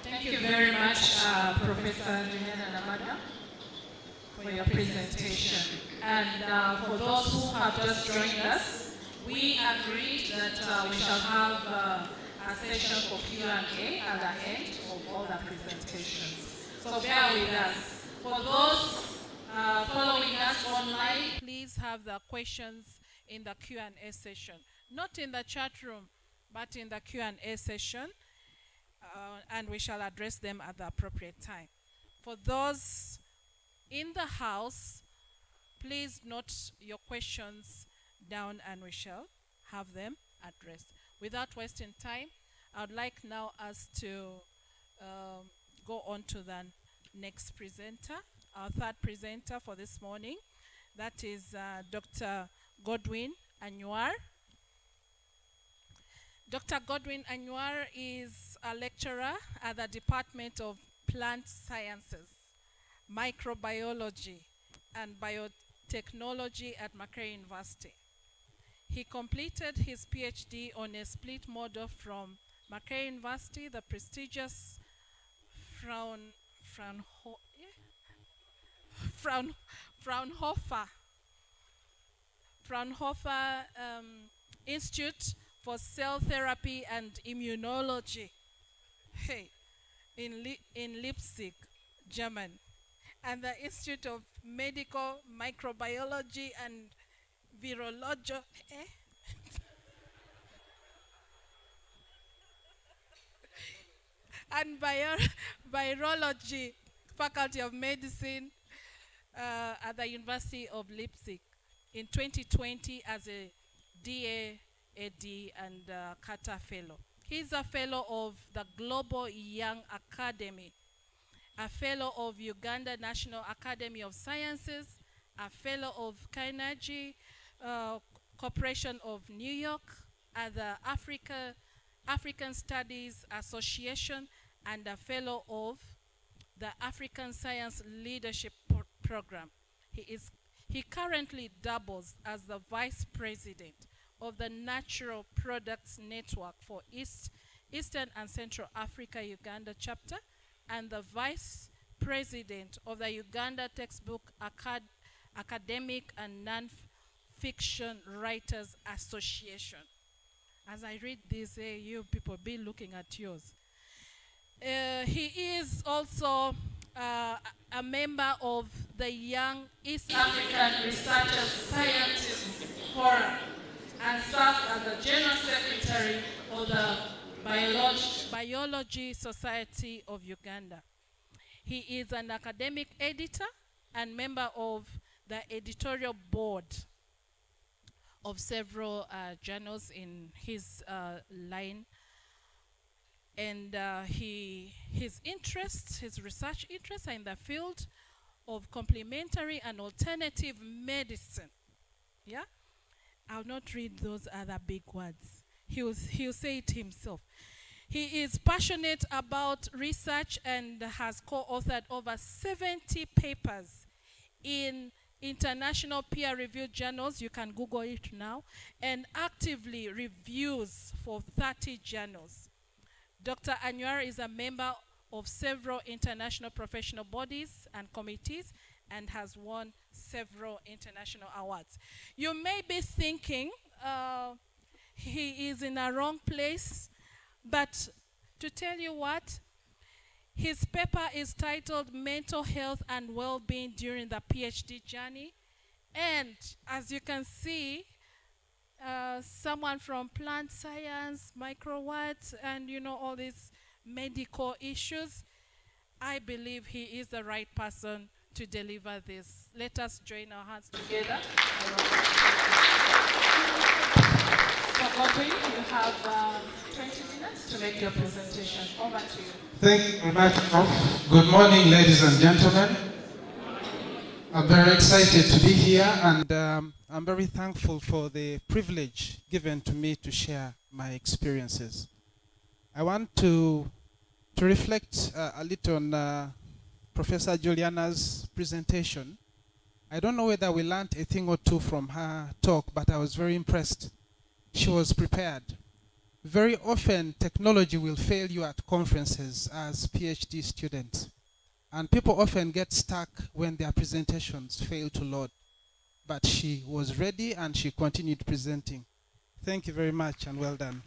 Thank you very much, Professor Juliana Namada, for your presentation. And for those who have just joined us, we agreed that we shall have a session for Q&A at the end of all the presentations. So bear with us. For those following us online, please have the questions in the Q&A session. Not in the chat room, but in the Q&A session. And we shall address them at the appropriate time. For those in the house, please note your questions down and we shall have them addressed. Without wasting time, I would like now us to go on to the next presenter, our third presenter for this morning. That is Dr. Godwin Anywar. Dr. Godwin Anywar is a lecturer at the Department of Plant Sciences, Microbiology, and Biotechnology at Makerere University. He completed his PhD on a split model from Makerere University, the prestigious Fraunhofer Institute for Cell Therapy and Immunology in Leipzig, Germany, and the Institute of Medical Microbiology and Virology and Virology, Faculty of Medicine at the University of Leipzig in 2020 as a DA, AD, and Carter Fellow. He's a fellow of the Global Young Academy, a fellow of Uganda National Academy of Sciences, a fellow of Carnegie Corporation of New York, at the African Studies Association, and a fellow of the African Science Leadership Program. He currently doubles as the Vice President of the Natural Products Network for Eastern and Central Africa Uganda chapter, and the Vice President of the Uganda Textbook Academic and Non-Fiction Writers Association. As I read this, you people be looking at yours. He is also a member of the Young East African Researchers Scientists Forum and serves as the General Secretary of the Biology Society of Uganda. He is an academic editor and member of the editorial board of several journals in his line. And his research interests are in the field of complementary and alternative medicine. Yeah? I'll not read those other big words. He'll say it himself. He is passionate about research and has co-authored over 70 papers in international peer-reviewed journals. You can Google it now, and actively reviews for 30 journals. Dr. Anwar is a member of several international professional bodies and committees and has won several international awards. You may be thinking he is in a wrong place, but to tell you what, his paper is titled Mental Health and Well-Being During the PhD Journey. And as you can see, someone from plant science, microwatt, and all these medical issues, I believe he is the right person to deliver this. Let us join our hands together. So Godwin, you have 20 minutes to make your presentation. Over to you. Thank you very much, Prof. Good morning, ladies and gentlemen. I'm very excited to be here, and I'm very thankful for the privilege given to me to share my experiences. I want to reflect a little on Professor Juliana's presentation. I don't know whether we learned a thing or two from her talk, but I was very impressed. She was prepared. Very often, technology will fail you at conferences as PhD students. And people often get stuck when their presentations fail to load. But she was ready and she continued presenting. Thank you very much and well done.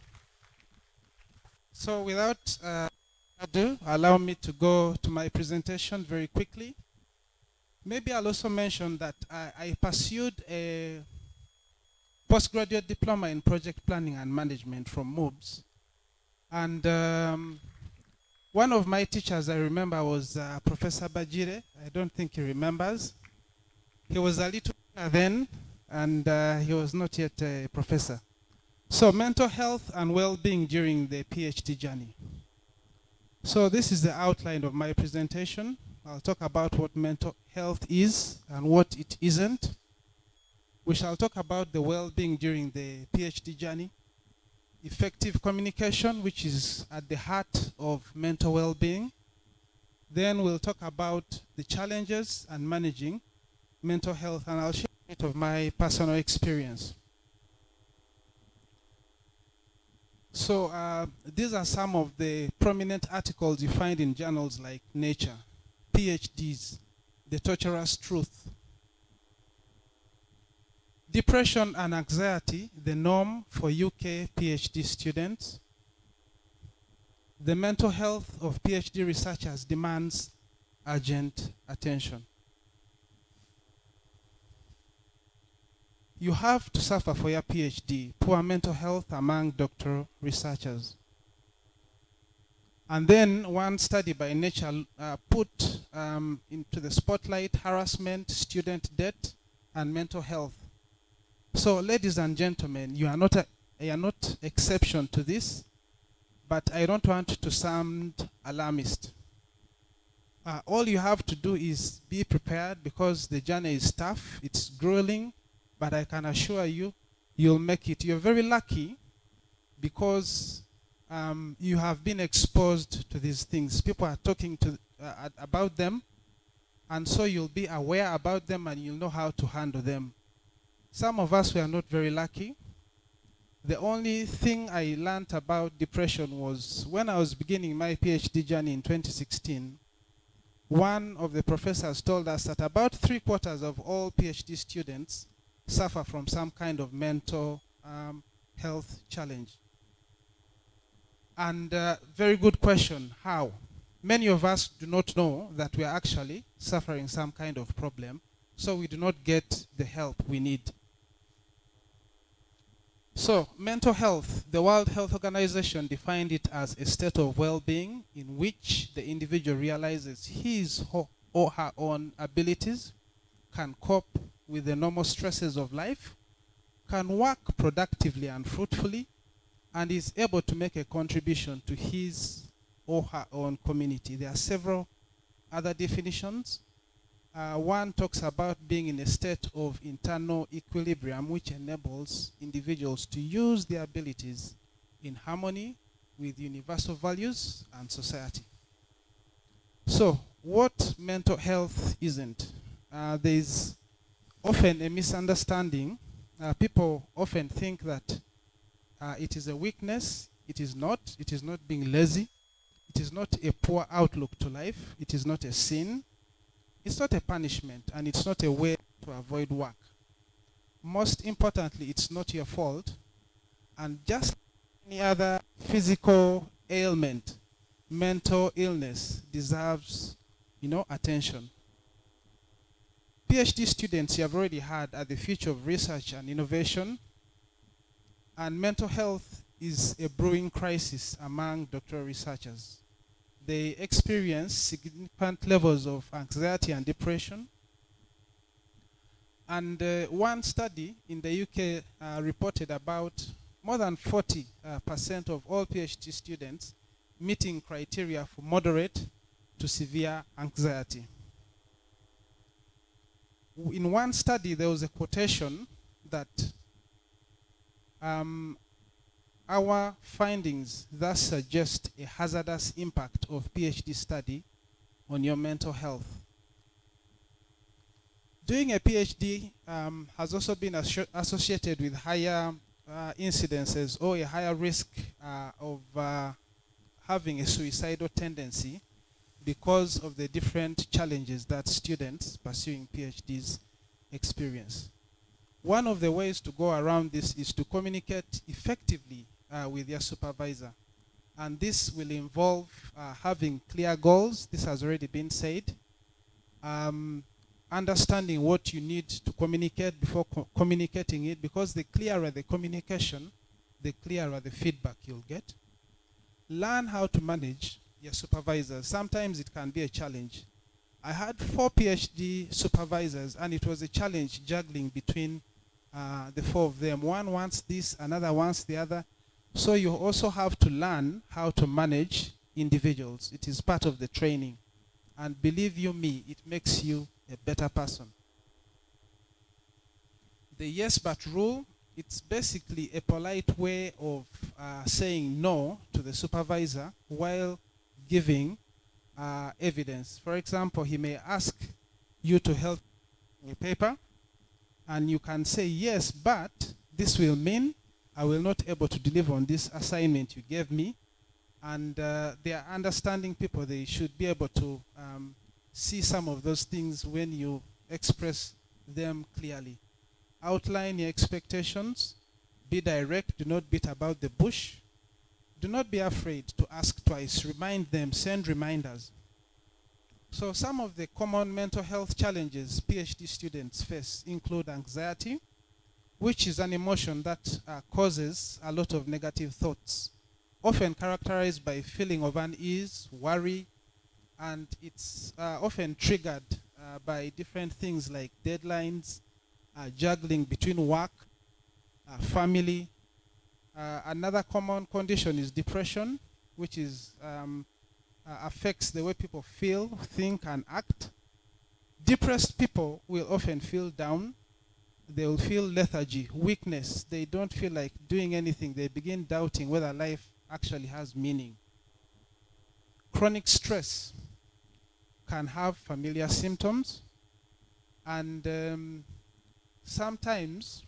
So without ado, allow me to go to my presentation very quickly. Maybe I'll also mention that I pursued a postgraduate diploma in project planning and management from MOOBS. And one of my teachers I remember was Professor Bajire. I don't think he remembers. He was a little then, and he was not yet a professor. So mental health and well-being during the PhD journey. So this is the outline of my presentation. I'll talk about what mental health is and what it isn't. We shall talk about the well-being during the PhD journey, effective communication, which is at the heart of mental well-being. Then we'll talk about the challenges and managing mental health, and I'll share a bit of my personal experience. So these are some of the prominent articles you find in journals like Nature, PhDs, The Torturous Truth. Depression and anxiety, the norm for UK PhD students. The mental health of PhD researchers demands urgent attention. You have to suffer for your PhD, poor mental health among doctoral researchers. And then one study by Nature put into the spotlight harassment, student debt, and mental health. So, ladies and gentlemen, you are not exception to this, but I don't want to sound alarmist. All you have to do is be prepared, because the journey is tough, it's grueling, but I can assure you, you'll make it. You're very lucky because you have been exposed to these things. People are talking about them, and so you'll be aware about them and you'll know how to handle them. Some of us were not very lucky. The only thing I learned about depression was when I was beginning my PhD journey in 2016. One of the professors told us that about 3/4 of all PhD students suffer from some kind of mental health challenge. And very good question, how? Many of us do not know that we are actually suffering some kind of problem, so we do not get the help we need. So, mental health, the World Health Organization defined it as a state of well-being in which the individual realizes his or her own abilities, can cope with the normal stresses of life, can work productively and fruitfully, and is able to make a contribution to his or her own community. There are several other definitions. One talks about being in a state of internal equilibrium, which enables individuals to use their abilities in harmony with universal values and society. So, what mental health isn't? There's often a misunderstanding. People often think that it is a weakness. It is not. It is not being lazy. It is not a poor outlook to life. It is not a sin. It's not a punishment, and it's not a way to avoid work. Most importantly, it's not your fault. And just any other physical ailment, mental illness deserves, attention. PhD students you have already heard are the future of research and innovation, and mental health is a brewing crisis among doctoral researchers. They experience significant levels of anxiety and depression. And one study in the UK reported about more than 40% of all PhD students meeting criteria for moderate to severe anxiety. In one study, there was a quotation that our findings thus suggest a hazardous impact of PhD study on your mental health. Doing a PhD has also been associated with higher incidences or a higher risk of having a suicidal tendency because of the different challenges that students pursuing PhDs experience. One of the ways to go around this is to communicate effectively with your supervisor. And this will involve having clear goals. This has already been said. Understanding what you need to communicate before communicating it, because the clearer the communication, the clearer the feedback you'll get. Learn how to manage your supervisors. Sometimes it can be a challenge. I had 4 PhD supervisors, and it was a challenge juggling between the 4 of them. One wants this, another wants the other. So you also have to learn how to manage individuals. It is part of the training. And believe you me, it makes you a better person. The yes but rule, it's basically a polite way of saying no to the supervisor while giving evidence. For example, he may ask you to help a paper, and you can say yes, but this will mean I will not able to deliver on this assignment you gave me. And they are understanding people. They should be able to see some of those things when you express them clearly. Outline your expectations. Be direct. Do not beat about the bush. Do not be afraid to ask twice. Remind them. Send reminders. So some of the common mental health challenges PhD students face include anxiety, which is an emotion that causes a lot of negative thoughts, often characterized by feeling of unease, worry, and it's often triggered by different things like deadlines, juggling between work, family. Another common condition is depression, which is affects the way people feel, think, and act. Depressed people will often feel down. They will feel lethargy, weakness. They don't feel like doing anything. They begin doubting whether life actually has meaning. Chronic stress can have familiar symptoms, and sometimes,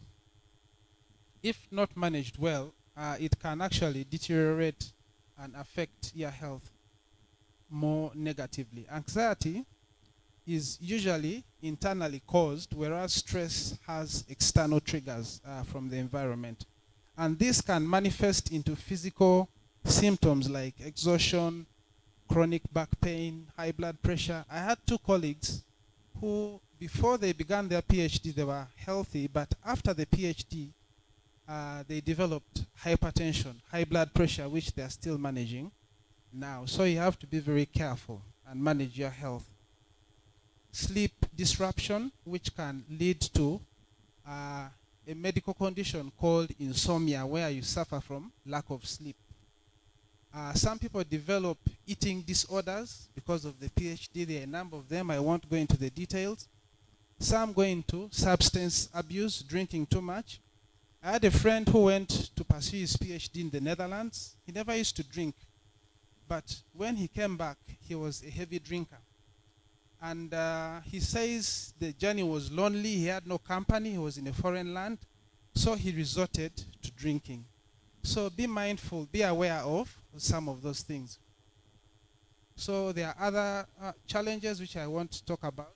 if not managed well, it can actually deteriorate and affect your health more negatively. Anxiety is usually internally caused, whereas stress has external triggers from the environment. And this can manifest into physical symptoms like exhaustion, chronic back pain, high blood pressure. I had 2 colleagues who, before they began their PhD, they were healthy, but after the PhD, they developed hypertension, high blood pressure, which they are still managing now. So you have to be very careful and manage your health. Sleep disruption, which can lead to a medical condition called insomnia, where you suffer from lack of sleep. Some people develop eating disorders because of the PhD. There are a number of them. I won't go into the details. Some go into substance abuse, drinking too much. I had a friend who went to pursue his PhD in the Netherlands. He never used to drink. But when he came back, he was a heavy drinker. And he says the journey was lonely. He had no company. He was in a foreign land. So he resorted to drinking. So be mindful, be aware of some of those things. So there are other challenges which I want to talk about.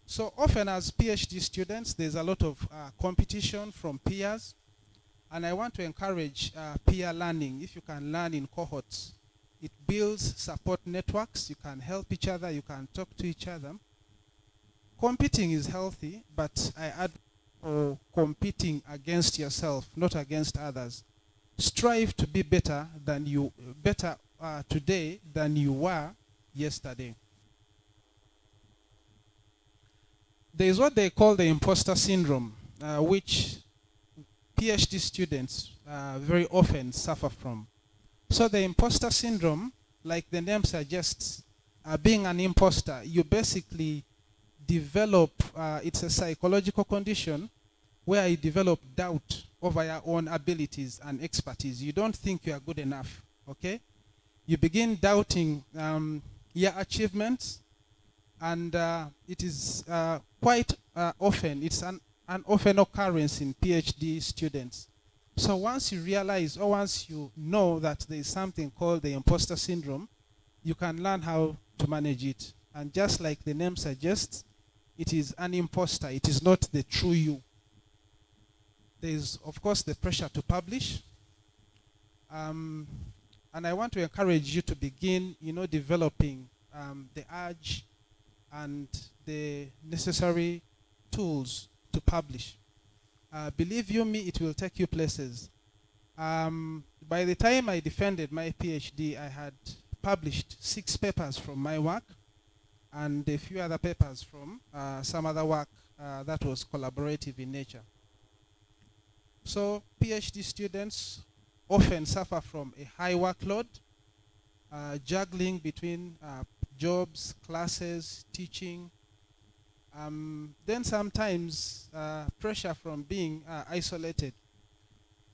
So often as PhD students, there's a lot of competition from peers. And I want to encourage peer learning. If you can learn in cohorts, it builds support networks. You can help each other. You can talk to each other. Competing is healthy, but I add competing against yourself, not against others. Strive to be better today than you were yesterday. There is what they call the imposter syndrome, which PhD students very often suffer from. So the imposter syndrome, like the name suggests, being an imposter, you basically develop, it's a psychological condition where you develop doubt over your own abilities and expertise. You don't think you are good enough, okay? You begin doubting your achievements, and it is quite often, it's an often occurrence in PhD students. So once you realize, or once you know that there is something called the imposter syndrome, you can learn how to manage it. And just like the name suggests, it is an imposter. It is not the true you. There is, of course, the pressure to publish. And I want to encourage you to begin, developing the urge and the necessary tools to publish. Believe you me, it will take you places. By the time I defended my PhD, I had published 6 papers from my work and a few other papers from some other work that was collaborative in nature. So PhD students often suffer from a high workload, juggling between jobs, classes, teaching. Then sometimes pressure from being isolated.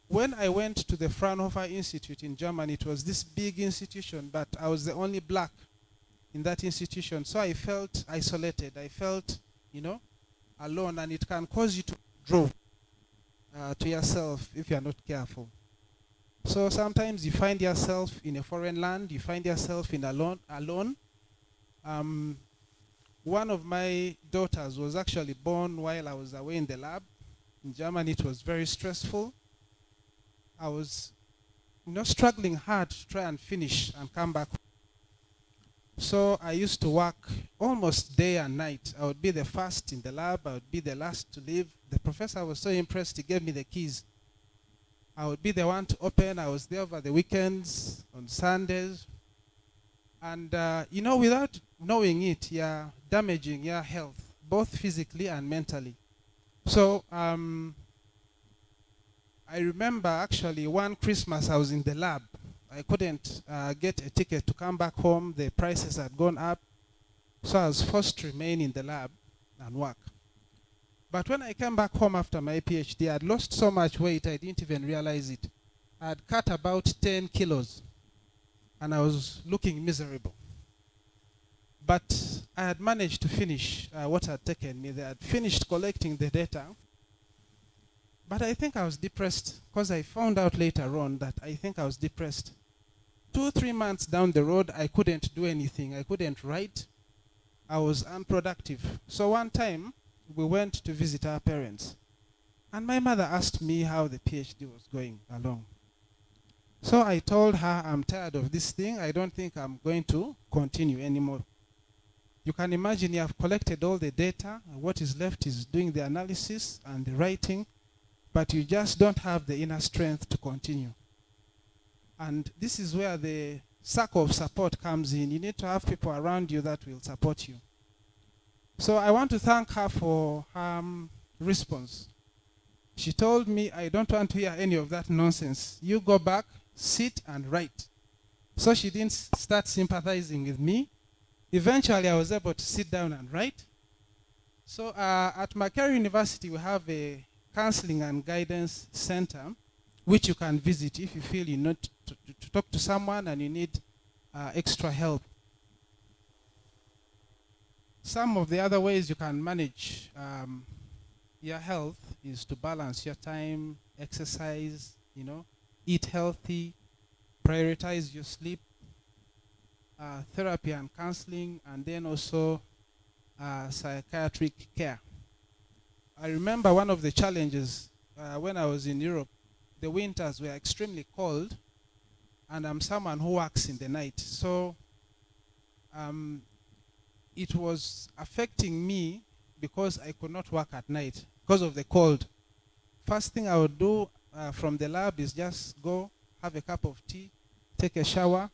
When I went to the Fraunhofer Institute in Germany, it was this big institution, but I was the only black in that institution. So I felt isolated. I felt, alone, and it can cause you to draw to yourself if you are not careful. So sometimes you find yourself in a foreign land, you find yourself in alone. One of my daughters was actually born while I was away in the lab. In Germany, it was very stressful. I was, struggling hard to try and finish and come back. So I used to work almost day and night. I would be the first in the lab. I would be the last to leave. The professor was so impressed, he gave me the keys. I would be the one to open. I was there over the weekends, on Sundays. And, without knowing it, you're damaging your health, both physically and mentally. So I remember actually one Christmas I was in the lab. I couldn't get a ticket to come back home. The prices had gone up. So I was forced to remain in the lab and work. But when I came back home after my PhD, I had lost so much weight I didn't even realize it. I had cut about 10 kilos. And I was looking miserable. But I had managed to finish what had taken me. They had finished collecting the data. But I think I was depressed because I found out later on that I think I was depressed. 2-3 months down the road, I couldn't do anything. I couldn't write. I was unproductive. So one time, we went to visit our parents. And my mother asked me how the PhD was going along. So I told her, I'm tired of this thing. I don't think I'm going to continue anymore. You can imagine you have collected all the data. And what is left is doing the analysis and the writing. But you just don't have the inner strength to continue. And this is where the circle of support comes in. You need to have people around you that will support you. So I want to thank her for her response. She told me, I don't want to hear any of that nonsense. You go back, sit and write. So she didn't start sympathizing with me. Eventually, I was able to sit down and write. So at Makerere University, we have a counseling and guidance center, which you can visit if you feel you need to talk to someone and you need extra help. Some of the other ways you can manage your health is to balance your time, exercise, eat healthy, prioritize your sleep, therapy and counseling, and then also psychiatric care. I remember one of the challenges when I was in Europe, the winters were extremely cold, and I'm someone who works in the night. So it was affecting me because I could not work at night because of the cold. First thing I would do from the lab is just go have a cup of tea, take a shower,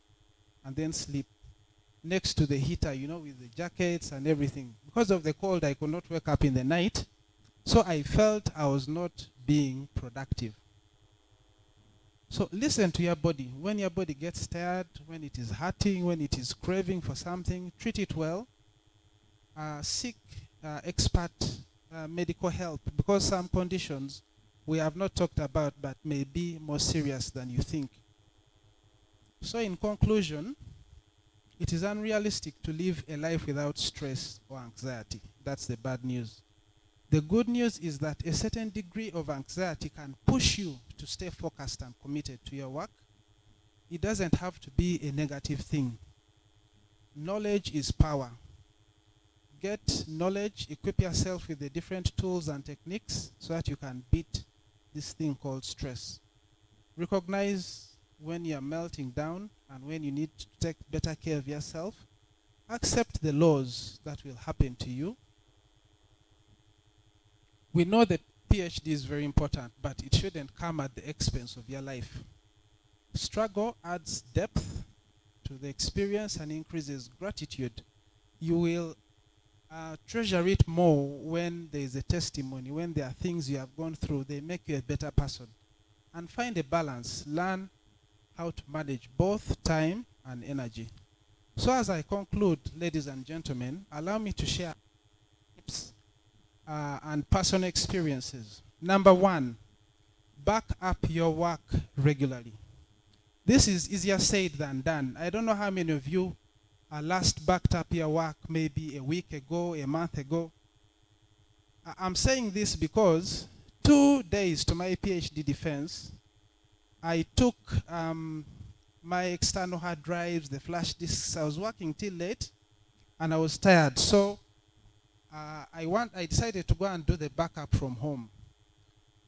and then sleep next to the heater, with the jackets and everything. Because of the cold, I could not wake up in the night. So I felt I was not being productive. So listen to your body. When your body gets tired, when it is hurting, when it is craving for something, treat it well. Seek expert medical help, because some conditions we have not talked about but may be more serious than you think. So in conclusion, it is unrealistic to live a life without stress or anxiety. That's the bad news. The good news is that a certain degree of anxiety can push you to stay focused and committed to your work. It doesn't have to be a negative thing. Knowledge is power. Get knowledge, equip yourself with the different tools and techniques so that you can beat this thing called stress. Recognize when you're melting down and when you need to take better care of yourself. Accept the laws that will happen to you. We know that PhD is very important, but it shouldn't come at the expense of your life. Struggle adds depth to the experience and increases gratitude. You will treasure it more when there is a testimony, when there are things you have gone through. They make you a better person. And find a balance. Learn how to manage both time and energy. So as I conclude, ladies and gentlemen, allow me to share tips and personal experiences. Number one, back up your work regularly. This is easier said than done. I don't know how many of you last backed up your work maybe a week ago, a month ago. I'm saying this because 2 days to my PhD defense, I took my external hard drives, the flash disks. I was working till late and I was tired. So I decided to go and do the backup from home.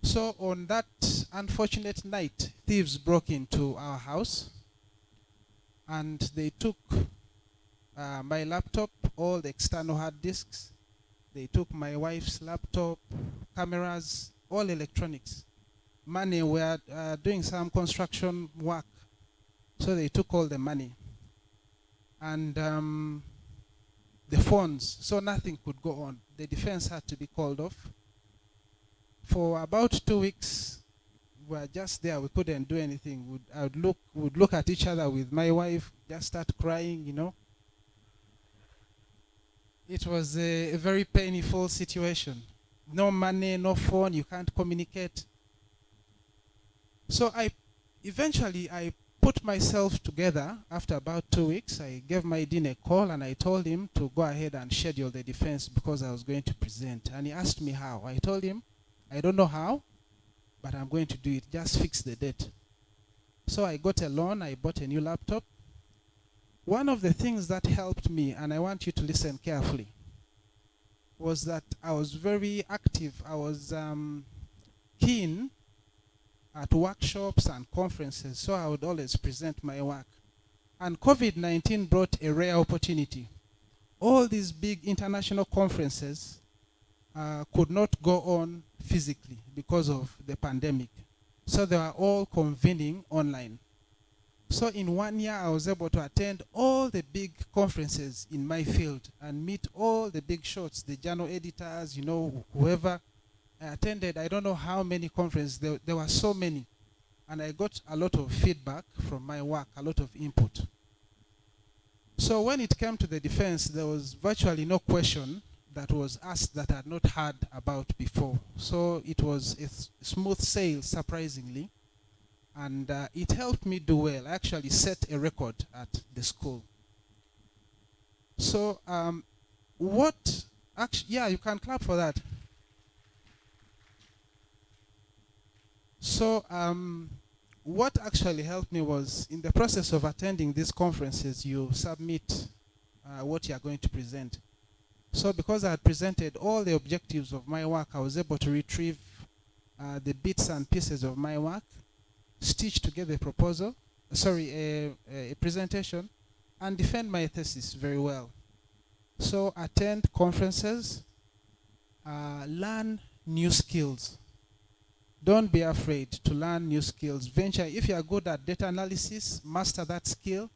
So on that unfortunate night, thieves broke into our house and they took my laptop, all the external hard disks. They took my wife's laptop, cameras, all electronics. Money, we are doing some construction work, so they took all the money. And the phones, so nothing could go on. The defense had to be called off. For about 2 weeks, we were just there. We couldn't do anything. We'd look at each other with my wife, just start crying, It was a very painful situation. No money, no phone, you can't communicate. So eventually I put myself together. After about 2 weeks, I gave my dean a call and I told him to go ahead and schedule the defense because I was going to present. And he asked me how. I told him, I don't know how, but I'm going to do it. Just fix the date. So I got a loan. I bought a new laptop. One of the things that helped me, and I want you to listen carefully, was that I was very active. I was keen at workshops and conferences, so I would always present my work. And COVID-19 brought a rare opportunity. All these big international conferences could not go on physically because of the pandemic. So they were all convening online. So in 1 year, I was able to attend all the big conferences in my field and meet all the big shots, the journal editors, whoever. I attended, I don't know how many conferences, there were so many. And I got a lot of feedback from my work, a lot of input. So when it came to the defense, there was virtually no question that was asked that I had not heard about before. So it was a smooth sail, surprisingly, and it helped me do well. I actually set a record at the school. So yeah, you can clap for that. So what actually helped me was, in the process of attending these conferences, you submit what you are going to present. So because I had presented all the objectives of my work, I was able to retrieve the bits and pieces of my work, stitch together a proposal, a presentation, and defend my thesis very well. So attend conferences, learn new skills. Don't be afraid to learn new skills. Venture, if you are good at data analysis, master that skill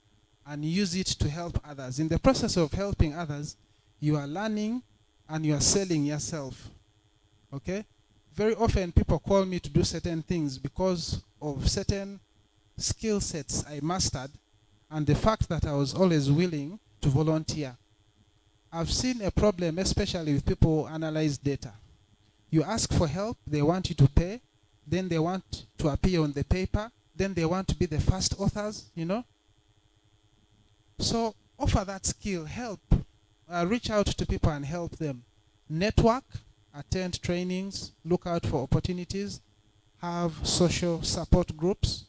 and use it to help others. In the process of helping others, you are learning and you are selling yourself. Okay? Very often people call me to do certain things because of certain skill sets I mastered and the fact that I was always willing to volunteer. I've seen a problem, especially with people who analyze data. You ask for help, they want you to pay, then they want to appear on the paper, then they want to be the first authors, you know. So offer that skill, help. Reach out to people and help them. Network, attend trainings, look out for opportunities, have social support groups.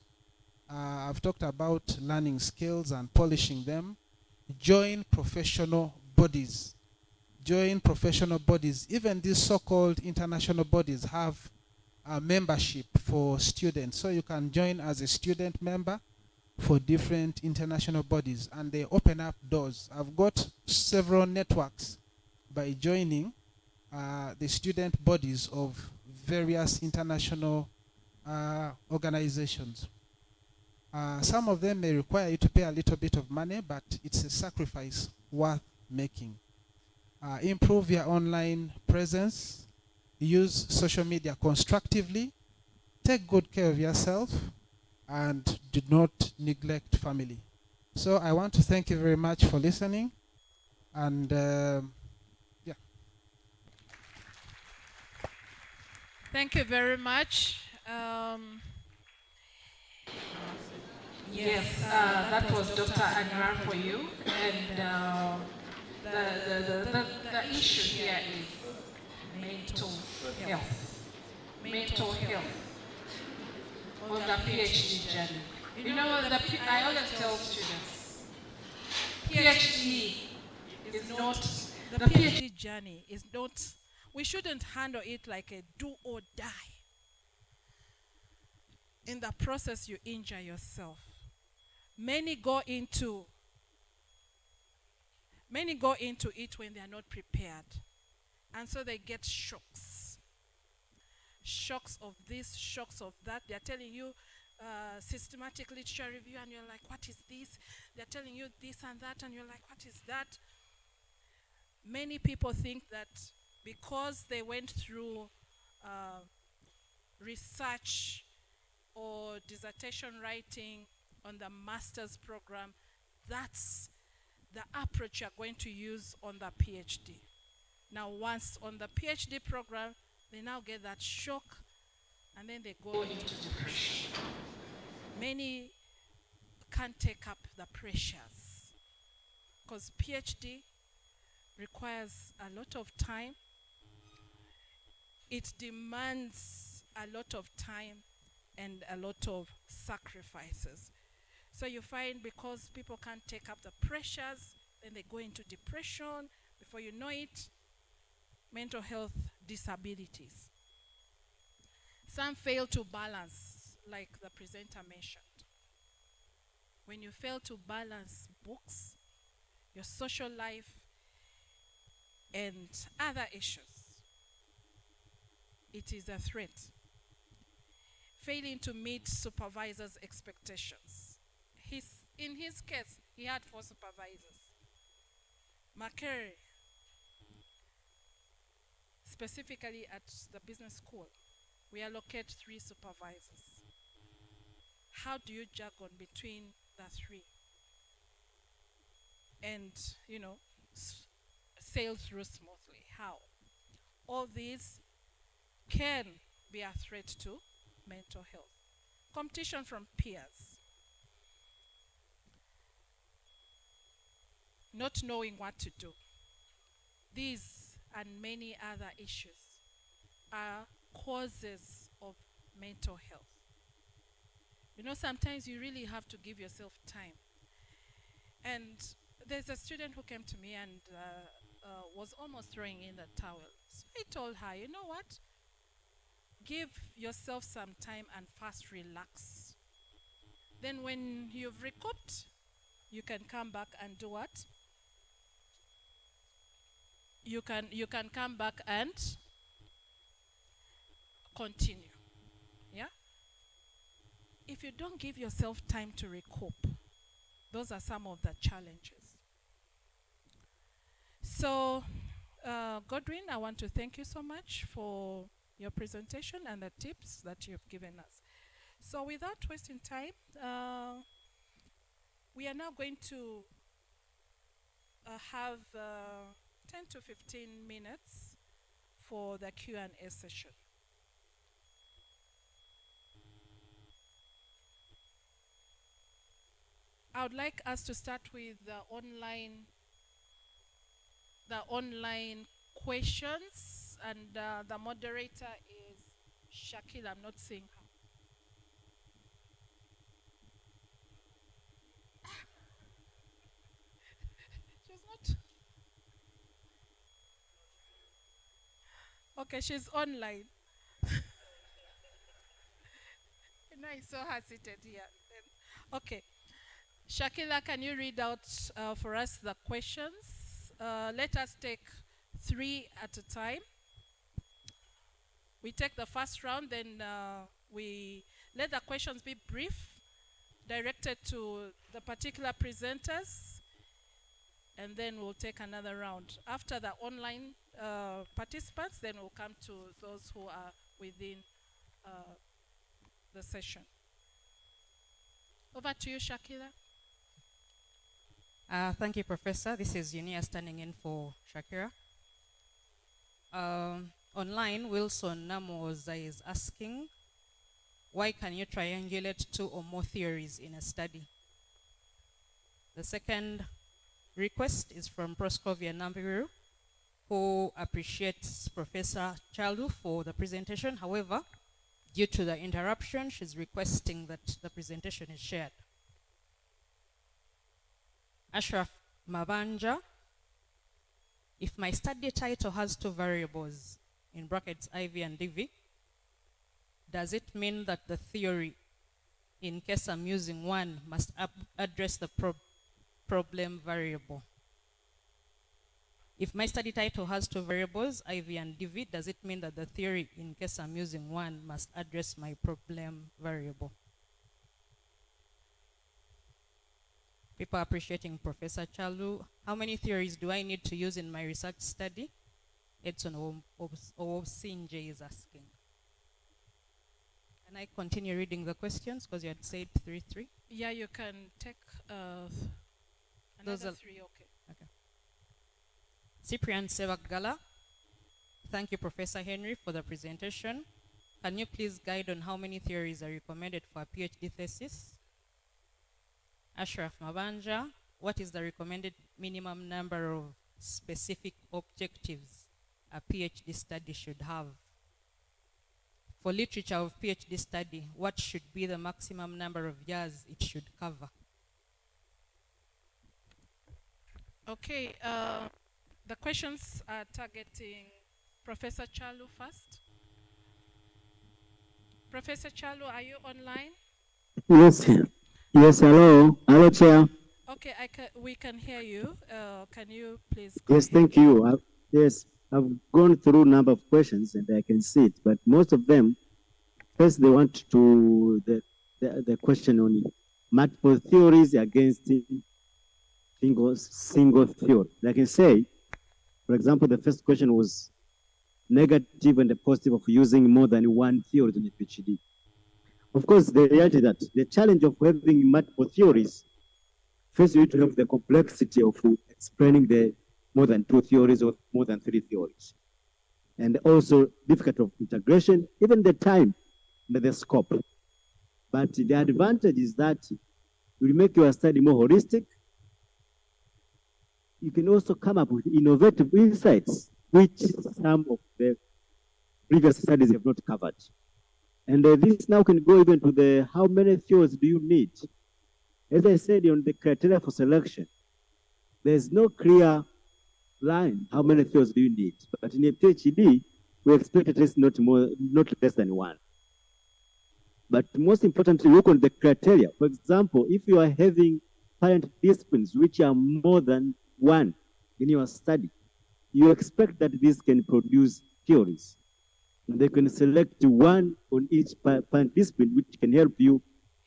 I've talked about learning skills and polishing them. Join professional bodies. Join professional bodies. Even these so-called international bodies have a membership for students. So you can join as a student member for different international bodies, and they open up doors. I've got several networks by joining the student bodies of various international organizations. Some of them may require you to pay a little bit of money, but it's a sacrifice worth making. Improve your online presence. Use social media constructively. Take good care of yourself, and do not neglect family. So I want to thank you very much for listening, and yeah. Thank you very much. Yes, that was Dr. Anwar for you, and the issue here is mental health. Mental health on the PhD journey. You know, I always tell students, PhD is not, the PhD journey is not, we shouldn't handle it like a do or die. In the process, you injure yourself. Many go into it when they are not prepared. And so they get shocks. Shocks of this, shocks of that. They're telling you systematic literature review, and you're like, what is this? They're telling you this and that, and you're like, what is that? Many people think that because they went through research or dissertation writing on the master's program, that's the approach you're going to use on the PhD. Now, once on the PhD program, they now get that shock, and then they go into depression. Many can't take up the pressures because PhD requires a lot of time. It demands a lot of time and a lot of sacrifices. So you find because people can't take up the pressures, then they go into depression. Before you know it, mental health disabilities. Some fail to balance, like the presenter mentioned. When you fail to balance books, your social life, and other issues, it is a threat. Failing to meet supervisors' expectations. In his case, he had 4 supervisors. Makere, specifically at the business school, we allocate 3 supervisors. How do you juggle between the 3? And, you know, sail through smoothly. How? All these can be a threat to mental health. Competition from peers. Not knowing what to do. These and many other issues are causes of mental health. You know, sometimes you really have to give yourself time. And there's a student who came to me and was almost throwing in the towel. So I told her, you know what? Give yourself some time and first relax. Then when you've recouped, you can come back and do what? You can come back and continue. Yeah? If you don't give yourself time to recoup, those are some of the challenges. So, Godwin, I want to thank you so much for your presentation and the tips that you've given us. So without wasting time, we are now going to have 10 to 15 minutes for the Q&A session. I would like us to start with the online questions, and the moderator is Shakil. I'm not seeing her. She's not. Okay, she's online. And I saw her seated here. Okay. Shakila, can you read out for us the questions? Let us take 3 at a time. We take the first round, then we let the questions be brief, directed to the particular presenters, and then we'll take another round. After the online participants, then we'll come to those who are within the session. Over to you, Shakila. Thank you, Professor. This is Unia standing in for Shakira. Online, Wilson Namoza is asking, why can you triangulate 2 or more theories in a study? The second request is from Proskovia Nambiru, who appreciates Professor Chalu for the presentation. However, due to the interruption, she's requesting that the presentation is shared. Ashraf Mabanja, if my study title has 2 variables, in brackets IV and DV, does it mean that the theory, in case I'm using one, must address the problem variable? If my study title has 2 variables, IV and DV, does it mean that the theory, in case I'm using one, must address my problem variable? People appreciating Professor Chalu. How many theories do I need to use in my research study? Edson Osinje is asking. Can I continue reading the questions? Because you had said 3. Yeah, you can take another 3, okay. Okay. Cyprian Sevagala, thank you, Professor Henry, for the presentation. Can you please guide on how many theories are recommended for a PhD thesis? Ashraf Mabanja, what is the recommended minimum number of specific objectives a PhD study should have? For literature of PhD study, what should be the maximum number of years it should cover? Okay, the questions are targeting Professor Chalu first. Professor Chalu, are you online? Yes. Yes, hello. Hello, Chair. Okay, we can hear you. Can you please Yes, thank you. Yes, I've gone through a number of questions and I can see it, but most of them, first they want to, the question on multiple theories against single theory. Like I say, for example, the first question was negative and the positive of using more than one theory in a PhD. Of course, the reality is that the challenge of having multiple theories, first you need to have the complexity of explaining the more than 2 theories or more than 3 theories. And also difficult of integration, even the time and the scope. But the advantage is that it will make your study more holistic. You can also come up with innovative insights, which some of the previous studies have not covered. And this now can go even to the how many theories do you need? As I said on the criteria for selection, there's no clear line how many theories do you need. But in a PhD, we expect at least not less than 1. But most importantly, look on the criteria. For example, if you are having parent disciplines which are more than 1 in your study, you expect that this can produce theories. And they can select 1 on each parent discipline, which can help you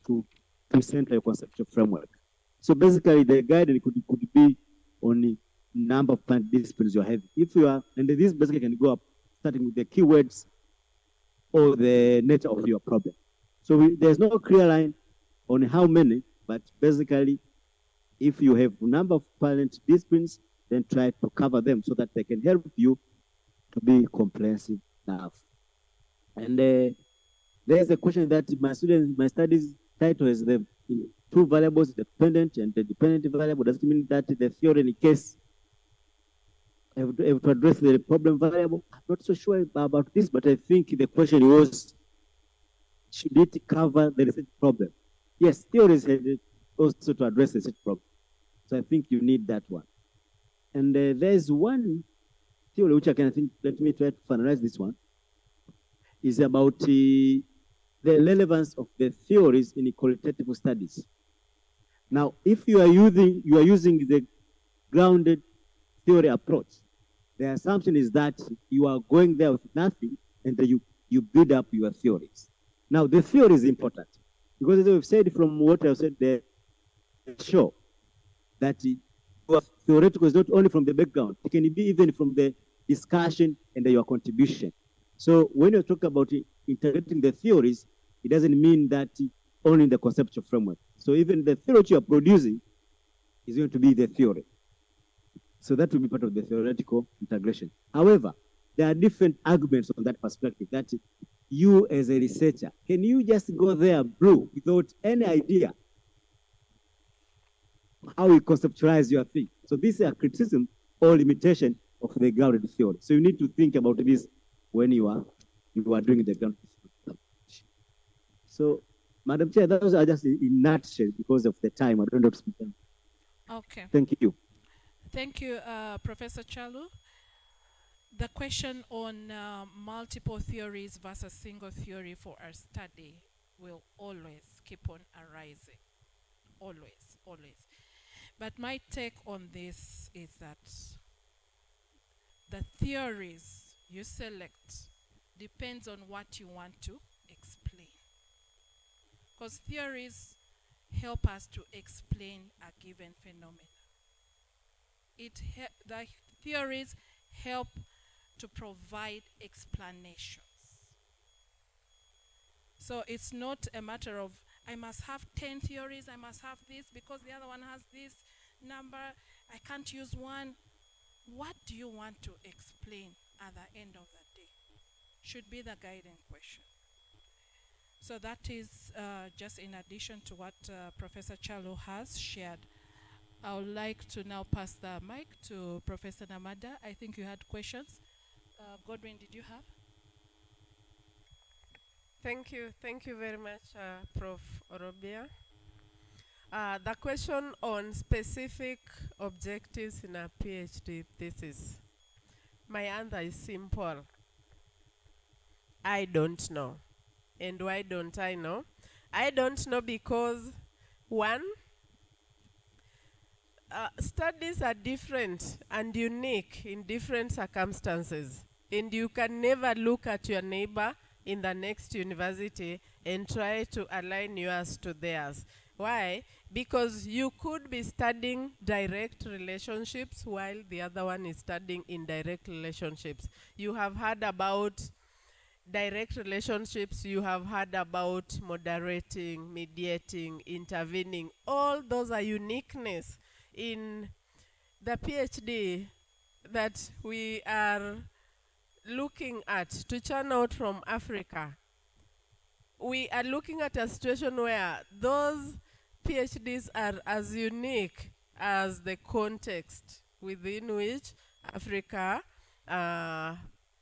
to present a conceptual framework. So basically, the guidance could be on the number of parent disciplines you're having. If you are, and this basically can go up starting with the keywords or the nature of your problem. So there's no clear line on how many, but basically, if you have a number of parent disciplines, then try to cover them so that they can help you to be comprehensive enough. And there's a question that my studies title is the 2 variables, dependent and the dependent variable. Does it mean that the theory in case have to address the problem variable? I'm not so sure about this, but I think the question was, should it cover the research problem? Yes, theories have also to address the research problem. So I think you need that one. And there's one theory which I think, let me try to finalize this one, is about the relevance of the theories in qualitative studies. Now, if you are using the grounded theory approach, the assumption is that you are going there with nothing and you build up your theories. Now, the theory is important because, as we've said from what I've said there, show that your theoretical is not only from the background, it can be even from the discussion and your contribution. So when you talk about integrating the theories, it doesn't mean that only in the conceptual framework. So even the theory you are producing is going to be the theory. So that will be part of the theoretical integration. However, there are different arguments on that perspective that you as a researcher, can you just go there blue without any idea how you conceptualize your thing? So this is a criticism or limitation of the grounded theory. So you need to think about this when you are doing the grounded theory. So, Madam Chair, those are just in nutshell because of the time. I don't know to speak them. Okay. Thank you. Thank you, Professor Chalu. The question on multiple theories versus single theory for our study will always keep on arising. Always, always. But my take on this is that the theories you select depends on what you want to explain. Because theories help us to explain a given phenomenon. The theories help to provide explanations. So it's not a matter of, I must have 10 theories, I must have this because the other one has this number, I can't use one. What do you want to explain at the end of the day? Should be the guiding question. So that is just in addition to what Professor Chalu has shared. I would like to now pass the mic to Professor Namada. I think you had questions. Godwin, did you have? Thank you very much, Prof. Orobia. The question on specific objectives in a PhD thesis. My answer is simple. I don't know. And why don't I know? I don't know because, one, studies are different and unique in different circumstances. And you can never look at your neighbor in the next university and try to align yours to theirs. Why? Because you could be studying direct relationships while the other one is studying indirect relationships. You have heard about direct relationships, you have heard about moderating, mediating, intervening. All those are uniqueness. In the PhD, that we are looking at to churn out from Africa, we are looking at a situation where those PhDs are as unique as the context within which Africa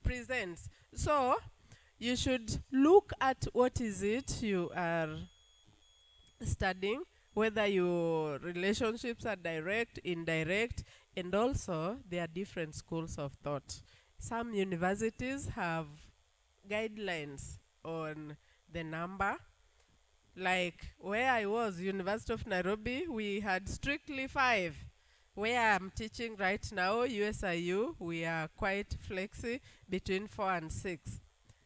presents. So you should look at what is it you are studying, whether your relationships are direct, indirect, and also there are different schools of thought. Some universities have guidelines on the number. Like where I was, University of Nairobi, we had strictly 5. Where I'm teaching right now, USIU, we are quite flexi between 4 and 6.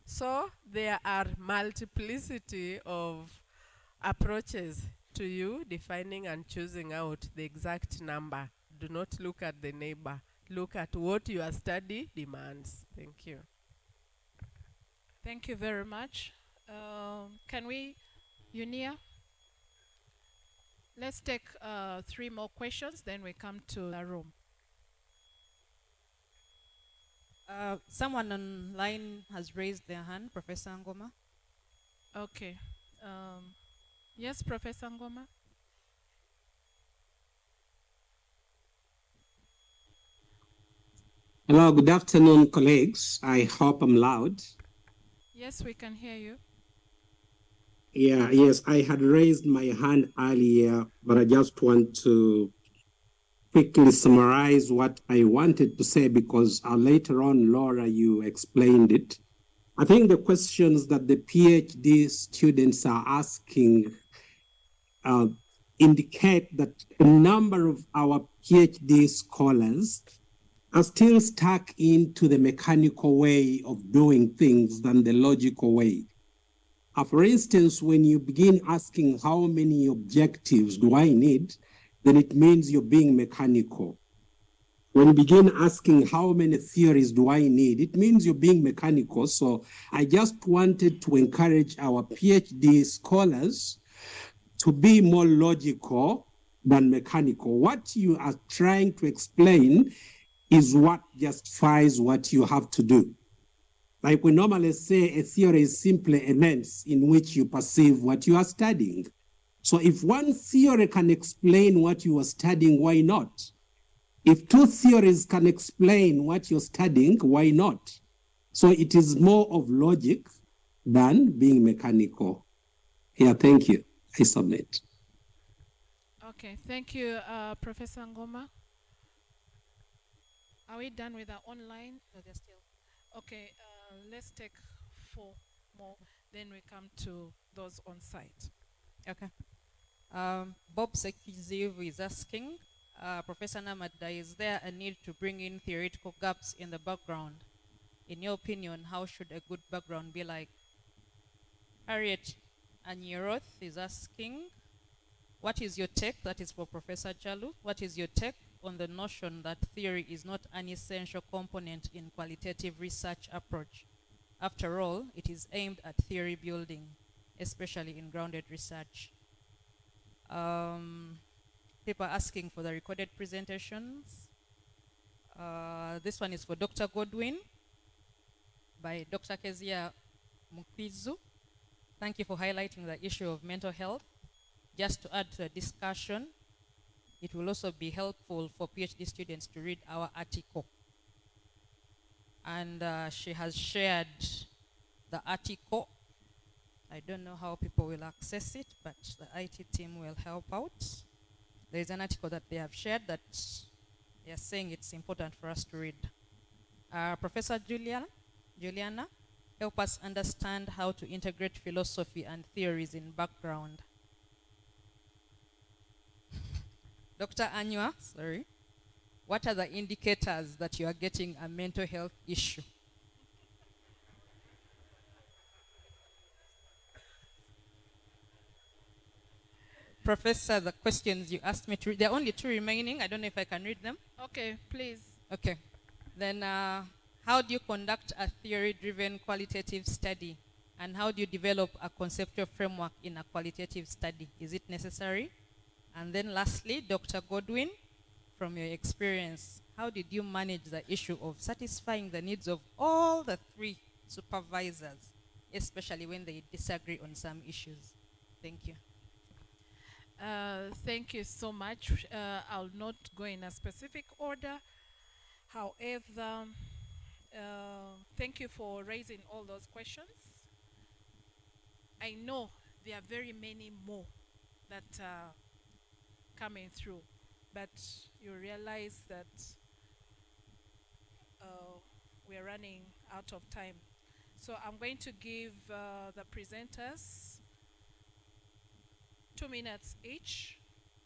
So there are multiplicity of approaches to you defining and choosing out the exact number. Do not look at the neighbor. Look at what your study demands. Thank you. Thank you very much. Can we, Unia? Let's take 3 more questions, then we come to the room. Someone online has raised their hand, Professor Ngoma. Okay. Yes, Professor Ngoma. Hello, good afternoon, colleagues. I hope I'm loud. Yes, we can hear you. Yes, I had raised my hand earlier, but I just want to quickly summarize what I wanted to say because later on, Laura, you explained it. I think the questions that the PhD students are asking indicate that a number of our PhD scholars are still stuck into the mechanical way of doing things than the logical way. For instance, when you begin asking how many objectives do I need, then it means you're being mechanical. When you begin asking how many theories do I need, it means you're being mechanical. So I just wanted to encourage our PhD scholars to be more logical than mechanical. What you are trying to explain is what justifies what you have to do. Like we normally say, a theory is simply events in which you perceive what you are studying. So if one theory can explain what you are studying, why not? If 2 theories can explain what you're studying, why not? So it is more of logic than being mechanical. Yeah, thank you. I submit. Okay, thank you, Professor Ngoma. Are we done with our online? No, they're still. Okay, let's take 4 more, then we come to those on site. Okay. Bob Sekiziv is asking, Professor Namada, is there a need to bring in theoretical gaps in the background? In your opinion, how should a good background be like? Harriet Anyeroth is asking, what is your take, that is for Professor Chalu, what is your take on the notion that theory is not an essential component in qualitative research approach? After all, it is aimed at theory building, especially in grounded research. People are asking for the recorded presentations. This one is for Dr. Godwin by Dr. Kezia Mukwizu. Thank you for highlighting the issue of mental health. Just to add to the discussion, it will also be helpful for PhD students to read our article. And she has shared the article. I don't know how people will access it, but the IT team will help out. There is an article that they have shared that they are saying it's important for us to read. Professor Juliana, help us understand how to integrate philosophy and theories in background. Dr. Anywa, sorry. What are the indicators that you are getting a mental health issue? Professor, the questions you asked me to read, there are only 2 remaining. I don't know if I can read them. Okay, please. Okay. Then how do you conduct a theory-driven qualitative study? And how do you develop a conceptual framework in a qualitative study? Is it necessary? And then lastly, Dr. Godwin, from your experience, how did you manage the issue of satisfying the needs of all the three supervisors, especially when they disagree on some issues? Thank you. Thank you so much. I'll not go in a specific order. However, thank you for raising all those questions. I know there are very many more that are coming through, but you realize that we're running out of time. So I'm going to give the presenters 2 minutes each.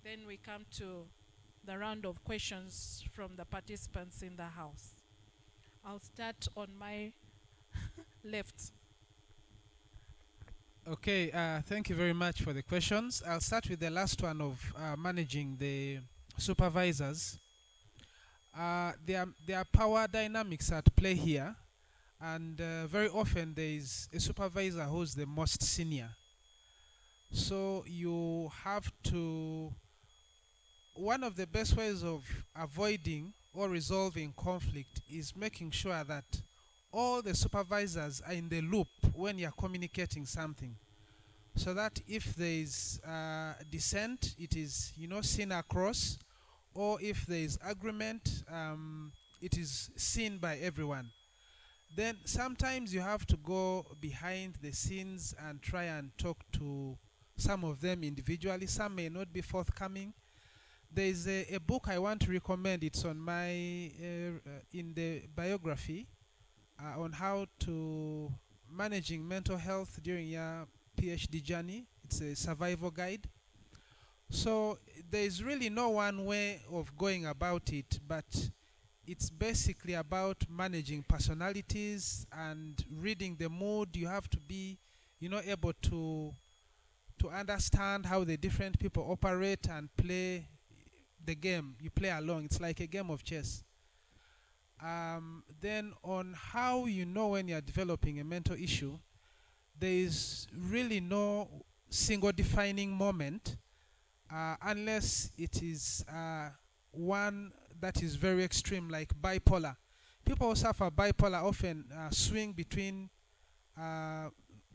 Then we come to the round of questions from the participants in the house. I'll start on my left. Okay, thank you very much for the questions. I'll start with the last one of managing the supervisors. There are power dynamics at play here, and very often there is a supervisor who's the most senior. So you have to, one of the best ways of avoiding or resolving conflict is making sure that all the supervisors are in the loop when you're communicating something, so that if there is dissent, it is seen across, or if there is agreement, it is seen by everyone. Then sometimes you have to go behind the scenes and try and talk to some of them individually. Some may not be forthcoming. There is a book I want to recommend. It's on my in the biography on how to managing mental health during your PhD journey. It's a survival guide. So there is really no one way of going about it, but it's basically about managing personalities and reading the mood. You have to be, able to understand how the different people operate and play the game. You play along. It's like a game of chess. Then on how you know when you're developing a mental issue, there is really no single defining moment unless it is one that is very extreme, like bipolar. People who suffer bipolar often swing between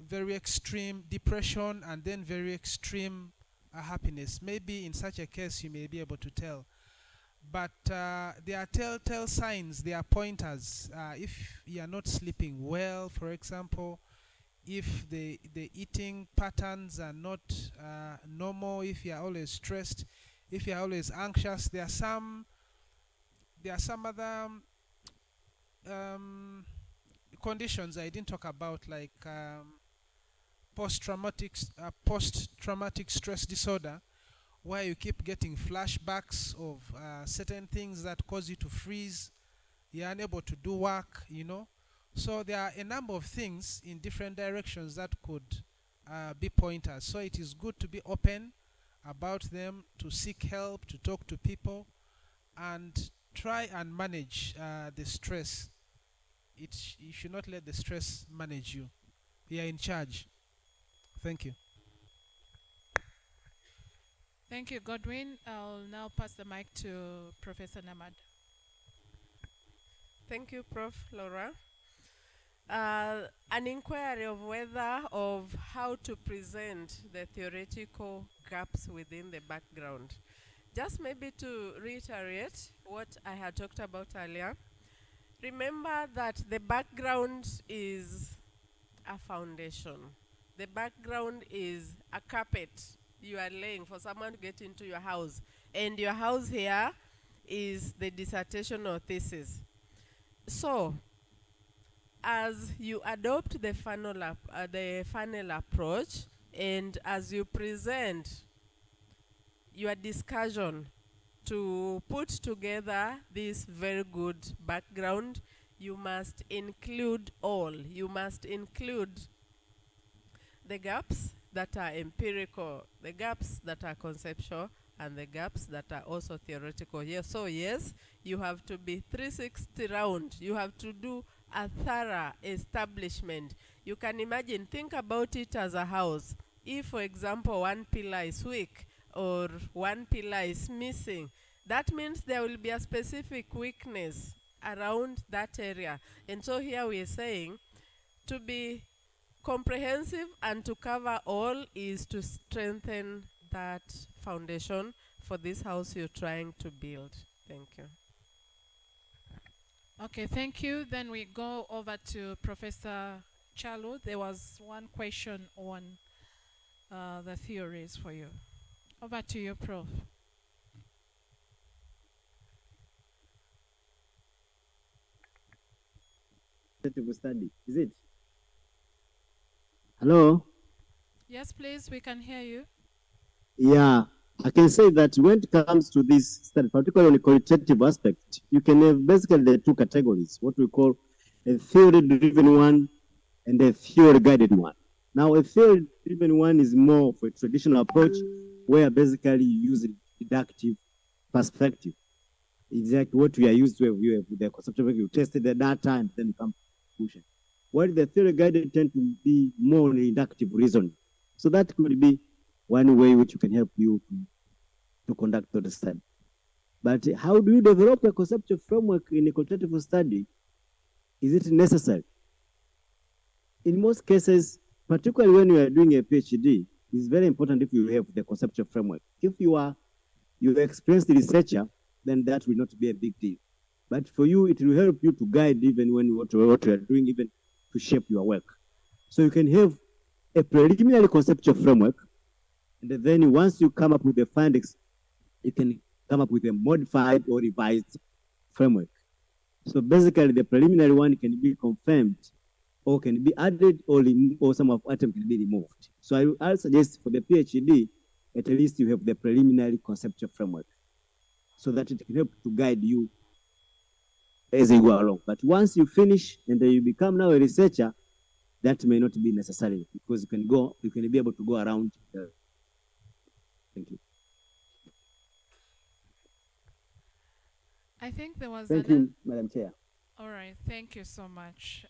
very extreme depression and then very extreme happiness. Maybe in such a case you may be able to tell. But there are telltale signs, there are pointers. If you are not sleeping well, for example, if the eating patterns are not normal, if you are always stressed, if you are always anxious, there are some other conditions I didn't talk about, like post-traumatic stress disorder, where you keep getting flashbacks of certain things that cause you to freeze. You're unable to do work, So there are a number of things in different directions that could be pointers. So it is good to be open about them, to seek help, to talk to people, and try and manage the stress. You should not let the stress manage you. You are in charge. Thank you. Thank you, Godwin. I'll now pass the mic to Professor Namad. Thank you, Prof. Laura. An inquiry of how to present the theoretical gaps within the background. Just maybe to reiterate what I had talked about earlier, remember that the background is a foundation. The background is a carpet you are laying for someone to get into your house. And your house here is the dissertation or thesis. So, as you adopt the funnel approach, and as you present your discussion to put together this very good background, you must include all. You must include the gaps that are empirical, the gaps that are conceptual, and the gaps that are also theoretical. Yes, so yes, you have to be 360 round. You have to do a thorough establishment. You can imagine, think about it as a house. If, for example, one pillar is weak or one pillar is missing, that means there will be a specific weakness around that area. And so here we are saying to be comprehensive and to cover all is to strengthen that foundation for this house you're trying to build. Thank you. Okay, thank you. Then we go over to Professor Chalu. There was one question on the theories for you. Over to you, Prof. Study, is it? Hello? Yes, please, we can hear you. Yeah, I can say that when it comes to this study, particularly on the qualitative aspect, you can have basically the two categories, what we call a theory-driven one and a theory-guided one. Now, a theory-driven one is more of a traditional approach where basically you use a deductive perspective. Exactly what we are used to, you have the conceptual, you tested the data and then you come to conclusion. While the theory-guided tend to be more on inductive reasoning. So that could be one way which can help you to conduct the study. But how do you develop a conceptual framework in a qualitative study? Is it necessary? In most cases, particularly when you are doing a PhD, it's very important if you have the conceptual framework. If you're an experienced researcher, then that will not be a big deal. But for you, it will help you to guide even when what you are doing, even to shape your work. So you can have a preliminary conceptual framework, and then once you come up with the findings, you can come up with a modified or revised framework. So basically, the preliminary one can be confirmed, or can be added, or some of items can be removed. So I'll suggest for the PhD, at least you have the preliminary conceptual framework, so that it can help to guide you as you go along. But once you finish and then you become now a researcher, that may not be necessary because you can be able to go around. Thank you. I think there was Thank you, Madam Chair. All right, thank you so much.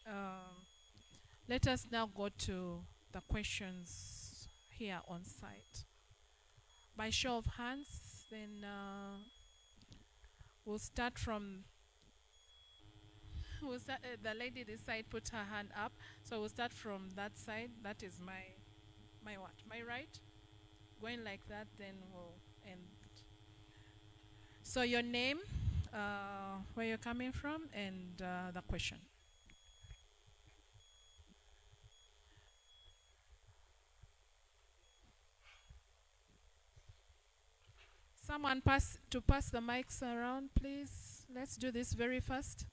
Let us now go to the questions here on site. By show of hands, then we'll start from the lady this side put her hand up, so we'll start from that side. That is my what? My right? Going like that, then we'll end. So your name, where you're coming from, and the question. Someone pass the mics around, please. Let's do this very fast.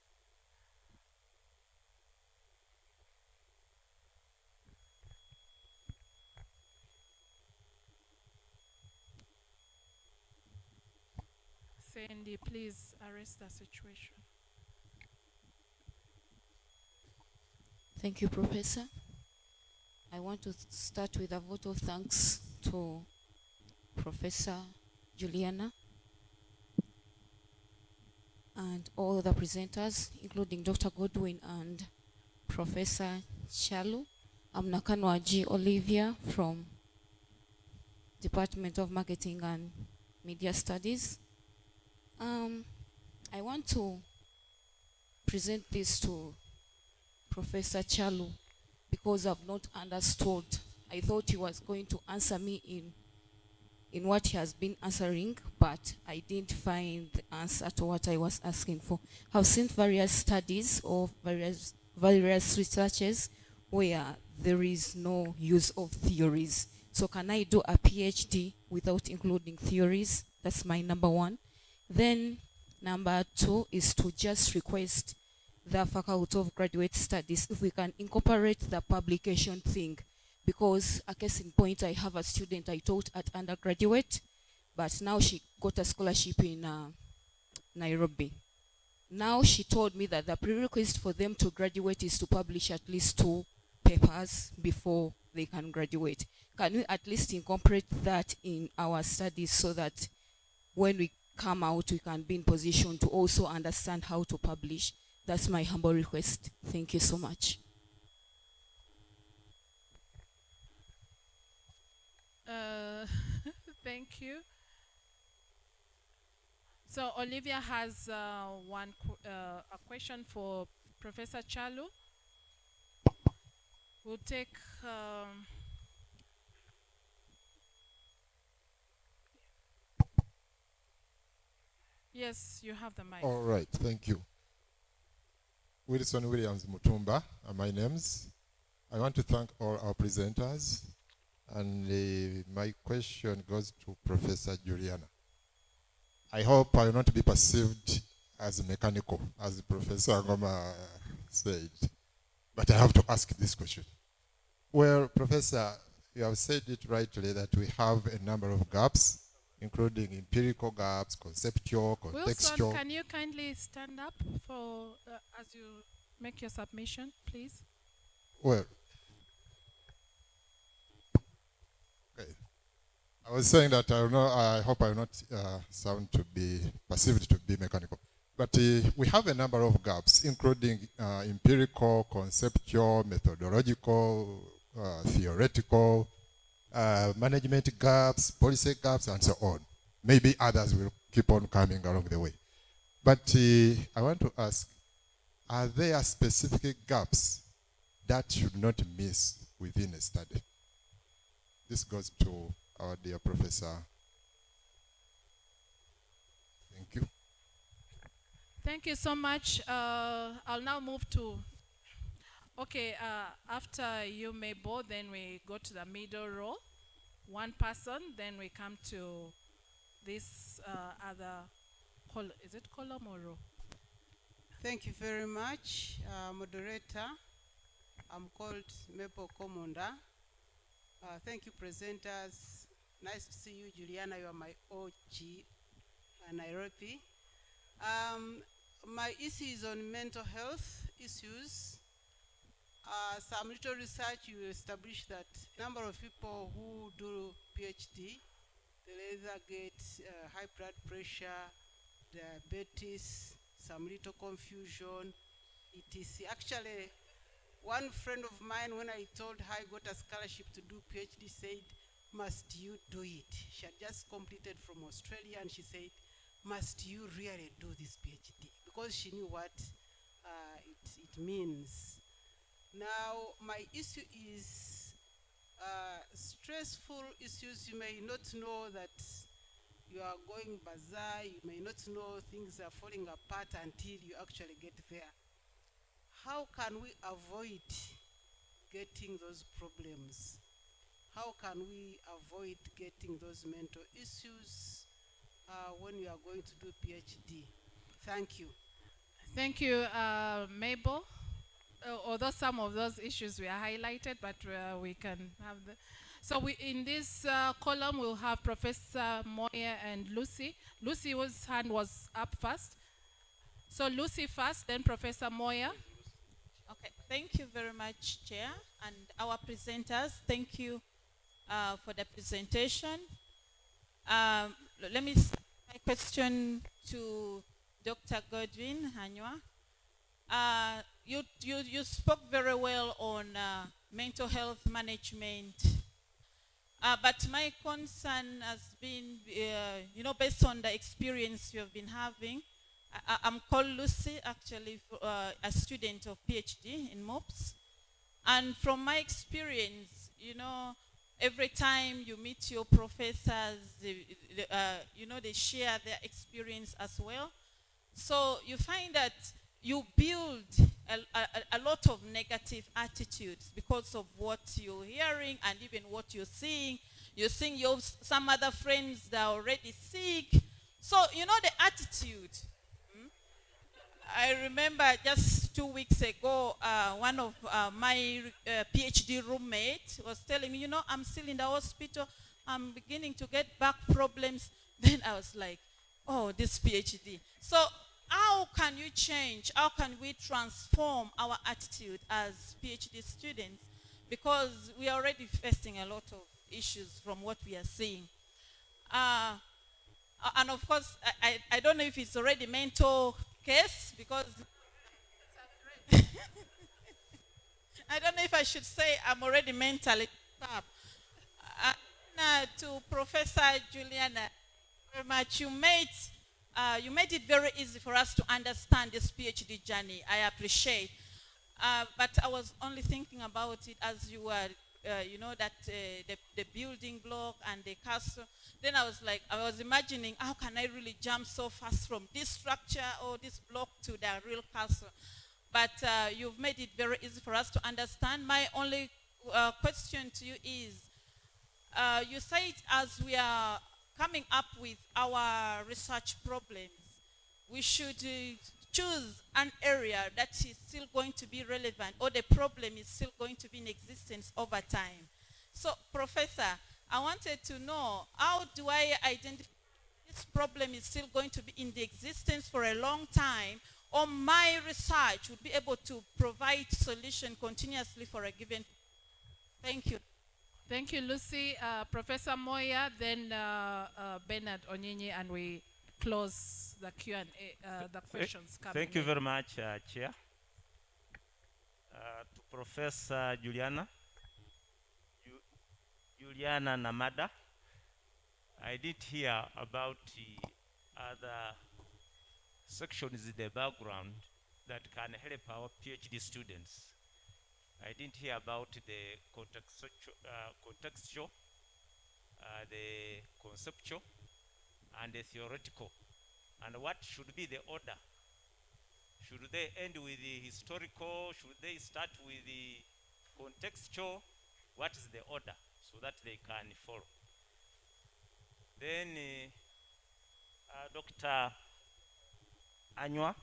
Sandy, please arrest the situation. Thank you, Professor. I want to start with a vote of thanks to Professor Juliana and all the presenters, including Dr. Godwin and Professor Chalu. I'm Nakanwaji Olivia from Department of Marketing and Media Studies. I want to present this to Professor Chalu because I've not understood. I thought he was going to answer me in what he has been answering, but I didn't find the answer to what I was asking for. I've seen various studies of various researches where there is no use of theories. So can I do a PhD without including theories? That's my number one. Then number two is to just request the Faculty of Graduate Studies if we can incorporate the publication thing, because a case in point, I have a student I taught at undergraduate, but now she got a scholarship in Nairobi. Now she told me that the prerequisite for them to graduate is to publish at least 2 papers before they can graduate. Can we at least incorporate that in our studies so that when we come out, we can be in position to also understand how to publish? That's my humble request. Thank you so much. Thank you. So Olivia has a question for Professor Chalu. We'll take yes, you have the mic. All right, thank you. Wilson Williams Mutumba are my names. I want to thank all our presenters, and my question goes to Professor Juliana. I hope I will not be perceived as mechanical, as Professor Ngoma said, but I have to ask this question. Well, Professor, you have said it rightly that we have a number of gaps, including empirical gaps, conceptual, contextual. Wilson, can you kindly stand up for as you make your submission, please? Well, okay. I was saying that I hope I will not sound to be perceived to be mechanical. But we have a number of gaps, including empirical, conceptual, methodological, theoretical, management gaps, policy gaps, and so on. Maybe others will keep on coming along the way. But I want to ask, are there specific gaps that should not miss within a study? This goes to our dear professor. Thank you. Thank you so much. I'll now move to, after you, Mabel, then we go to the middle row. One person, then we come to this other, is it column or row? Thank you very much, moderator. I'm called Mabel Komonda. Thank you, presenters. Nice to see you, Juliana. You are my OG, Nairobi. My issue is on mental health issues. Some little research, you establish that number of people who do PhD, they either get high blood pressure, diabetes, some little confusion, etc. Actually, one friend of mine, when I told her I got a scholarship to do PhD, said, "Must you do it?" She had just completed from Australia, and she said, "Must you really do this PhD?" Because she knew what it means. Now, my issue is stressful issues. You may not know that you are going bazaar. You may not know things are falling apart until you actually get there. How can we avoid getting those problems? How can we avoid getting those mental issues when you are going to do PhD? Thank you. Thank you, Mabel. Although some of those issues were highlighted, but we can have the... So in this column, we'll have Professor Moya and Lucy. Lucy, whose hand was up first. So Lucy first, then Professor Moya. Okay, thank you very much, Chair, and our presenters. Thank you for the presentation. Let me start my question to Dr. Godwin Hanywa. You spoke very well on mental health management, but my concern has been, based on the experience you have been having. I'm called Lucy, actually, a student of PhD in MOPS. And from my experience, every time you meet your professors, they share their experience as well. So you find that you build a lot of negative attitudes because of what you're hearing and even what you're seeing. You're seeing some other friends that are already sick. So, the attitude. I remember just 2 weeks ago, one of my PhD roommates was telling me, I'm still in the hospital. I'm beginning to get back problems. Then I was like, oh, this PhD. So how can you change? How can we transform our attitude as PhD students? Because we are already facing a lot of issues from what we are seeing. And of course, I don't know if it's already mental case, because I don't know if I should say I'm already mentally up. To Professor Juliana, very much. You made You made it very easy for us to understand this PhD journey. I appreciate. But I was only thinking about it as you were, that the building block and the castle. Then I was imagining, how can I really jump so fast from this structure or this block to the real castle? But you've made it very easy for us to understand. My only question to you is, you said as we are coming up with our research problems, we should choose an area that is still going to be relevant, or the problem is still going to be in existence over time. So, Professor, I wanted to know, how do I identify this problem is still going to be in the existence for a long time, or my research would be able to provide solution continuously for a given? Thank you. Thank you, Lucy. Professor Moya, then Bernard Onyinyi, and we close the Q&A, the questions coming. Thank you very much, Chair. To Professor Juliana Namada, I did hear about the other sections in the background that can help our PhD students. I didn't hear about the contextual, the conceptual, and the theoretical. And what should be the order? Should they end with the historical? Should they start with the contextual? What is the order so that they can follow? Then Dr. Anywa,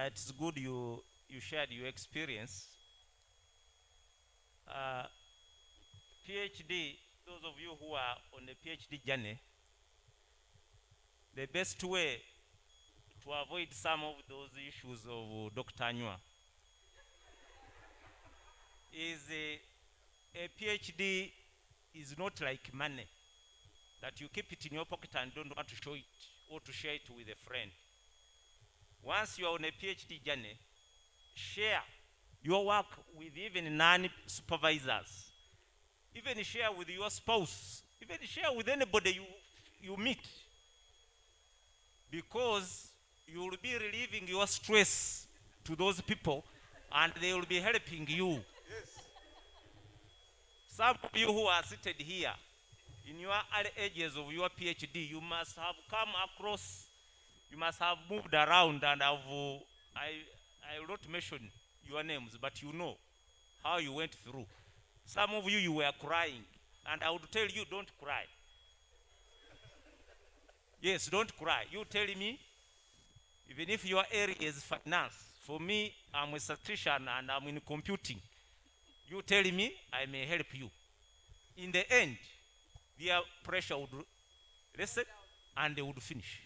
it's good you shared your experience. PhD, those of you who are on the PhD journey, the best way to avoid some of those issues of Dr. Anywa is a PhD is not like money that you keep it in your pocket and don't want to show it or to share it with a friend. Once you are on a PhD journey, share your work with even non-supervisors, even share with your spouse, even share with anybody you meet, because you will be relieving your stress to those people and they will be helping you. Yes. Some of you who are seated here, in your early ages of your PhD, you must have come across, you must have moved around, and I will not mention your names, but you know how you went through. Some of you were crying, and I would tell you, don't cry. Yes, don't cry. You tell me, even if your area is finance, for me, I'm a statistician and I'm in computing. You tell me, I may help you. In the end, their pressure would lessen and they would finish.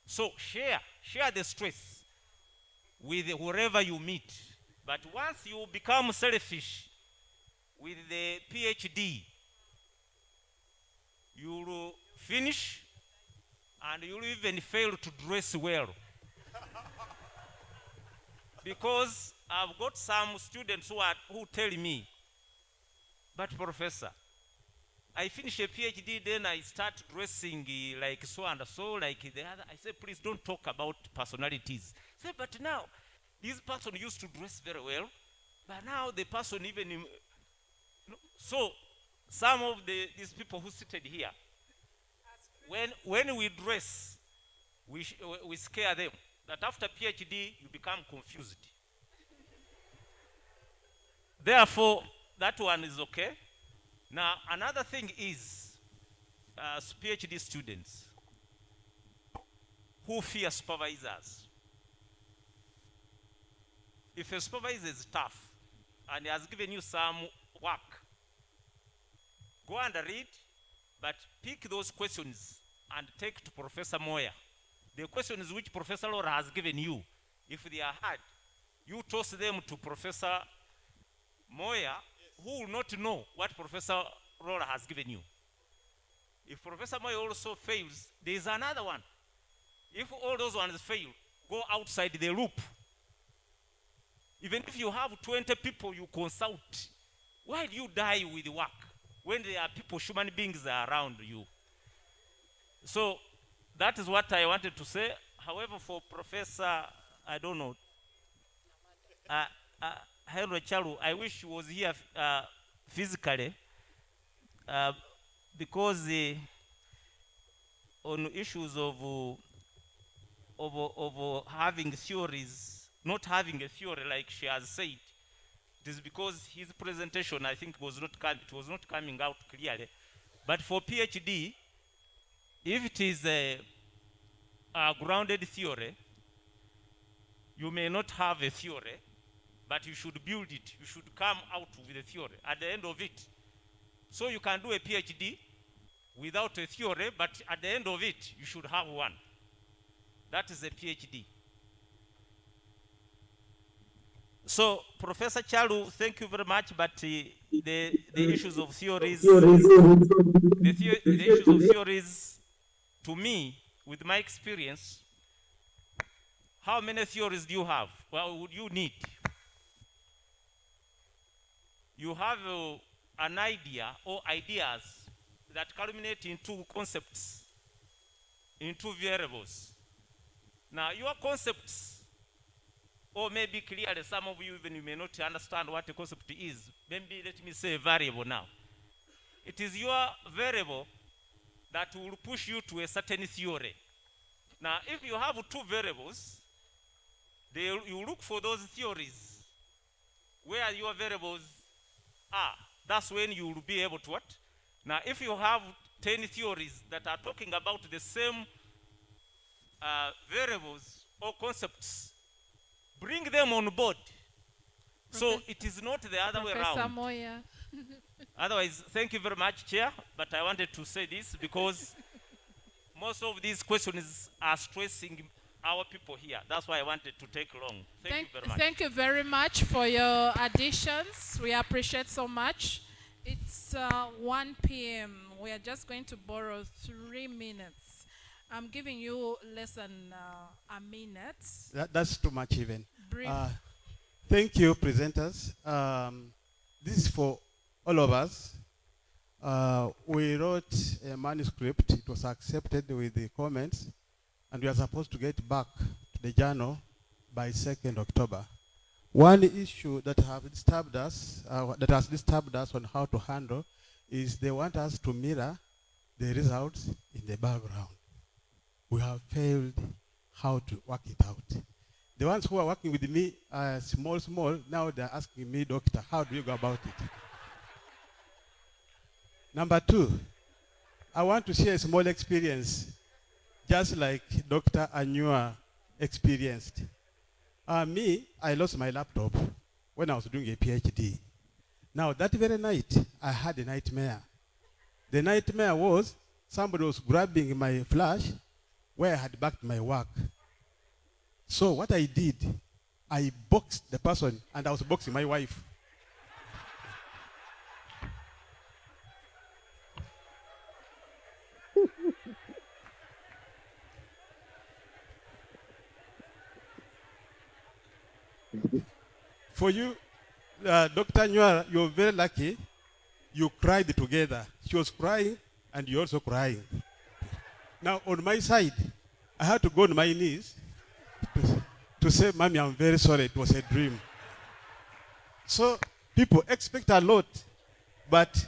So share the stress with whoever you meet. But once you become selfish with the PhD, you will finish and you will even fail to dress well. Because I've got some students who tell me, but Professor, I finish a PhD, then I start dressing like so and so, like the other. I say, please don't talk about personalities. I say, but now, this person used to dress very well, but now the person even... So, some of these people who seated here, when we dress, we scare them that after PhD, you become confused. Therefore, that one is okay. Now, another thing is, as PhD students who fear supervisors. If a supervisor is tough and he has given you some work, go and read, but pick those questions and take to Professor Moya. The questions which Professor Laura has given you, if they are hard, you toss them to Professor Moya, who will not know what Professor Laura has given you. If Professor Moya also fails, there is another one. If all those ones fail, go outside the loop. Even if you have 20 people you consult, why do you die with work when there are people, human beings around you? So that is what I wanted to say. However, for Professor, I don't know, Henry Chalu, I wish he was here physically, because on issues of having theories, not having a theory like she has said, it is because his presentation, I think, was not coming out clearly. But for PhD, if it is a grounded theory, you may not have a theory, but you should build it. You should come out with a theory at the end of it. So you can do a PhD without a theory, but at the end of it, you should have one. That is a PhD. So, Professor Chalu, thank you very much, but the issues of theories, the issues of theories, to me, with my experience, how many theories do you have? Well, would you need? You have an idea or ideas that culminate into concepts, into variables. Now, your concepts, or maybe clearly some of you even you may not understand what a concept is. Maybe let me say a variable now. It is your variable that will push you to a certain theory. Now, if you have two variables, you look for those theories where your variables are. That's when you will be able to what? Now, if you have 10 theories that are talking about the same variables or concepts, bring them on board. So it is not the other way around. Professor Moya. Otherwise, thank you very much, Chair, but I wanted to say this because most of these questions are stressing our people here. That's why I wanted to take long. Thank you very much. Thank you very much for your additions. We appreciate so much. It's 1 p.m. We are just going to borrow 3 minutes. I'm giving you less than a minute. That's too much even. Brief. Thank you, presenters. This is for all of us. We wrote a manuscript. It was accepted with the comments, and we are supposed to get back to the journal by 2nd October. One issue that has disturbed us on how to handle is they want us to mirror the results in the background. We have failed how to work it out. The ones who are working with me are small, now they're asking me, doctor, how do you go about it? Number 2, I want to share a small experience, just like Dr. Anyua experienced. I lost my laptop when I was doing a PhD. Now, that very night, I had a nightmare. The nightmare was somebody was grabbing my flash where I had backed my work. So what I did, I boxed the person, and I was boxing my wife. For you, Dr. Nyua, you're very lucky. You cried together. She was crying, and you're also crying. Now, on my side, I had to go on my knees to say, Mommy, I'm very sorry. It was a dream. So people expect a lot, but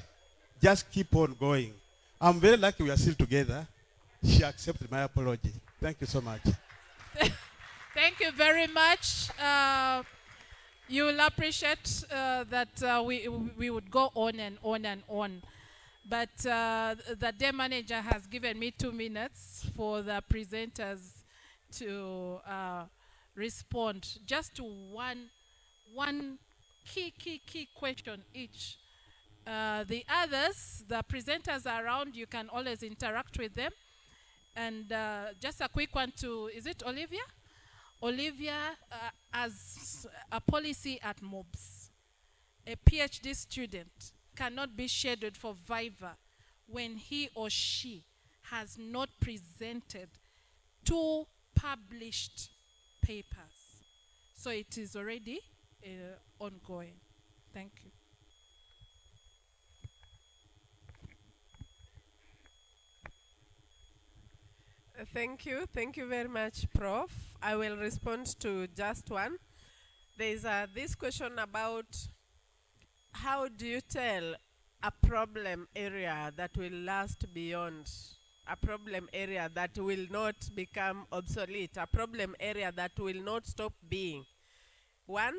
just keep on going. I'm very lucky we are still together. She accepted my apology. Thank you so much. Thank you very much. You will appreciate that we would go on and on and on. But the day manager has given me 2 minutes for the presenters to respond. Just to one key question each. The others, the presenters are around, you can always interact with them. And just a quick one to, is it Olivia? Olivia, as a policy at MOBS, a PhD student cannot be scheduled for Viva when he or she has not presented 2 published papers. So it is already ongoing. Thank you. Thank you very much, Prof. I will respond to just one. There is this question about how do you tell a problem area that will last beyond, a problem area that will not become obsolete, a problem area that will not stop being. One,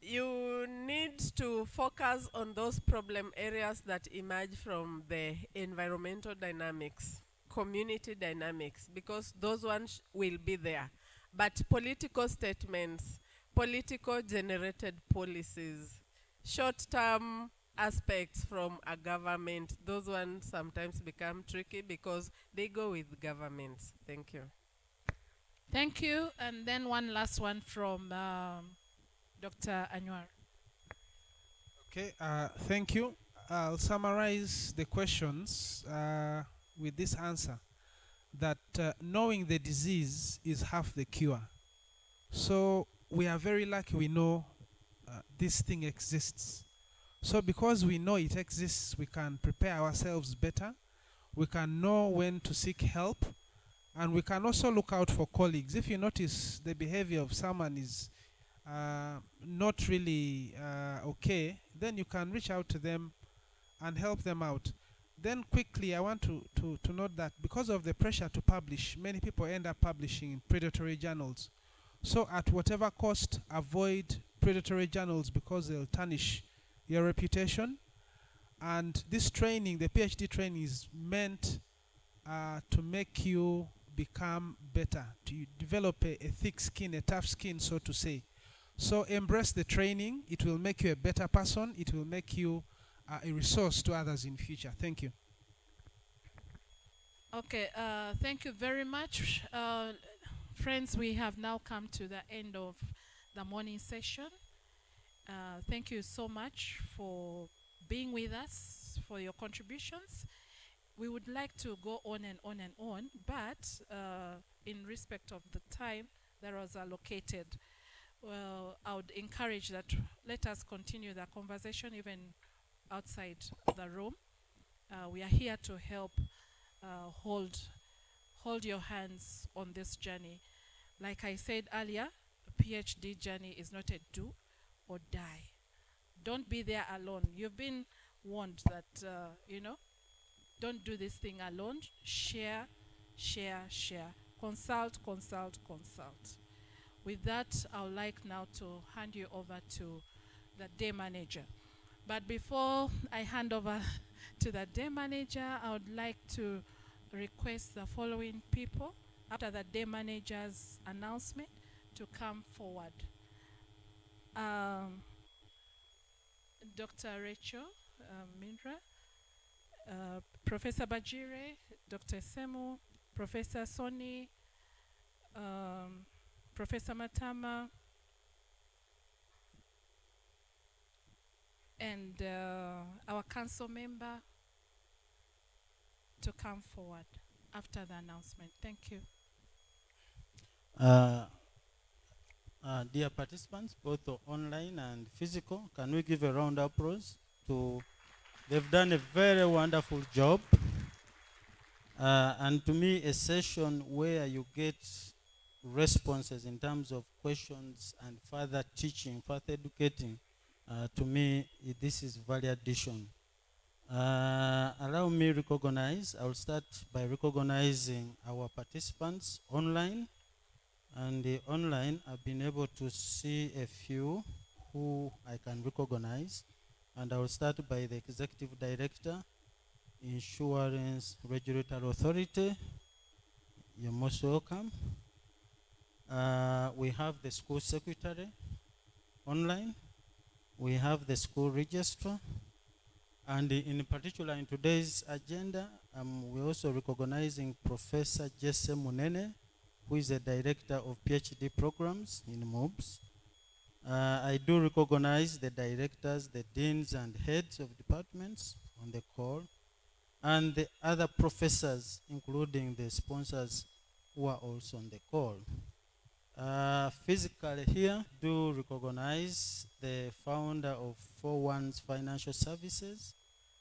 you need to focus on those problem areas that emerge from the environmental dynamics, community dynamics, because those ones will be there. But political statements, political generated policies, short-term aspects from a government, those ones sometimes become tricky because they go with governments. Thank you. Thank you. And then one last one from Dr. Anwar. Okay, thank you. I'll summarize the questions with this answer, that knowing the disease is half the cure. So we are very lucky we know this thing exists. So because we know it exists, we can prepare ourselves better, we can know when to seek help, and we can also look out for colleagues. If you notice the behavior of someone is not really okay, then you can reach out to them and help them out. Then quickly, I want to note that because of the pressure to publish, many people end up publishing in predatory journals. So at whatever cost, avoid predatory journals because they'll tarnish your reputation. And this training, the PhD training, is meant to make you become better, to develop a thick skin, a tough skin, so to say. So embrace the training. It will make you a better person. It will make you a resource to others in future. Thank you. Okay, thank you very much. Friends, we have now come to the end of the morning session. Thank you so much for being with us, for your contributions. We would like to go on and on and on, but in respect of the time that was allocated, well, I would encourage that let us continue the conversation even outside the room. We are here to help hold your hands on this journey. Like I said earlier, a PhD journey is not a do or die. Don't be there alone. You've been warned that, don't do this thing alone. Share, share, share. Consult, consult, consult. With that, I would like now to hand you over to the day manager. But before I hand over to the day manager, I would like to request the following people, after the day manager's announcement, to come forward. Dr. Rachel Mindra, Professor Bajire, Dr. Semu, Professor Soni, Professor Matama, and our council member to come forward after the announcement. Thank you. Dear participants, both online and physical, can we give a round of applause to, they've done a very wonderful job. And to me, a session where you get responses in terms of questions and further teaching, further educating, to me, this is value addition. Allow me recognize, I will start by recognizing our participants online. And online, I've been able to see a few who I can recognize. And I will start by the Executive Director, Insurance Regulatory Authority. You're most welcome. We have the School Secretary online. We have the School Registrar. And in particular, in today's agenda, we're also recognizing Professor Jesse Munene, who is the Director of PhD programs in MOBS. I do recognize the directors, the deans and heads of departments on the call, and the other professors, including the sponsors who are also on the call. Physically here, do recognize the founder of 41's Financial Services,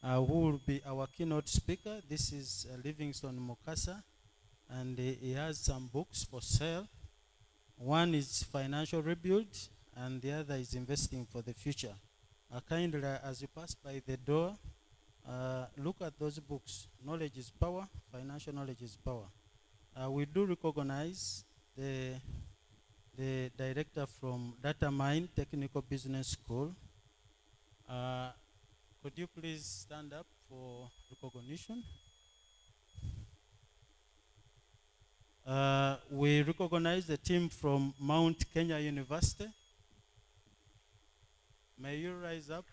who will be our keynote speaker. This is Livingstone Mukasa, and he has some books for sale. One is Financial Rebuild, and the other is Investing for the Future. Kindly, as you pass by the door, look at those books. Knowledge is power, financial knowledge is power. We do recognize the director from Data Mine Technical Business School. Could you please stand up for recognition? We recognize the team from Mount Kenya University. May you rise up?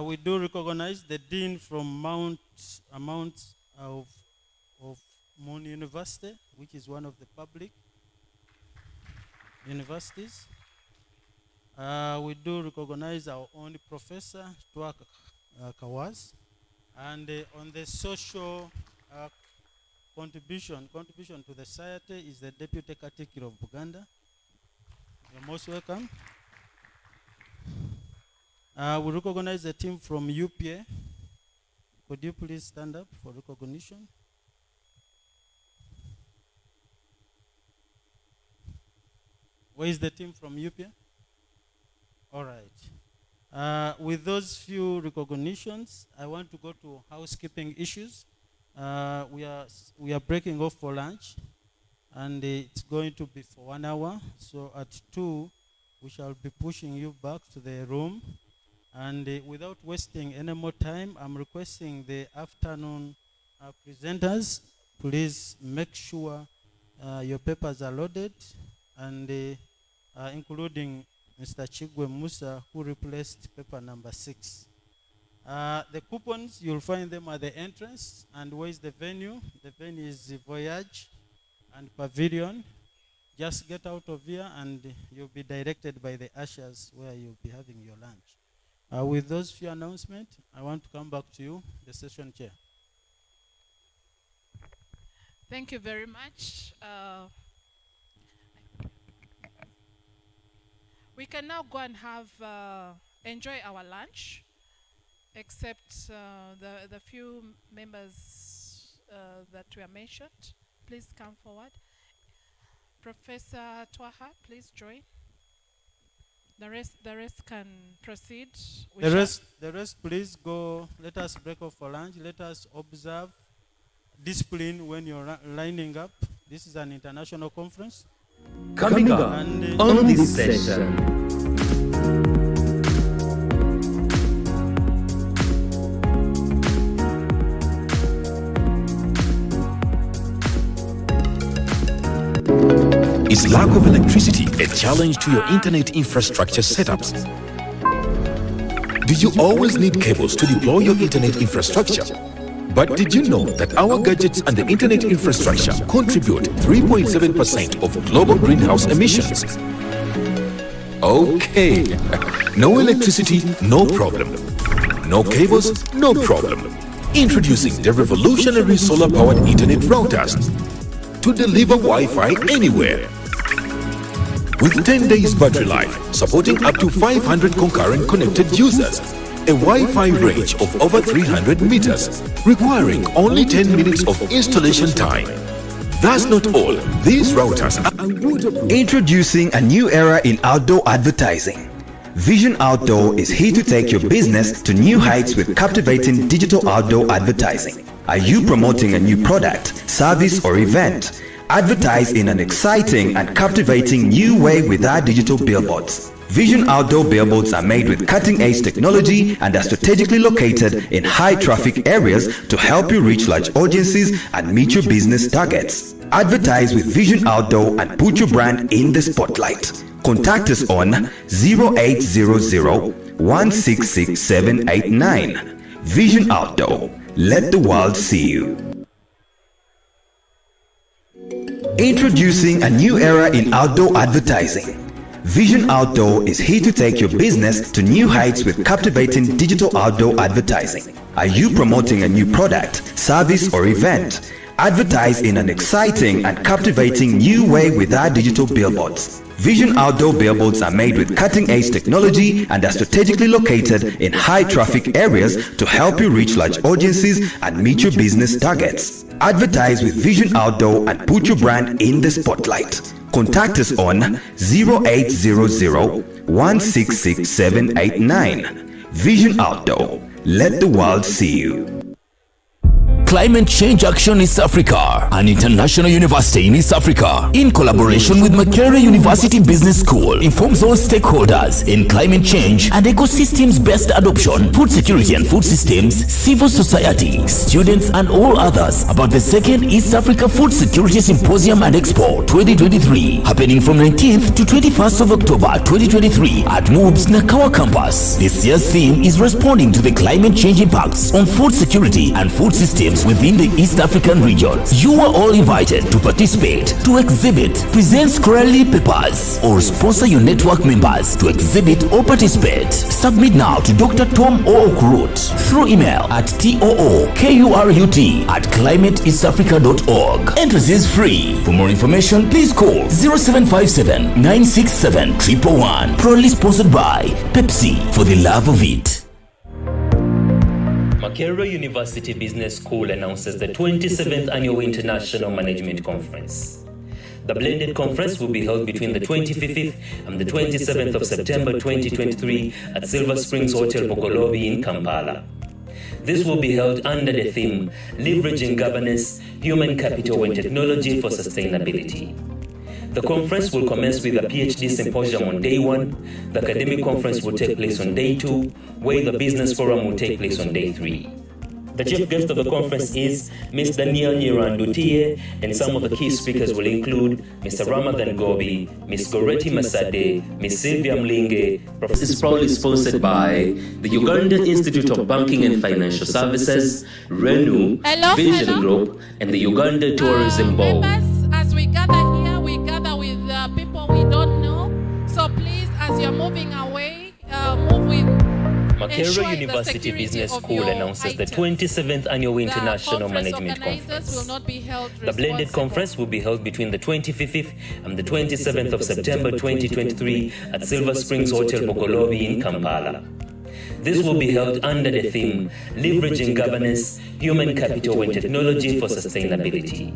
We do recognize the dean from Mount of Moon University, which is one of the public universities. We do recognize our own professor, Tuak Kawaz. And on the social contribution to the society is the Deputy Katikkiro of Buganda. You're most welcome. We recognize the team from UPA. Could you please stand up for recognition? Where is the team from UPA? All right. With those few recognitions, I want to go to housekeeping issues. We are breaking off for lunch, and it's going to be for 1 hour. So at 2, we shall be pushing you back to the room. And without wasting any more time, I'm requesting the afternoon presenters, please make sure your papers are loaded, and including Mr. Chigwe Musa, who replaced paper number 6. The coupons, you'll find them at the entrance. And where is the venue? The venue is the Voyage and Pavilion. Just get out of here and you'll be directed by the ushers where you'll be having your lunch. With those few announcements, I want to come back to you, the session chair. Thank you very much. We can now go and have enjoy our lunch, except the few members that were mentioned. Please come forward. Professor Twaha, please join. The rest can proceed. The rest, please go. Let us break off for lunch. Let us observe discipline when you're lining up. This is an international conference. Coming up on this session. Is lack of electricity a challenge to your internet infrastructure setups? Do you always need cables to deploy your internet infrastructure? But did you know that our gadgets and the internet infrastructure contribute 3.7% of global greenhouse emissions? Okay, no electricity, no problem. No cables, no problem. Introducing the revolutionary solar-powered internet routers to deliver Wi-Fi anywhere. With 10 days battery life, supporting up to 500 concurrent connected users, a Wi-Fi range of over 300 meters, requiring only 10 minutes of installation time. That's not all. These routers are Introducing a new era in outdoor advertising. Vision Outdoor is here to take your business to new heights with captivating digital outdoor advertising. Are you promoting a new product, service, or event? Advertise in an exciting and captivating new way with our digital billboards. Vision Outdoor billboards are made with cutting-edge technology and are strategically located in high-traffic areas to help you reach large audiences and meet your business targets. Advertise with Vision Outdoor and put your brand in the spotlight. Contact us on 0800 166 789. Vision Outdoor. Let the world see you. Introducing a new era in outdoor advertising. Vision Outdoor is here to take your business to new heights with captivating digital outdoor advertising. Are you promoting a new product, service, or event? Advertise in an exciting and captivating new way with our digital billboards. Vision Outdoor billboards are made with cutting-edge technology and are strategically located in high-traffic areas to help you reach large audiences and meet your business targets. Advertise with Vision Outdoor and put your brand in the spotlight. Contact us on 0800 166 789. Vision Outdoor. Let the world see you. Climate Change Action East Africa, an international university in East Africa, in collaboration with Makerere University Business School, informs all stakeholders in climate change and ecosystems-based adoption, food security and food systems, civil society, students and all others about the second East Africa Food Security Symposium and Expo 2023, happening from 19th to 21st of October 2023 at MOOB's Nakawa campus. This year's theme is responding to the climate change impacts on food security and food systems within the East African region. You are all invited to participate, to exhibit, present scholarly papers, or sponsor your network members to exhibit or participate. Submit now to Dr. Tom Ookurut through email at tookurt@climateeastafrica.org. Entrance is free. For more information, please call 0757 967 111. Proudly sponsored by Pepsi, for the love of it. Makerere University Business School announces the 27th Annual International Management Conference. The blended conference will be held between the 25th and the 27th of September 2023 at Silver Springs Hotel Bogolobi in Kampala. This will be held under the theme, Leveraging Governance, Human Capital and Technology for Sustainability. The conference will commence with a PhD symposium on day 1, the academic conference will take place on day 2, where the business forum will take place on day 3. The chief guest of the conference is Ms. Danielle Nyirandutie, and some of the key speakers will include Mr. Ramadhan Gobi, Ms. Goreti Masade, Ms. Sylvia Mlinge. This is proudly sponsored by the Uganda Institute of Banking and Financial Services, RENU, Vision Group, and the Uganda Tourism Board. As we gather here, we gather with people we don't know. So please, as you're moving away, move with Makerere University Business School announces the 27th Annual International Management Conference. The blended conference will be held between the 25th and the 27th of September 2023 at Silver Springs Hotel Bogolobi in Kampala. This will be held under the theme, Leveraging Governance, Human Capital and Technology for Sustainability.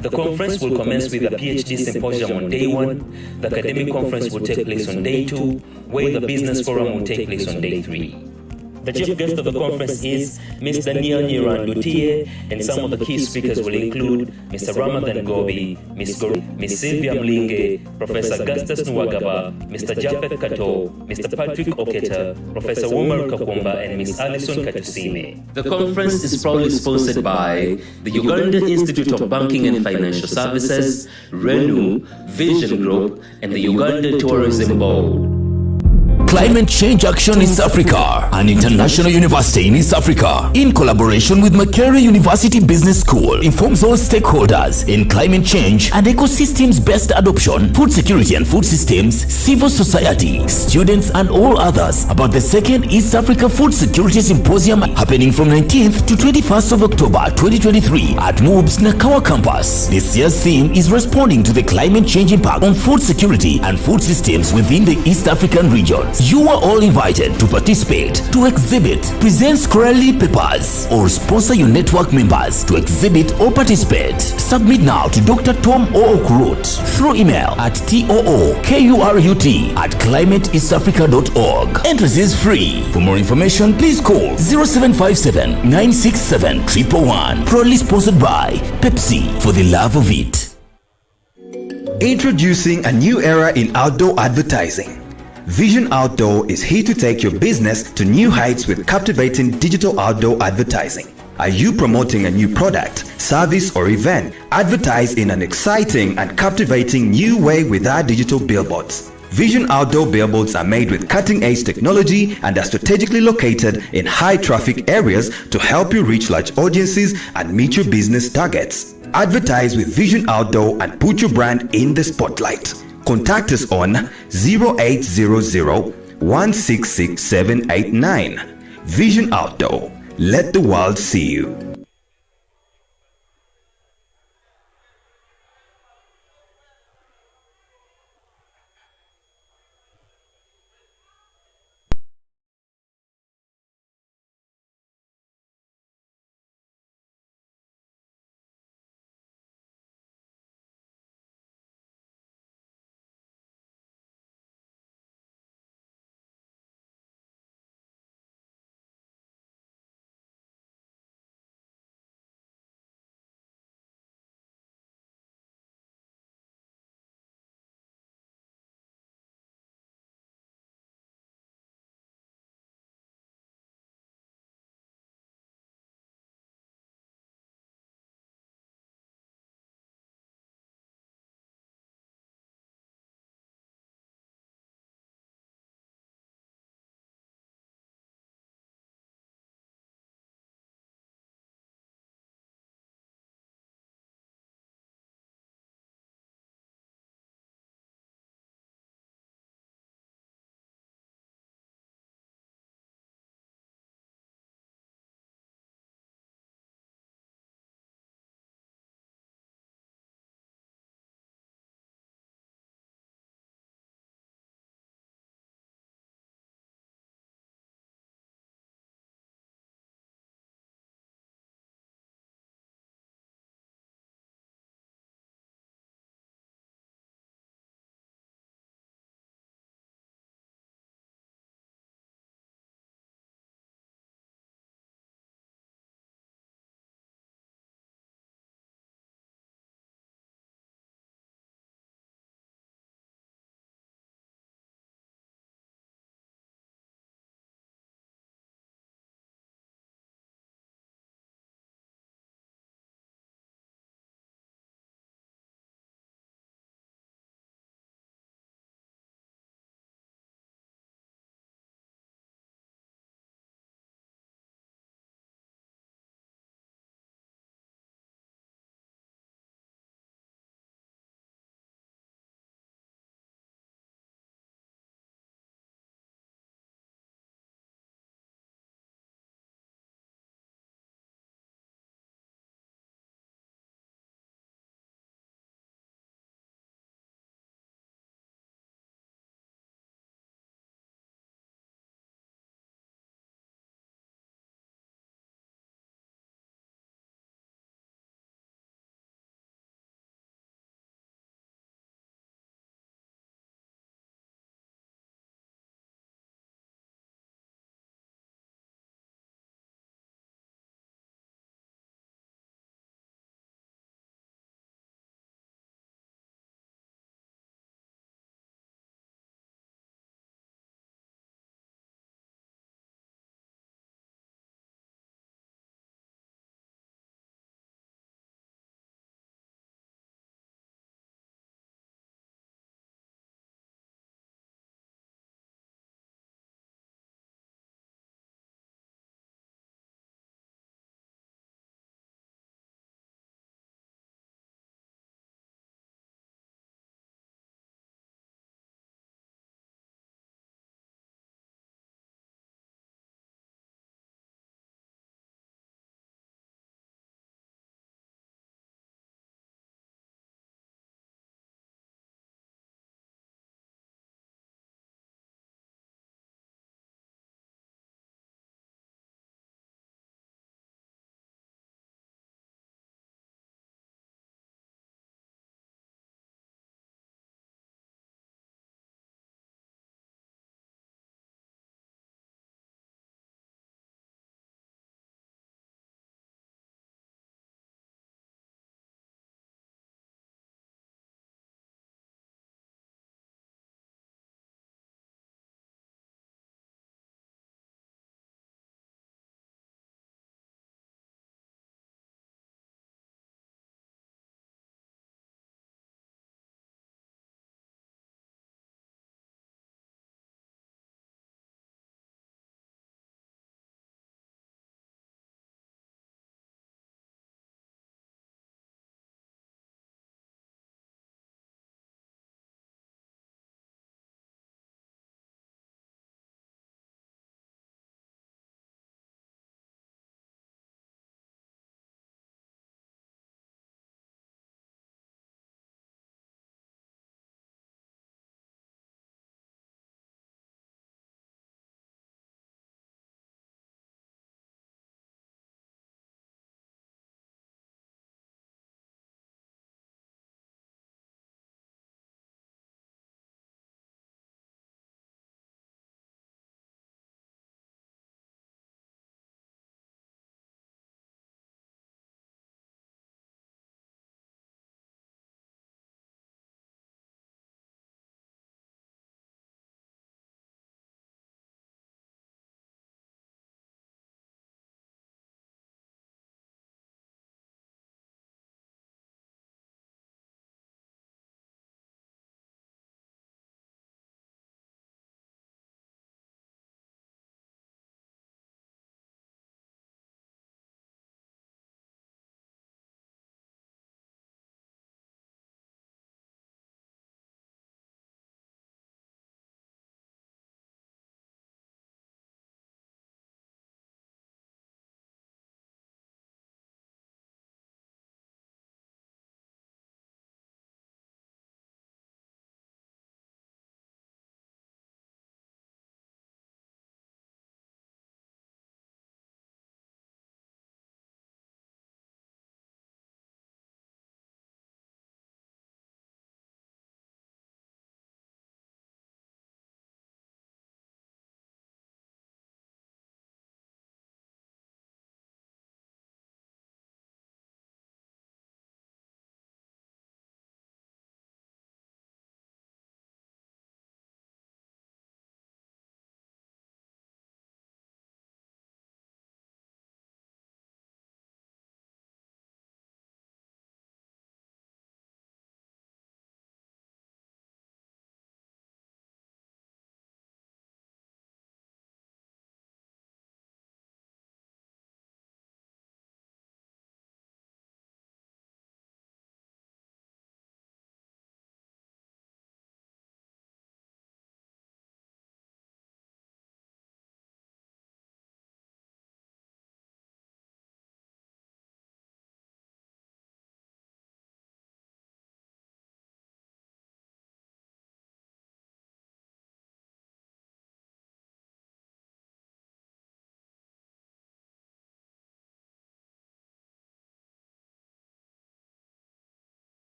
The conference will commence with a PhD symposium on day 1, the academic conference will take place on day 2, where the business forum will take place on day 3. The chief guest of the conference is Ms. Danielle Nyirandutie, and some of the key speakers will include Mr. Ramadhan Gobi, Ms. Sylvia Mlinge, Professor Augustus Nwagaba, Mr. Japhet Kato, Mr. Patrick Oketa, Professor Womaru Kakumba, and Ms. Alison Katusime. The conference is proudly sponsored by the Uganda Institute of Banking and Financial Services, RENU, Vision Group, and the Uganda Tourism Board. Climate Change Action East Africa, an international university in East Africa, in collaboration with Makerere University Business School, informs all stakeholders in climate change and ecosystems-based adoption, food security and food systems, civil society, students and all others about the second East Africa Food Security Symposium happening from 19th to 21st of October 2023 at MOOB's Nakawa campus. This year's theme is responding to the climate change impact on food security and food systems within the East African region. You are all invited to participate, to exhibit, present scholarly papers, or sponsor your network members to exhibit or participate. Submit now to Dr. Tom Ookurut through email at tookurt@climateeastafrica.org. Entrance is free. For more information, please call 0757 967 111. Proudly sponsored by Pepsi, for the love of it. Introducing a new era in outdoor advertising. Vision Outdoor is here to take your business to new heights with captivating digital outdoor advertising. Are you promoting a new product, service or event? Advertise in an exciting and captivating new way with our digital billboards. Vision Outdoor billboards are made with cutting-edge technology and are strategically located in high-traffic areas to help you reach large audiences and meet your business targets. Advertise with Vision Outdoor and put your brand in the spotlight. Contact us on 0800 166 789. Vision Outdoor. Let the world see you.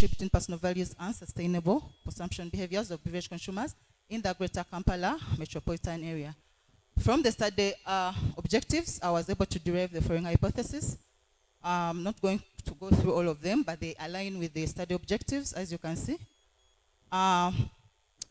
between personal values and sustainable consumption behaviors of beverage consumers in the Greater Kampala metropolitan area. From the study objectives, I was able to derive the following hypothesis. I'm not going to go through all of them, but they align with the study objectives, as you can see.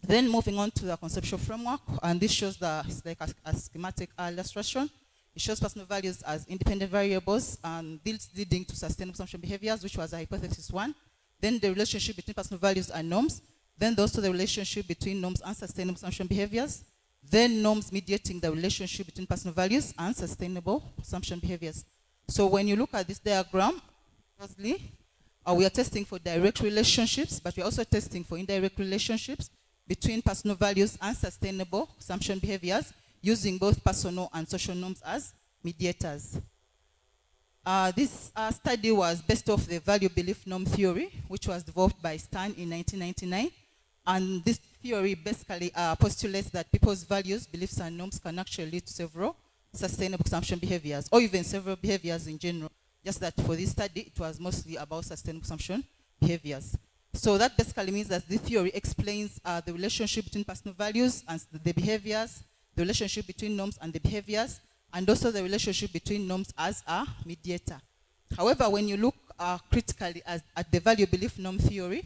Then moving on to the conceptual framework, and this shows it's like a schematic illustration. It shows personal values as independent variables and leading to sustainable consumption behaviors, which was hypothesis 1. Then the relationship between personal values and norms. Then also the relationship between norms and sustainable consumption behaviors. Then norms mediating the relationship between personal values and sustainable consumption behaviors. So when you look at this diagram, closely, we are testing for direct relationships, but we're also testing for indirect relationships between personal values and sustainable consumption behaviors using both personal and social norms as mediators. This study was based off the value belief norm theory, which was developed by Stan in 1999. And this theory basically postulates that people's values, beliefs, and norms can actually lead to several sustainable consumption behaviors, or even several behaviors in general. Just that for this study, it was mostly about sustainable consumption behaviors. So that basically means that this theory explains the relationship between personal values and the behaviors, the relationship between norms and the behaviors, and also the relationship between norms as a mediator. However, when you look critically at the value belief norm theory,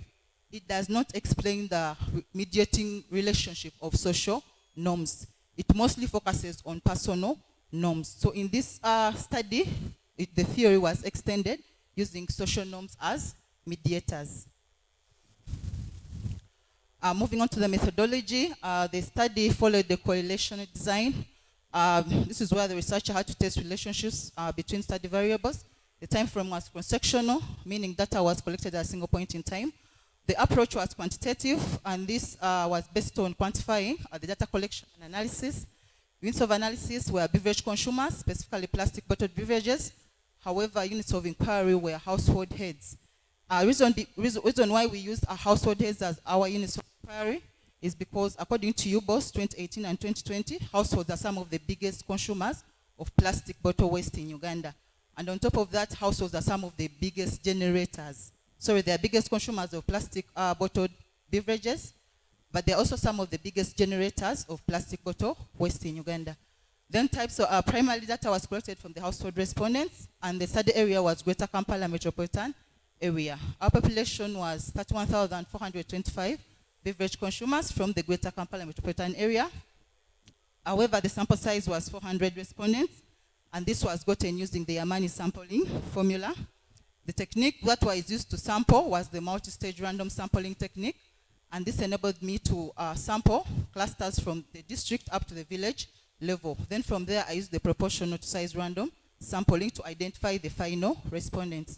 it does not explain the mediating relationship of social norms. It mostly focuses on personal norms. So in this study, the theory was extended using social norms as mediators. Moving on to the methodology, the study followed the correlation design. This is where the researcher had to test relationships between study variables. The time frame was cross-sectional, meaning data was collected at a single point in time. The approach was quantitative, and this was based on quantifying the data collection and analysis. Units of analysis were beverage consumers, specifically plastic bottled beverages. However, units of inquiry were household heads. Reason why we used our household heads as our units of inquiry is because, according to UBOS 2018 and 2020, households are some of the biggest consumers of plastic bottle waste in Uganda. And on top of that, households are some of the biggest generators. Sorry, they are biggest consumers of plastic bottled beverages, but they're also some of the biggest generators of plastic bottle waste in Uganda. Then types of primary data was collected from the household respondents, and the study area was Greater Kampala metropolitan area. Our population was 31,425 beverage consumers from the Greater Kampala metropolitan area. However, the sample size was 400 respondents, and this was gotten using the Yamani sampling formula. The technique that was used to sample was the multi-stage random sampling technique, and this enabled me to sample clusters from the district up to the village level. Then from there, I used the proportional to size random sampling to identify the final respondents.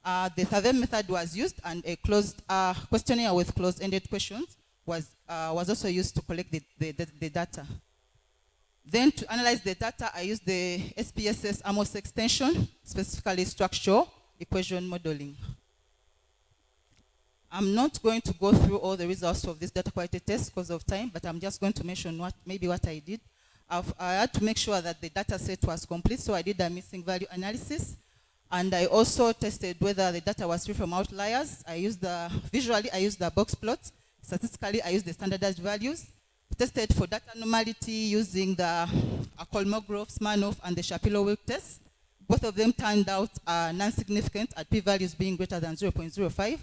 The survey method was used, and a closed questionnaire with closed-ended questions was also used to collect the data. Then to analyze the data, I used the SPSS AMOS extension, specifically structural equation modeling. I'm not going to go through all the results of this data quality test because of time, but I'm just going to mention what I did. I had to make sure that the data set was complete, so I did a missing value analysis. And I also tested whether the data was free from outliers. Visually, I used the box plots. Statistically, I used the standardized values. Tested for data normality using the Kolmogorov, Smirnov, and the Shapiro-Wilk test. Both of them turned out non-significant at p-values being greater than 0.05.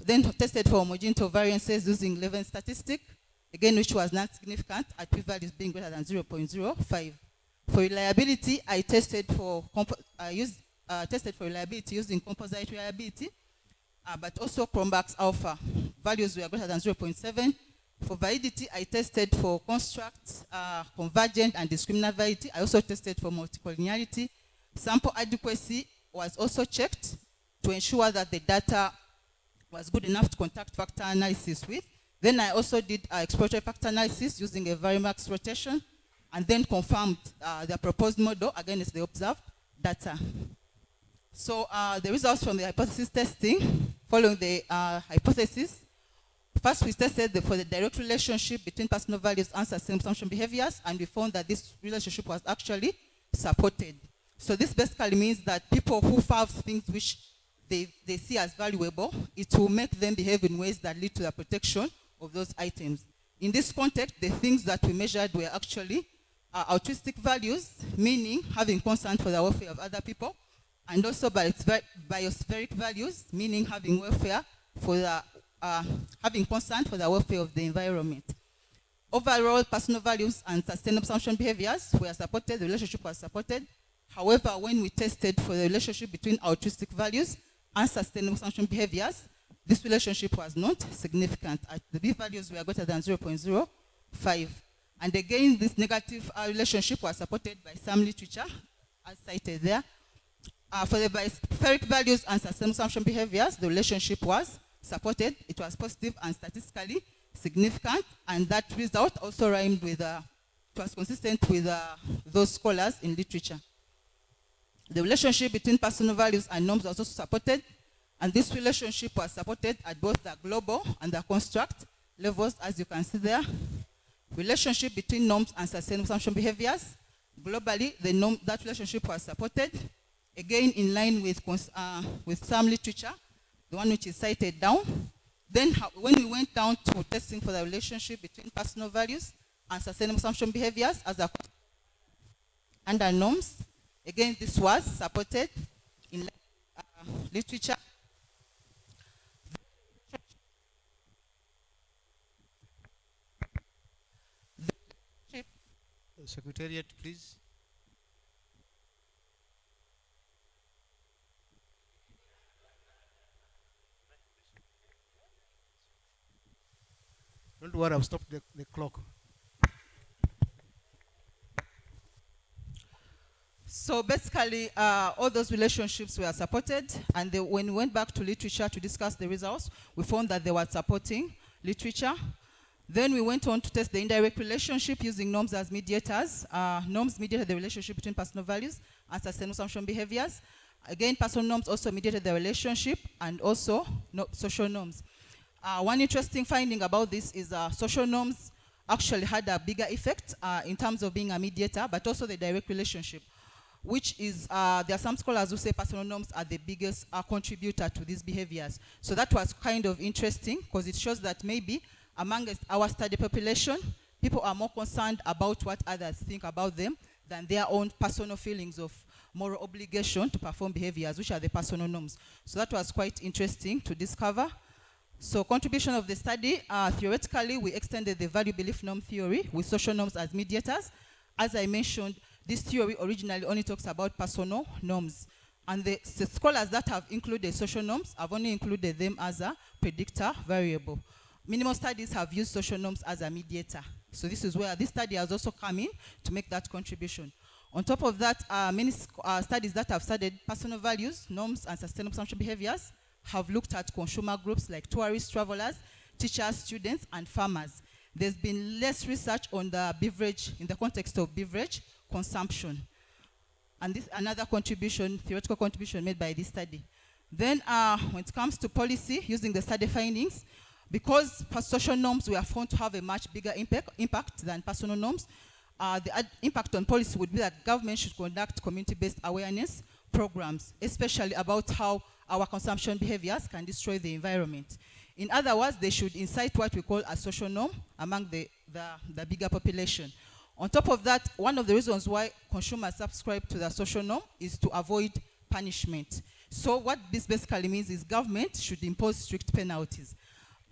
Then tested for homogeneity of variances using Levin statistic, again, which was non-significant at p-values being greater than 0.05. For reliability, I tested for reliability using composite reliability, but also Cronbach's alpha. Values were greater than 0.7. For validity, I tested for construct, convergent, and discriminant validity. I also tested for multicollinearity. Sample adequacy was also checked to ensure that the data was good enough to conduct factor analysis with. Then I also did exploratory factor analysis using a varimax rotation, and then confirmed the proposed model against the observed data. So the results from the hypothesis testing, following the hypothesis, first we tested for the direct relationship between personal values and sustainable consumption behaviors, and we found that this relationship was actually supported. So this basically means that people who have things which they see as valuable, it will make them behave in ways that lead to the protection of those items. In this context, the things that we measured were actually altruistic values, meaning having concern for the welfare of other people, and also biospheric values, meaning having welfare for the having concern for the welfare of the environment. Overall, personal values and sustainable consumption behaviors were supported, the relationship was supported. However, when we tested for the relationship between altruistic values and sustainable consumption behaviors, this relationship was not significant. The B values were greater than 0.05. And again, this negative relationship was supported by some literature, as cited there. For the biospheric values and sustainable consumption behaviors, the relationship was supported. It was positive and statistically significant, and that result also rhymed with, it was consistent with those scholars in literature. The relationship between personal values and norms was also supported, and this relationship was supported at both the global and the construct levels, as you can see there. Relationship between norms and sustainable consumption behaviors. Globally, that relationship was supported, again in line with some literature, the one which is cited down. Then when we went down to testing for the relationship between personal values and sustainable consumption behaviors as a under norms, again this was supported in literature. Secretariat, please. Don't worry, I've stopped the clock. So basically, all those relationships were supported, and when we went back to literature to discuss the results, we found that they were supporting literature. Then we went on to test the indirect relationship using norms as mediators. Norms mediated the relationship between personal values and sustainable consumption behaviors. Again, personal norms also mediated the relationship, and also social norms. One interesting finding about this is social norms actually had a bigger effect in terms of being a mediator, but also the direct relationship, which is, there are some scholars who say personal norms are the biggest contributor to these behaviors. So that was kind of interesting, because it shows that maybe among our study population, people are more concerned about what others think about them than their own personal feelings of moral obligation to perform behaviors, which are the personal norms. So that was quite interesting to discover. So contribution of the study, theoretically, we extended the value belief norm theory with social norms as mediators. As I mentioned, this theory originally only talks about personal norms. And the scholars that have included social norms have only included them as a predictor variable. Minimal studies have used social norms as a mediator. So this is where this study has also come in to make that contribution. On top of that, many studies that have studied personal values, norms, and sustainable consumption behaviors have looked at consumer groups like tourists, travelers, teachers, students, and farmers. There's been less research on the beverage, in the context of beverage consumption. And this is another contribution, theoretical contribution made by this study. Then when it comes to policy, using the study findings, because social norms were found to have a much bigger impact than personal norms, the impact on policy would be that government should conduct community-based awareness programs, especially about how our consumption behaviors can destroy the environment. In other words, they should incite what we call a social norm among the bigger population. On top of that, one of the reasons why consumers subscribe to the social norm is to avoid punishment. So what this basically means is government should impose strict penalties.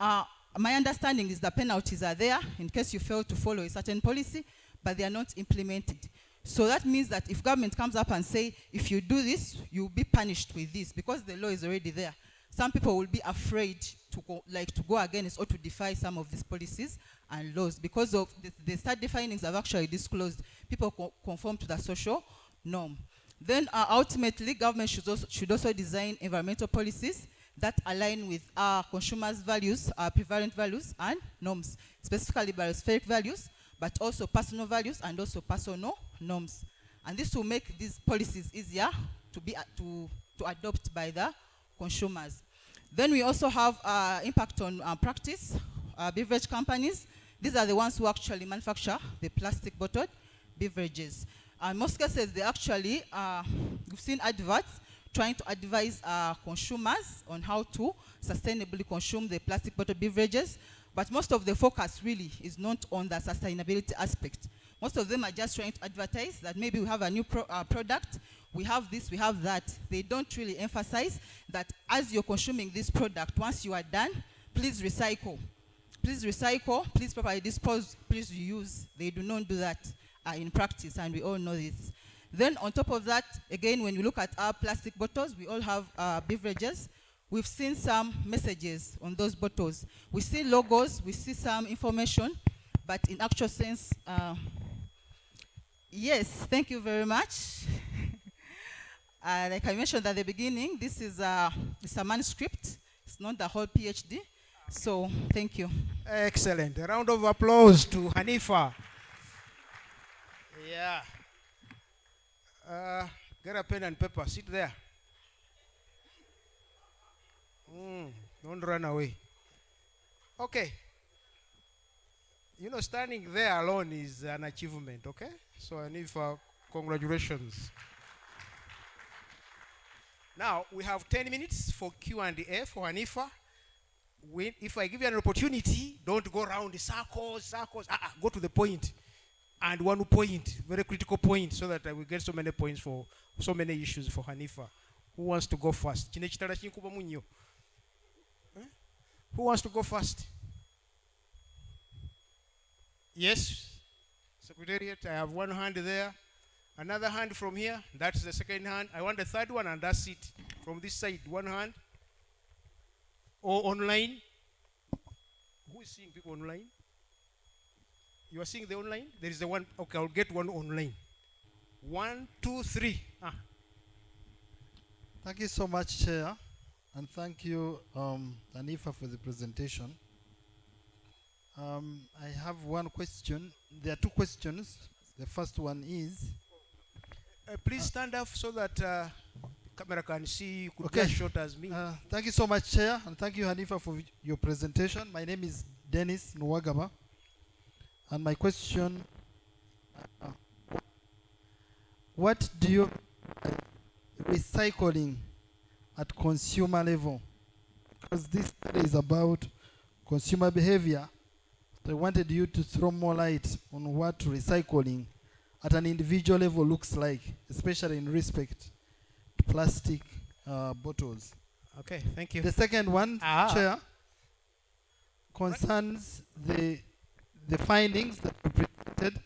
My understanding is that penalties are there in case you fail to follow a certain policy, but they are not implemented. So that means that if government comes up and say, if you do this, you'll be punished with this, because the law is already there. Some people will be afraid to go against or to defy some of these policies and laws because of the study findings have actually disclosed people conform to the social norm. Then ultimately, government should also design environmental policies that align with our consumers' values, our prevalent values and norms, specifically biospheric values, but also personal values and also personal norms. And this will make these policies easier to adopt by the consumers. Then we also have impact on practice. Beverage companies, these are the ones who actually manufacture the plastic bottled beverages. In most cases, they actually, we've seen adverts trying to advise consumers on how to sustainably consume the plastic bottle beverages. But most of the focus really is not on the sustainability aspect. Most of them are just trying to advertise that maybe we have a new product, we have this, we have that. They don't really emphasize that as you're consuming this product, once you are done, please recycle. Please recycle, please properly dispose, please reuse. They do not do that in practice, and we all know this. Then on top of that, again, when we look at our plastic bottles, we all have beverages. We've seen some messages on those bottles. We see logos, we see some information, but in actual sense, yes, thank you very much. Like I mentioned at the beginning, this is it's a manuscript. It's not the whole PhD. So, thank you. Excellent. A round of applause to Hanifa. Yeah. Get a pen and paper. Sit there. Don't run away. Okay. You know, standing there alone is an achievement, okay? So, Hanifa, congratulations. Now, we have 10 minutes for Q&A for Hanifa. If I give you an opportunity, don't go around the circles. Go to the point. And one point, very critical point, so that I will get so many points for so many issues for Hanifa. Who wants to go first? Who wants to go first? Yes. Secretariat, I have one hand there. Another hand from here. That's the second hand. I want the third one, and that's it. From this side, one hand. Or online. Who is seeing people online? You are seeing the online? There is the one. Okay, I'll get one online. 1, 2, 3. Thank you so much, Chair. And thank you, Hanifa, for the presentation. I have one question. There are two questions. The first one is... please stand up so that the camera can see you. Could be as short as me. Thank you so much, Chair, and thank you, Hanifa, for your presentation. My name is Dennis Nwagaba, and my question, what do you recycling at consumer level? Because this study is about consumer behavior, so I wanted you to throw more light on what recycling at an individual level looks like, especially in respect to plastic bottles. Okay, thank you. The second one, Chair, concerns the findings that we presented.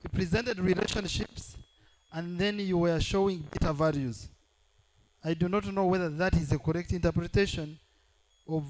We presented relationships, and then you were showing beta values. I do not know whether that is a correct interpretation of